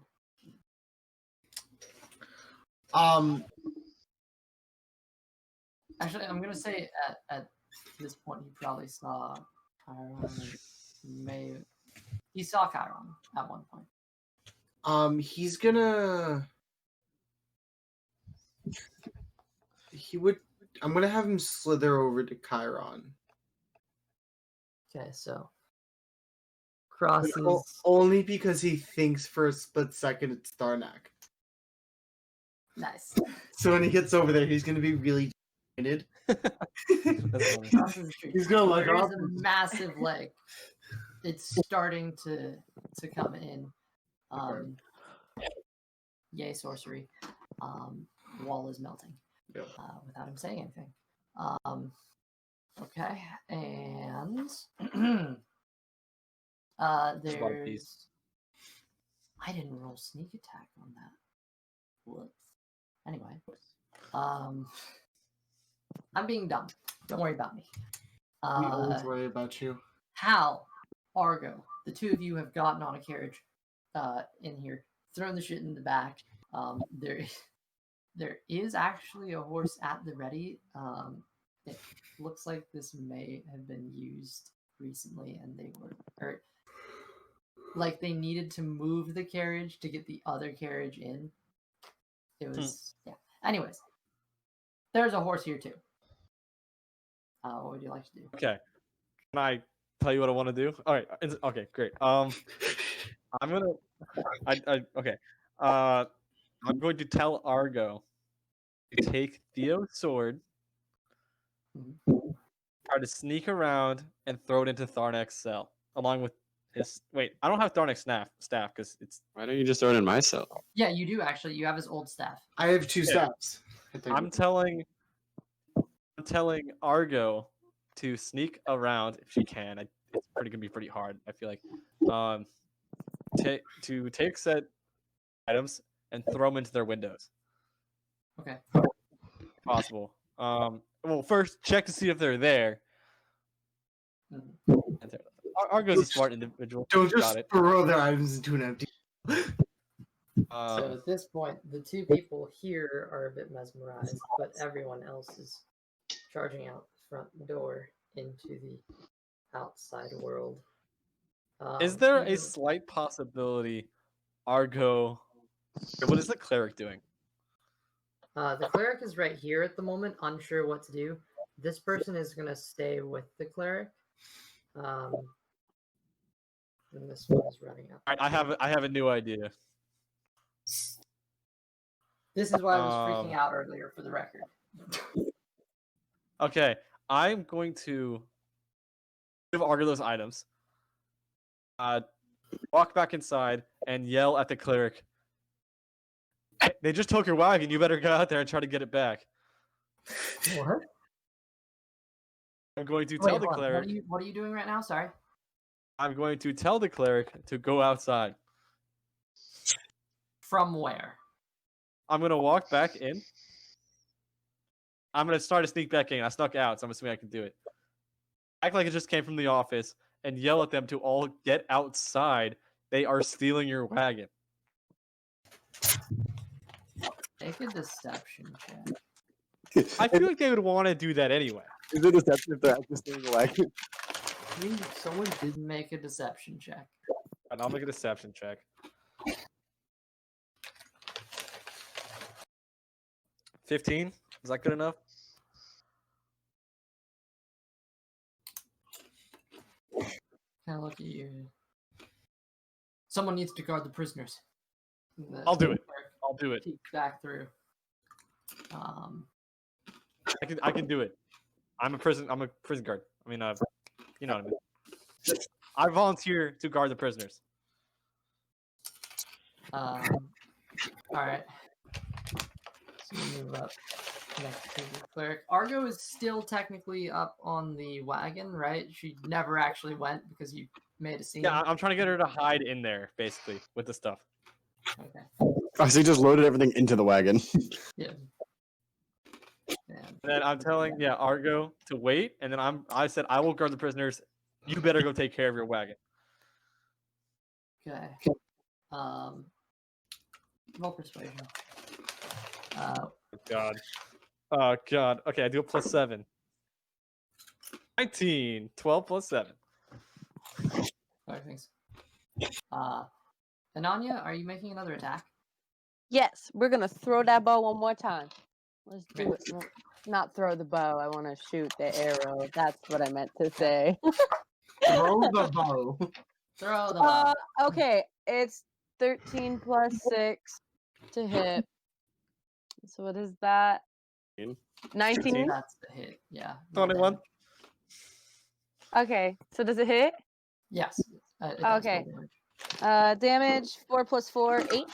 Actually, I'm gonna say at this point he probably saw Kairon. He saw Kairon at one point. He's gonna. I'm gonna have him slither over to Kairon. Okay, so crosses. Only because he thinks for a split second it's Tharnak. Nice. So when he gets over there, he's gonna be really disappointed. He's gonna look There's up. a massive like it's starting to come in. Yay sorcery. Wall is melting. Yep. Without him saying anything. Okay, and there's I didn't roll sneak attack on that. Whoops. Anyway, I'm being dumb. Don't worry about me. We always worry about you. Hal, Argo, the two of you have gotten on a carriage in here, thrown the shit in the back. There is actually a horse at the ready. It looks like this may have been used recently, and they they needed to move the carriage to get the other carriage in. It was yeah. Anyways, there's a horse here too. What would you like to do? Okay. Can I tell you what I want to do? All right. Okay, great. I'm gonna. Okay. I'm going to tell Argo to take Theo's sword, try to sneak around, and throw it into Tharnak's cell, along with his. Wait, I don't have Tharnak's staff because it's. Why don't you just throw it in my cell? Yeah, you do actually. You have his old staff. I have two staffs. I'm telling Argo to sneak around if she can. It's gonna be pretty hard. I feel like, to take said items and throw them into their windows. Okay. Possible. Well, first check to see if they're there. Argo's a smart individual. Don't Got just it. throw their items into an empty. So at this point, the two people here are a bit mesmerized, but everyone else is charging out the front door into the outside world. Is there a even- slight possibility Argo? What is the cleric doing? The cleric is right here at the moment, unsure what to do. This person is going to stay with the cleric. And this one is running out. All right, I have a new idea. This is why I was freaking out earlier, for the record. Okay, I'm going to give Argo those items. Walk back inside and yell at the cleric. "Hey, they just took your wagon. You better go out there and try to get it back." What? I'm going to Wait, tell the hold on. cleric. What are you doing right now? Sorry. I'm going to tell the cleric to go outside. From where? I'm going to walk back in. I'm going to start to sneak back in. I snuck out, so I'm assuming I can do it. Act like it just came from the office and yell at them to all get outside. They are stealing your wagon. Make a deception check. I feel like they would want to do that anyway. Is it deception if they're actually stealing the wagon? Someone didn't make a deception check. And I'll make a deception check. 15? Is that good enough? Kind of look at you. Someone needs to guard the prisoners. I'll do it. I'll do it. Peek back through. I can do it. I'm a prison guard. I mean, you know what I mean. I volunteer to guard the prisoners. All right. So we move up next to the cleric. Argo is still technically up on the wagon, right? She never actually went because you made a scene. Yeah, I'm trying to get her to hide in there, basically, with the stuff. Okay. Oh, so he just loaded everything into the wagon. Yeah. And then I'm telling Argo to wait, and then I said I will guard the prisoners. You better go take care of your wagon. Okay. Roll persuasion. God. Oh God. Okay, I do a +7. 19. 12 plus 7. Okay, thanks. Enania, are you making another attack? Yes, we're gonna throw that bow one more time. Let's do it. Well, not throw the bow. I want to shoot the arrow. That's what I meant to say. Throw the bow. Throw the bow. Okay, it's 13 plus 6 to hit. So what is that? 19? That's the hit. Yeah. 21. Okay, so does it hit? Yes. It does Okay. roll damage. Damage 4 plus 4, 8.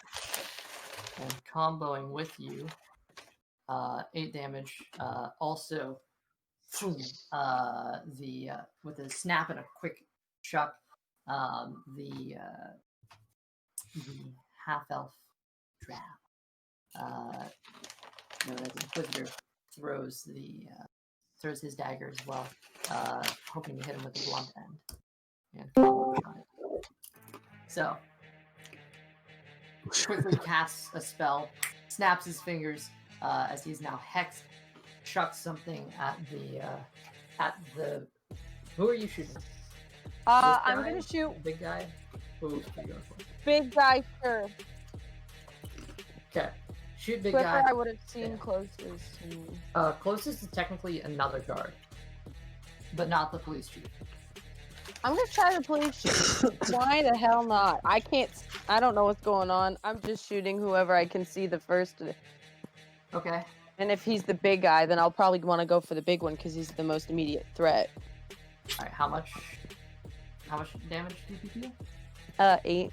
And comboing with you, 8 damage. Also, with a snap and a quick chuck, the half elf drow, known as Inquisitor, throws his dagger as well, hoping to hit him with the blunt end. And combo on it. So, quickly casts a spell, snaps his fingers as he's now hexed, chucks something at the. Who are you shooting? I'm gonna shoot the big guy. Who are you going for? big guy first. Okay, shoot big Quicker guy. I would have seen closest. Closest is technically another guard, but not the police chief. I'm gonna try the police chief. Why the hell not? I can't. I don't know what's going on. I'm just shooting whoever I can see the first. Okay. And if he's the big guy, then I'll probably want to go for the big one because he's the most immediate threat. All right. How much damage did you deal? 8.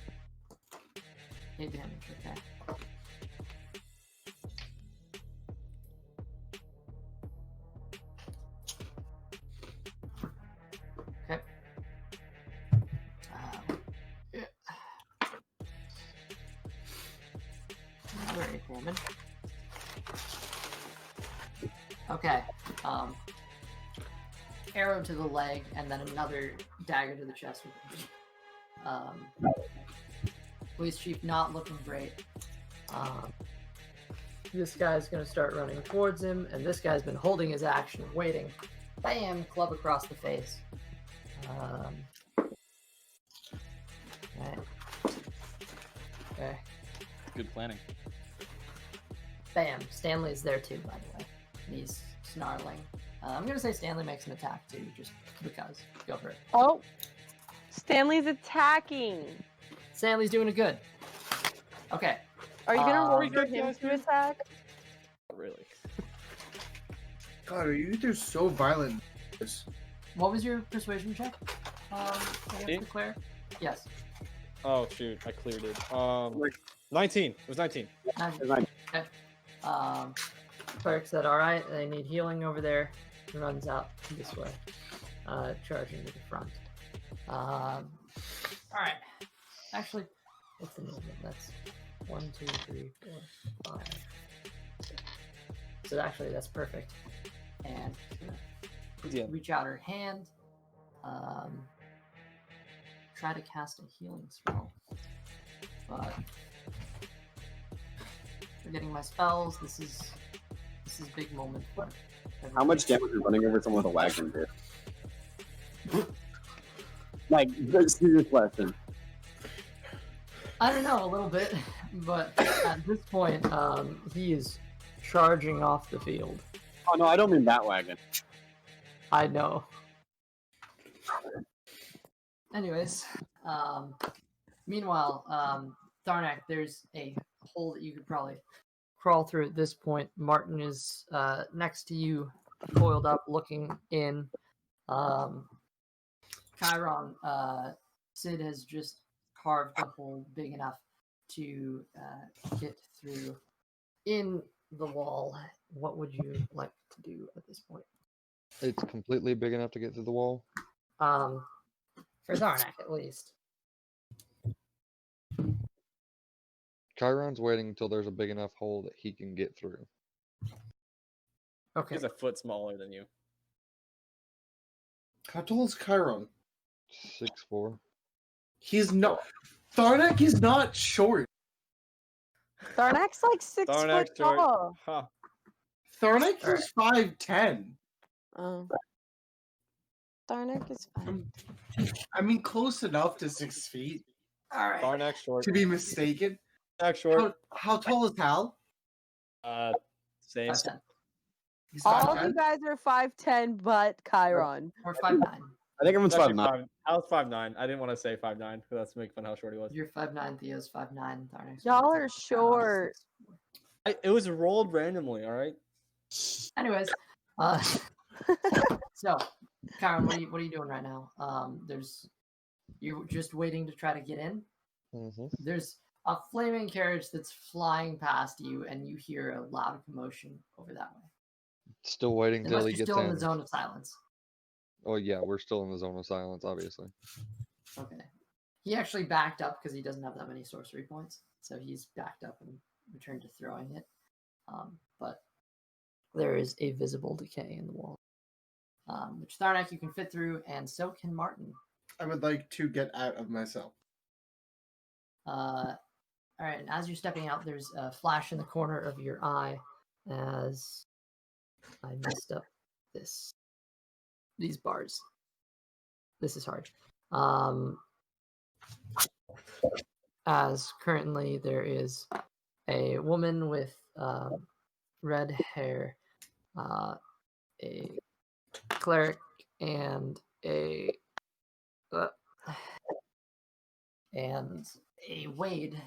8 damage. Okay. Okay. Another 8 damage. Okay. Arrow to the leg, and then another dagger to the chest. Police chief not looking great. This guy's gonna start running towards him, and this guy's been holding his action, waiting. Bam! Club across the face. Okay. Good planning. Bam! Stanley's there too, by the way. He's snarling. I'm gonna say Stanley makes an attack too, just because. Go for it. Oh, Stanley's attacking. Stanley's doing it good. Okay. Are you gonna roll Um, for him to attack? Not really. God, are you two so violent? What was your persuasion check? I Me? guess to Claire? Yes. Oh shoot, I cleared it. 19. It was 19. Okay. Cleric said, alright, they need healing over there. Runs out this way. Charging to the front. Alright. Actually, what's the movement? That's 1, 2, 3, 4, 5. So actually, that's perfect. And she's gonna reach out her hand. Try to cast a healing spell. But forgetting my spells. This is big moment for everybody. How much damage is running over someone with a wagon do? Like, serious question. I don't know, a little bit, but at this point, he is charging off the field. Oh no, I don't mean that wagon. I know. Anyways, meanwhile, Tharnak, there's a hole that you could probably crawl through at this point. Martin is next to you, coiled up, looking in. Kairon, Sid has just carved a hole big enough to get through in the wall. What would you like to do at this point? It's completely big enough to get through the wall. For Zarnak, at least. Chiron's waiting until there's a big enough hole that he can get through. Okay. He's a foot smaller than you. How tall is Kairon? 6'4". He's not. Tharnak is not short. Tharnak's like 6 Tharnak's foot short. tall. Huh. Tharnak is 5'10". Oh. Tharnak is fine. I mean, close enough to 6 feet. All right. Tharnak short. To be mistaken. Tharnak short. How tall is Hal? Same. 5'10". He's All of 5'10"? you guys are 5'10", but Chiron. Or 5'9". I think everyone's 5'9". I was 5'9". I didn't want to say 5'9", because that's make fun how short he was. You're 5'9", Theo's 5'9", Tharnak's Y'all 5'10", are short. It was rolled randomly, alright? Anyways, so, Karen, what are you doing right now? You're just waiting to try to get in. Mm-hmm. There's a flaming carriage that's flying past you, and you hear a loud commotion over that way. Still waiting till Unless he you're gets still in in. the zone of silence. Oh yeah, we're still in the zone of silence, obviously. Okay. He actually backed up because he doesn't have that many sorcery points, so he's backed up and returned to throwing it. But there is a visible decay in the wall, which Tharnak you can fit through, and so can Martin. I would like to get out of myself. All right, and as you're stepping out, there's a flash in the corner of your eye as I messed up these bars. This is hard. As currently there is a woman with red hair, a cleric, and a Wade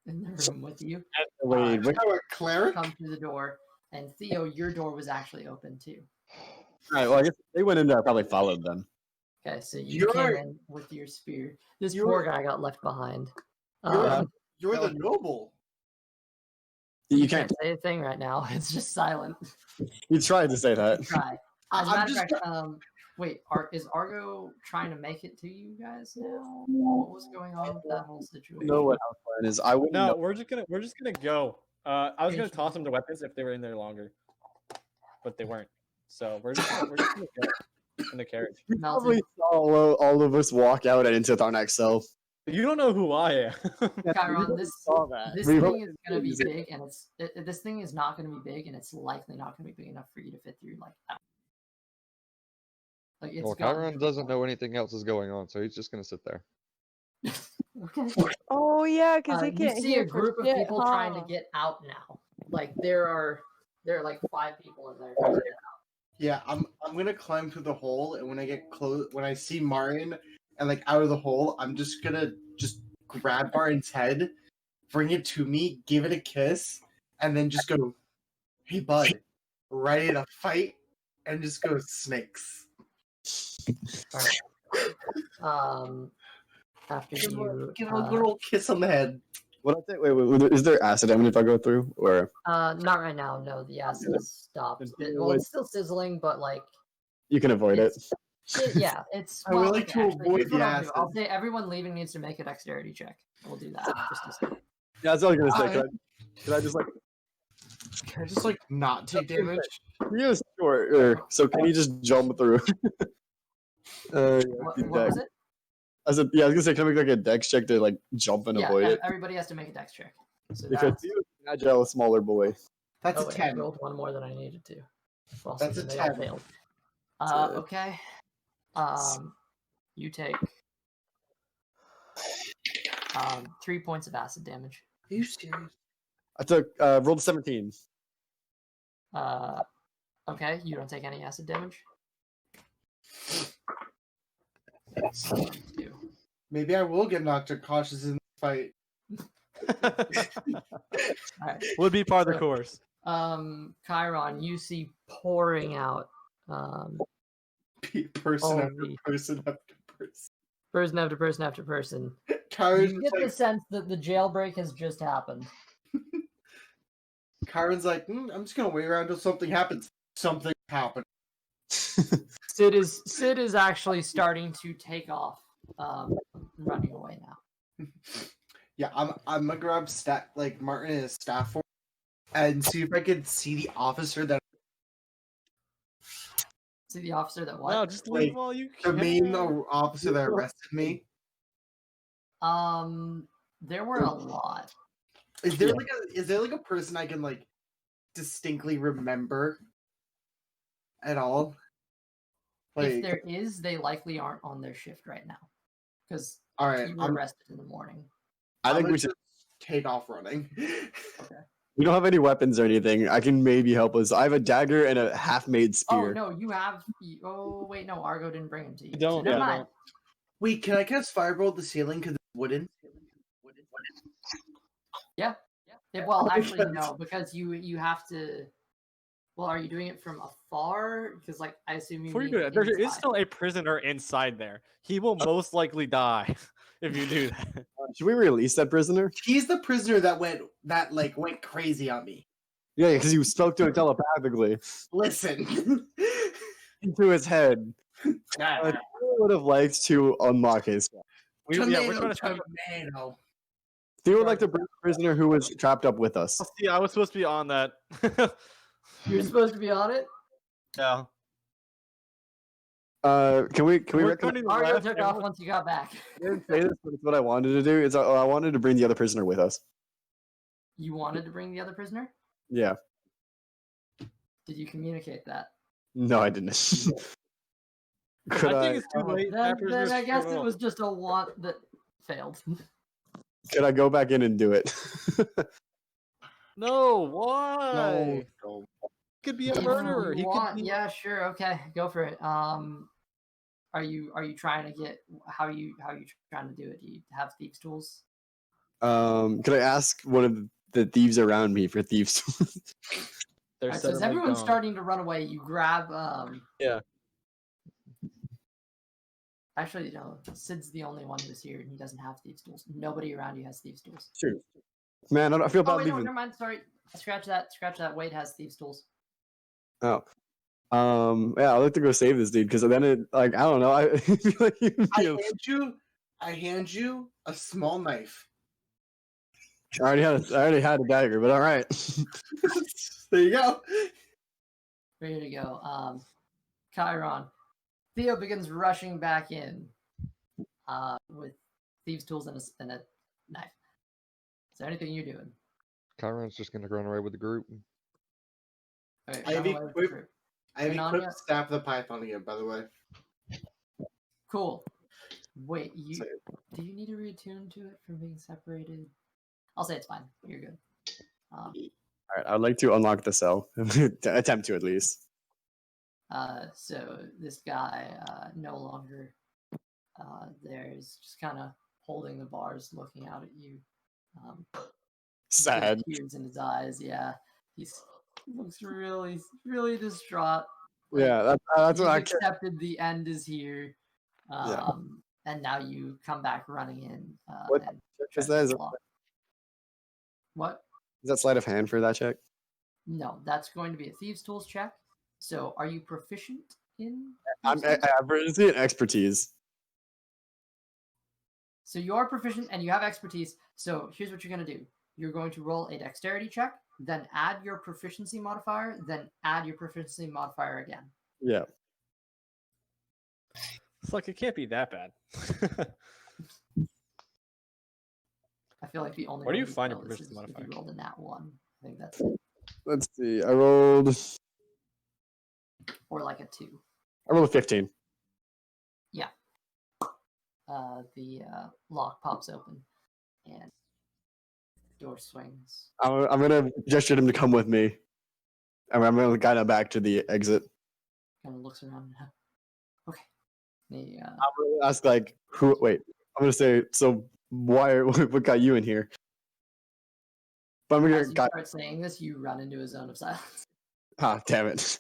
in the room with you. Wade, cleric? Come through the door, and Theo, your door was actually open too. Alright, well, I guess they went in there. I probably followed them. Okay, so you came in with your spear. This poor guy got left behind. You're the noble. You Can't can't. say a thing right now. It's just silent. You tried to say that. Try. As a I'm matter of just- fact, wait, is Argo trying to make it to you guys now? What was going on with that whole situation? know what our plan is. I wouldn't No, know. we're just gonna go. I was gonna toss them the weapons if they were in there longer, but they weren't. So we're just gonna go. in the carriage. You Melted. probably saw all of us walk out and into our next cell. You don't know who I am. Chiron, this saw that. this We thing is gonna be use it. big, and this thing is not gonna be big, and it's likely not gonna be big enough for you to fit through. Like it's Well, got- Chiron doesn't know anything else is going on, so he's just gonna sit there. Okay. Oh yeah, because he You can't see hear a group for of shit, people trying to huh? get out now. Like there are like 5 people in there trying to get out. Yeah, I'm gonna climb through the hole, and when I get close, when I see Martin and like out of the hole, I'm just gonna grab Martin's head, bring it to me, give it a kiss, and then just go, "Hey, bud, ready to fight?" And just go snakes. After Give you it a little kiss on the head. What I think? Wait, is there acid damage if I go through, or not right now, no, the acid is stopped. Well, it's still sizzling, but like you can avoid it? yeah, it's I would well, like okay, to actually, avoid here's what the I'll do. acid. I'll say everyone leaving needs to make a dexterity check. We'll do that just to see. Yeah, that's all I was gonna say. Could I just like? Can I just like not take damage? Yeah, sure. So can you just jump through? What was it? I said, yeah, I was gonna say, can I make like a dex check to like jump and avoid it? Everybody has to make a dex check. So Because that's, he was an agile, smaller boy. That's oh, a wait, 10. I rolled one more than I needed to. Well, That's so a then they all 10. failed. Okay. You take 3 points of acid damage. Are you serious? I took rolled 17. Okay, you don't take any acid damage. Maybe I will get knocked unconscious in the fight. Alright. Would be part of the So, course. Chiron, you see pouring out Person after person after person. person after person after person. Chiron's You get the sense that the jailbreak has just happened. Chiron's like, I'm just gonna wait around until something happens. Something happened. Sid is actually starting to take off, running away now. Yeah, I'm gonna grab Martin and his staff form and see if I can see the officer that what? No, just leave while you the can. main officer that arrested me. There were a lot. Is there like a person I can like distinctly remember at all? If there is, they likely aren't on their shift right now because all right, you were arrested in the morning. I think we should take off running. Okay. We don't have any weapons or anything. I can maybe help us. I have a dagger and a half-made spear. Oh no, you have. Oh wait, no, Argo didn't bring him to you. don't, So never yeah, mind. Wait, can I cast Fireball at the ceiling because it's wooden? Yeah. Well, actually, no, because you have to. Well, are you doing it from afar? Because like I assume you. Before you mean do that, there is inside. still a prisoner inside there. He will most likely die if you do that. Should we release that prisoner? He's the prisoner that went crazy on me. Yeah, because you spoke to him telepathically Listen. into his head. I would have liked to unlock his. We're trying to tomato. Theo would like to bring the prisoner who was trapped up with us. See, I was supposed to be on that. You're supposed to be on it. Yeah. Can we We're recommend? turning Argo left took and off we're- once you got back. I didn't say this, but it's what I wanted to do. I wanted to bring the other prisoner with us. You wanted to bring the other prisoner? Yeah. Did you communicate that? No, I didn't. Could I think it's too late. Then Prisoner's I guess criminal. it was just a want that failed. Could I go back in and do it? No, why? No. He could be a If murderer. you He want, could be... yeah, sure, okay, go for it. Are you trying to get how are you trying to do it? Do you have thieves' tools? Could I ask one of the thieves around me for thieves tools? They're Alright, so as everyone's starting to run away, you grab Yeah. Actually, no. Sid's the only one who's here, and he doesn't have thieves' tools. Nobody around you has thieves' tools. Sure. Man, I feel bad Oh wait, no, leaving. never mind. Sorry, scratch that. Scratch that. Wade has thieves' tools. Oh. Yeah, I'd like to go save this dude because then it, like, I don't know. I feel like I hand you a small knife. I already had a dagger, but all right. There you go. Ready to go. Chiron, Theo begins rushing back in with thieves' tools and a knife. Is there anything you're doing? Kairon's just gonna run away with the group. Okay, I have run away with the equipped. group. I have Enania? equipped Staff the Python again, by the way. Cool. Wait, do you need to reattune to it from being separated? I'll say it's fine. You're good. All right, I'd like to unlock the cell. Attempt to, at least. So this guy no longer there is just kind of holding the bars, looking out at you. Sad. Tears in his eyes. Yeah, he looks really, really distraught. Yeah, that's what I You've accepted the end is here. Yeah. And now you come back running in. What and check is that? Is What? that sleight of hand for that check? No, that's going to be a thieves' tools check. So, are you proficient in? I'm thieves' tools? average in expertise. So you are proficient and you have expertise. So here's what you're going to do. You're going to roll a dexterity check, then add your proficiency modifier, then add your proficiency modifier again. Yeah. It's like it can't be that bad. I feel like the only Where do way you find your fail this proficiency is modifier? if you rolled a nat 1. I think that's it. Let's see. I rolled Or like a 2. a 15. Yeah. The lock pops open and door swings. I'm gonna gesture him to come with me. And I'm gonna guide him back to the exit. Kind of looks around. Okay. The, I'm gonna ask like, who? Wait. I'm gonna say, so why? What got you in here? But I'm gonna as you guide. start saying this, you run into a zone of silence. Ah, damn it!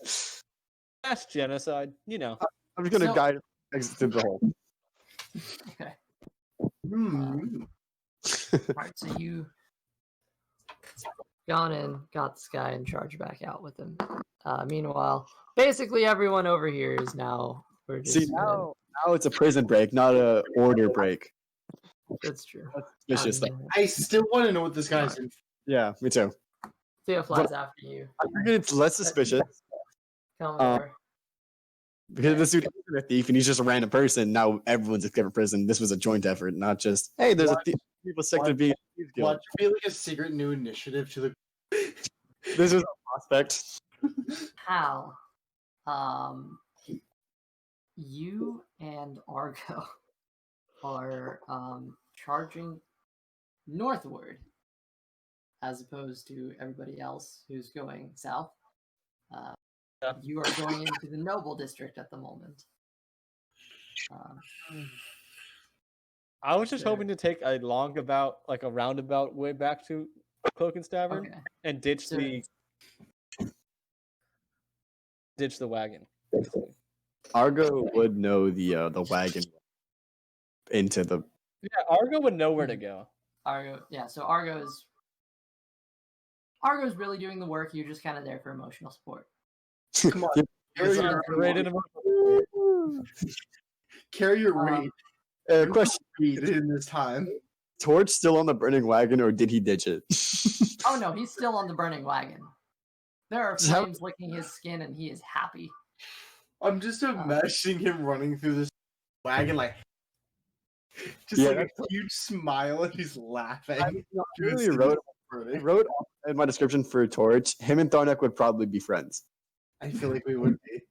That's genocide, you know. I'm just gonna So- guide exit to the hole. Okay. Hmm. Alright, so you gone in, got this guy in charge back out with him. Meanwhile, basically everyone over here is now. We're just See now it's a prison break, not a order break. That's true. It's just like, I still want to know what this guy's in. yeah, me too. Theo flies after you. I figured it's less suspicious Come over. because this dude isn't a thief and he's just a random person. Now everyone's escaped from prison. This was a joint effort, not just hey, there's a people sector being a thief guild. Watch it be like a secret new initiative to the. This was a prospect. Hal, you and Argo are charging northward as opposed to everybody else who's going south. You are going into the Noble District at the moment. I was just Sure. hoping to take a roundabout way back to Cloak and Tavern Okay. and ditch So- the wagon. Argo would know the wagon into the. Yeah, Argo would know where to go. Argo's really doing the work. You're just kind of there for emotional support. Come on, carry It's your underrated carry your weight. Question: In this time. Torch still on the burning wagon, or did he ditch it? Oh no, he's still on the burning wagon. There are So- flames licking his skin, and he is happy. I'm just imagining him running through this wagon like just Yeah, like a huge smile and he's laughing. I really wrote in my description for Torch, him and Tharnak would probably be friends. I feel like we would be.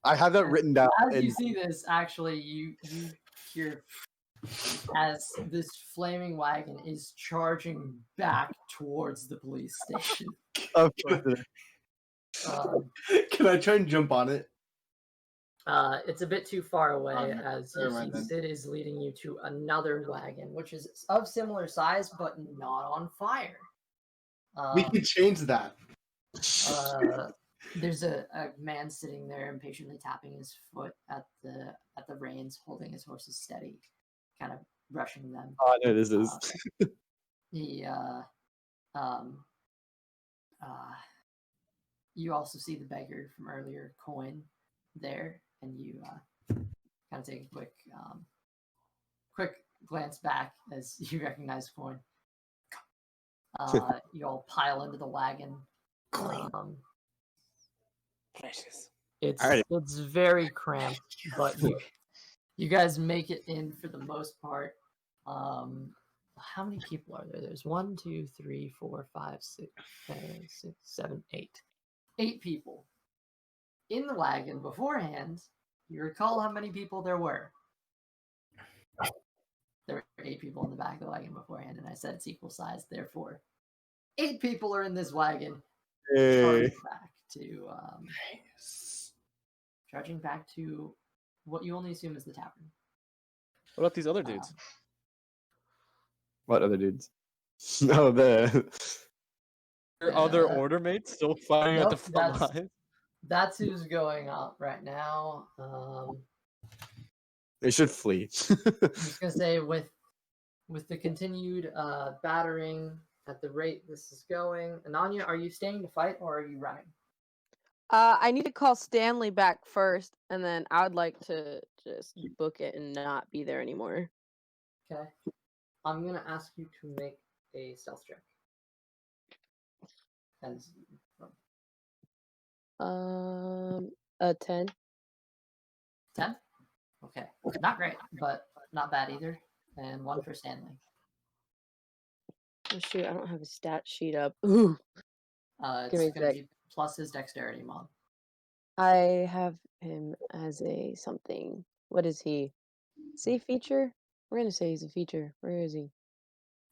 I have that written down. As you in- see this, actually, you hear as this flaming wagon is charging back towards the police station. Of course. Can I try and jump on it? It's a bit too far away Okay, as you never see mind then. Sid is leading you to another wagon, which is of similar size but not on fire. We could change that. There's a man sitting there impatiently tapping his foot at the reins, holding his horses steady, kind of brushing them. Oh, I know this is. You also see the beggar from earlier, Coin, there, and you kind of take a quick glance back as you recognize Coin. You all pile into the wagon. Precious. Alrighty. It's very cramped, but you guys make it in for the most part. How many people are there? There's 1, 2, 3, 4, 5, 6, 7, 8. 8 people. In the wagon beforehand, you recall how many people there were. There were 8 people in the back of the wagon beforehand, and I said it's equal size, therefore 8 people are in this wagon. Hey. Charging back to what you only assume is the tavern. What about these other dudes? What other dudes? No, the Your other order mates still fighting at the Nope, front line? That's who's going up right now. they should flee. I'm just gonna say with the continued battering at the rate this is going, Enania, are you staying to fight or are you running? I need to call Stanley back first, and then I would like to just book it and not be there anymore. Okay. I'm gonna ask you to make a stealth check. And A 10. 10? Okay. Not great, but not bad either. And 1 for Stanley. Oh shoot, I don't have a stat sheet up. Ooh. It's Give me a gonna sec. be plus his dexterity mod. I have him as a something. What is he? Is he a feature? We're gonna say he's a feature. Where is he?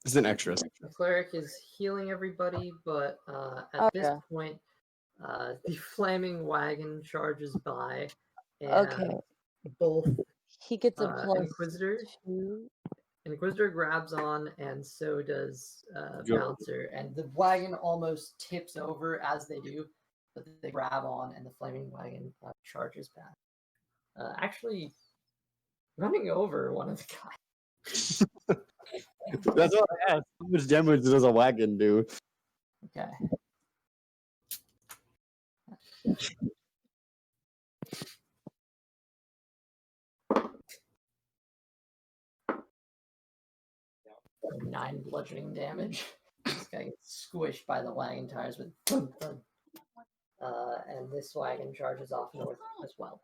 It's an extra. The cleric is healing everybody, but at Oh, this yeah. point, the flaming wagon charges by, and Okay. both He gets a plus Inquisitor. 2. Inquisitor grabs on, and so does Go. Bouncer, and the wagon almost tips over as they do, but they grab on, and the flaming wagon charges back. Actually, running over one of the guys. That's what I asked. How much damage does a wagon do? Okay. Nine bludgeoning damage. This guy gets squished by the wagon tires with thud, thud. And this wagon charges off north as well.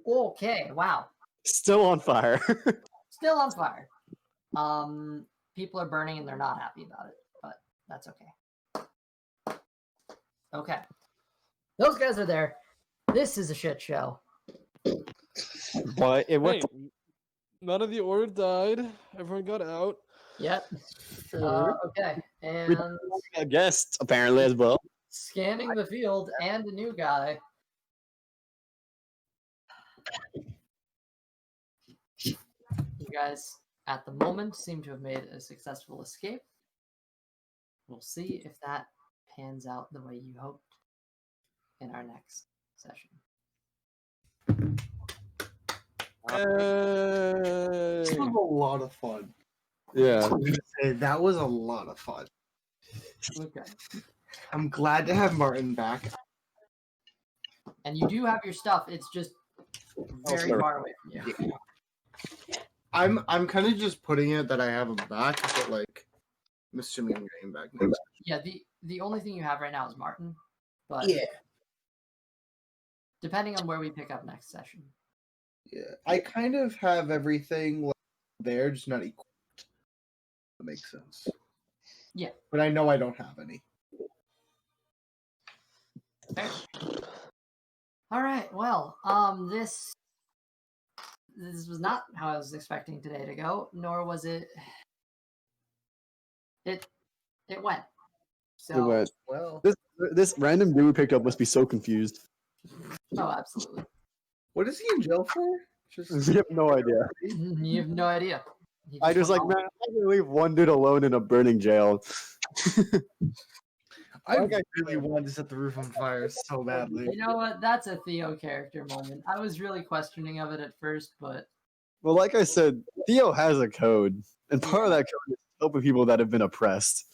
Okay, wow. Still on fire. Still on fire. People are burning and they're not happy about it, but that's okay. Okay. Those guys are there. This is a shit show. But it worked. Hey, none of the order died. Everyone got out. Yep. Sure. Okay. We And got a guest apparently as well. scanning the field and a new guy. You guys, at the moment, seem to have made a successful escape. We'll see if that pans out the way you hoped in our next session. That was a lot of fun. Yeah. I'm gonna say that was a lot of fun. Okay. I'm glad to have Martin back. And you do have your stuff, it's just very sorry. far away from you. I'm kind of just putting it that I have him back, but like I'm assuming I'm getting back next. Yeah, the only thing you have right now is Martin. But Yeah. depending on where we pick up next session. Yeah. I kind of have everything like, there, just not equal. That makes sense. Yeah. But I know I don't have any. Fair. All right. Well, this was not how I was expecting today to go, nor was it. It went. So It went. Well, This random dude we picked up must be so confused. oh, absolutely. what is he in jail for? Just We have no idea. You have no idea. He I just went like, all- man, I can leave one dude alone in a burning jail. I really wanted to set the roof on fire so badly. You know what? That's a Theo character moment. I was really questioning of it at first, but Well, like I said, Theo has a code, and part of that code is helping people that have been oppressed.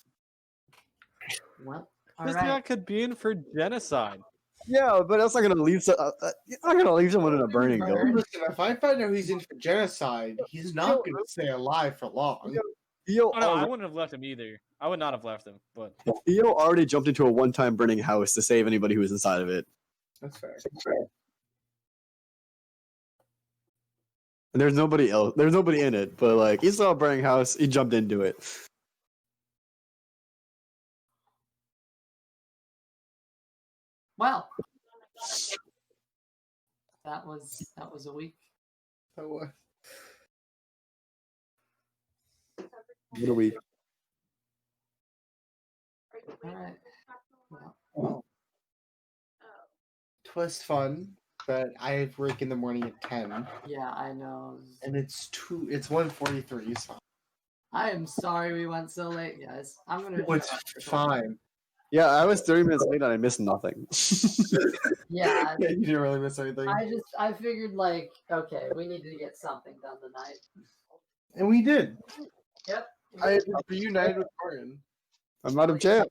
well, all This right. guy could be in for genocide. Yeah, but that's not gonna leave. It's not gonna leave someone in a burning building. Listen, if I find out he's in for genocide, he's not going to stay alive for long. Theo, Oh, no, I already, wouldn't have left him either. I would not have left him, but Theo already jumped into a one-time burning house to save anybody who was inside of it. That's fair. And there's nobody else. There's nobody in it, but like he saw a burning house, he jumped into it. Well, that was a week. That was. What a week. All right. Well, it was fun, but I have work in the morning at 10, Yeah, I know. and it's 1:43. So I am sorry we went so late, guys. I'm gonna. it's fine. Yeah, I was 30 minutes late and I missed nothing. Yeah, Yeah, you didn't really miss anything. I figured like, okay, we need to get something done tonight. And we did. Yep. I reunited with Martin. I'm out of jail.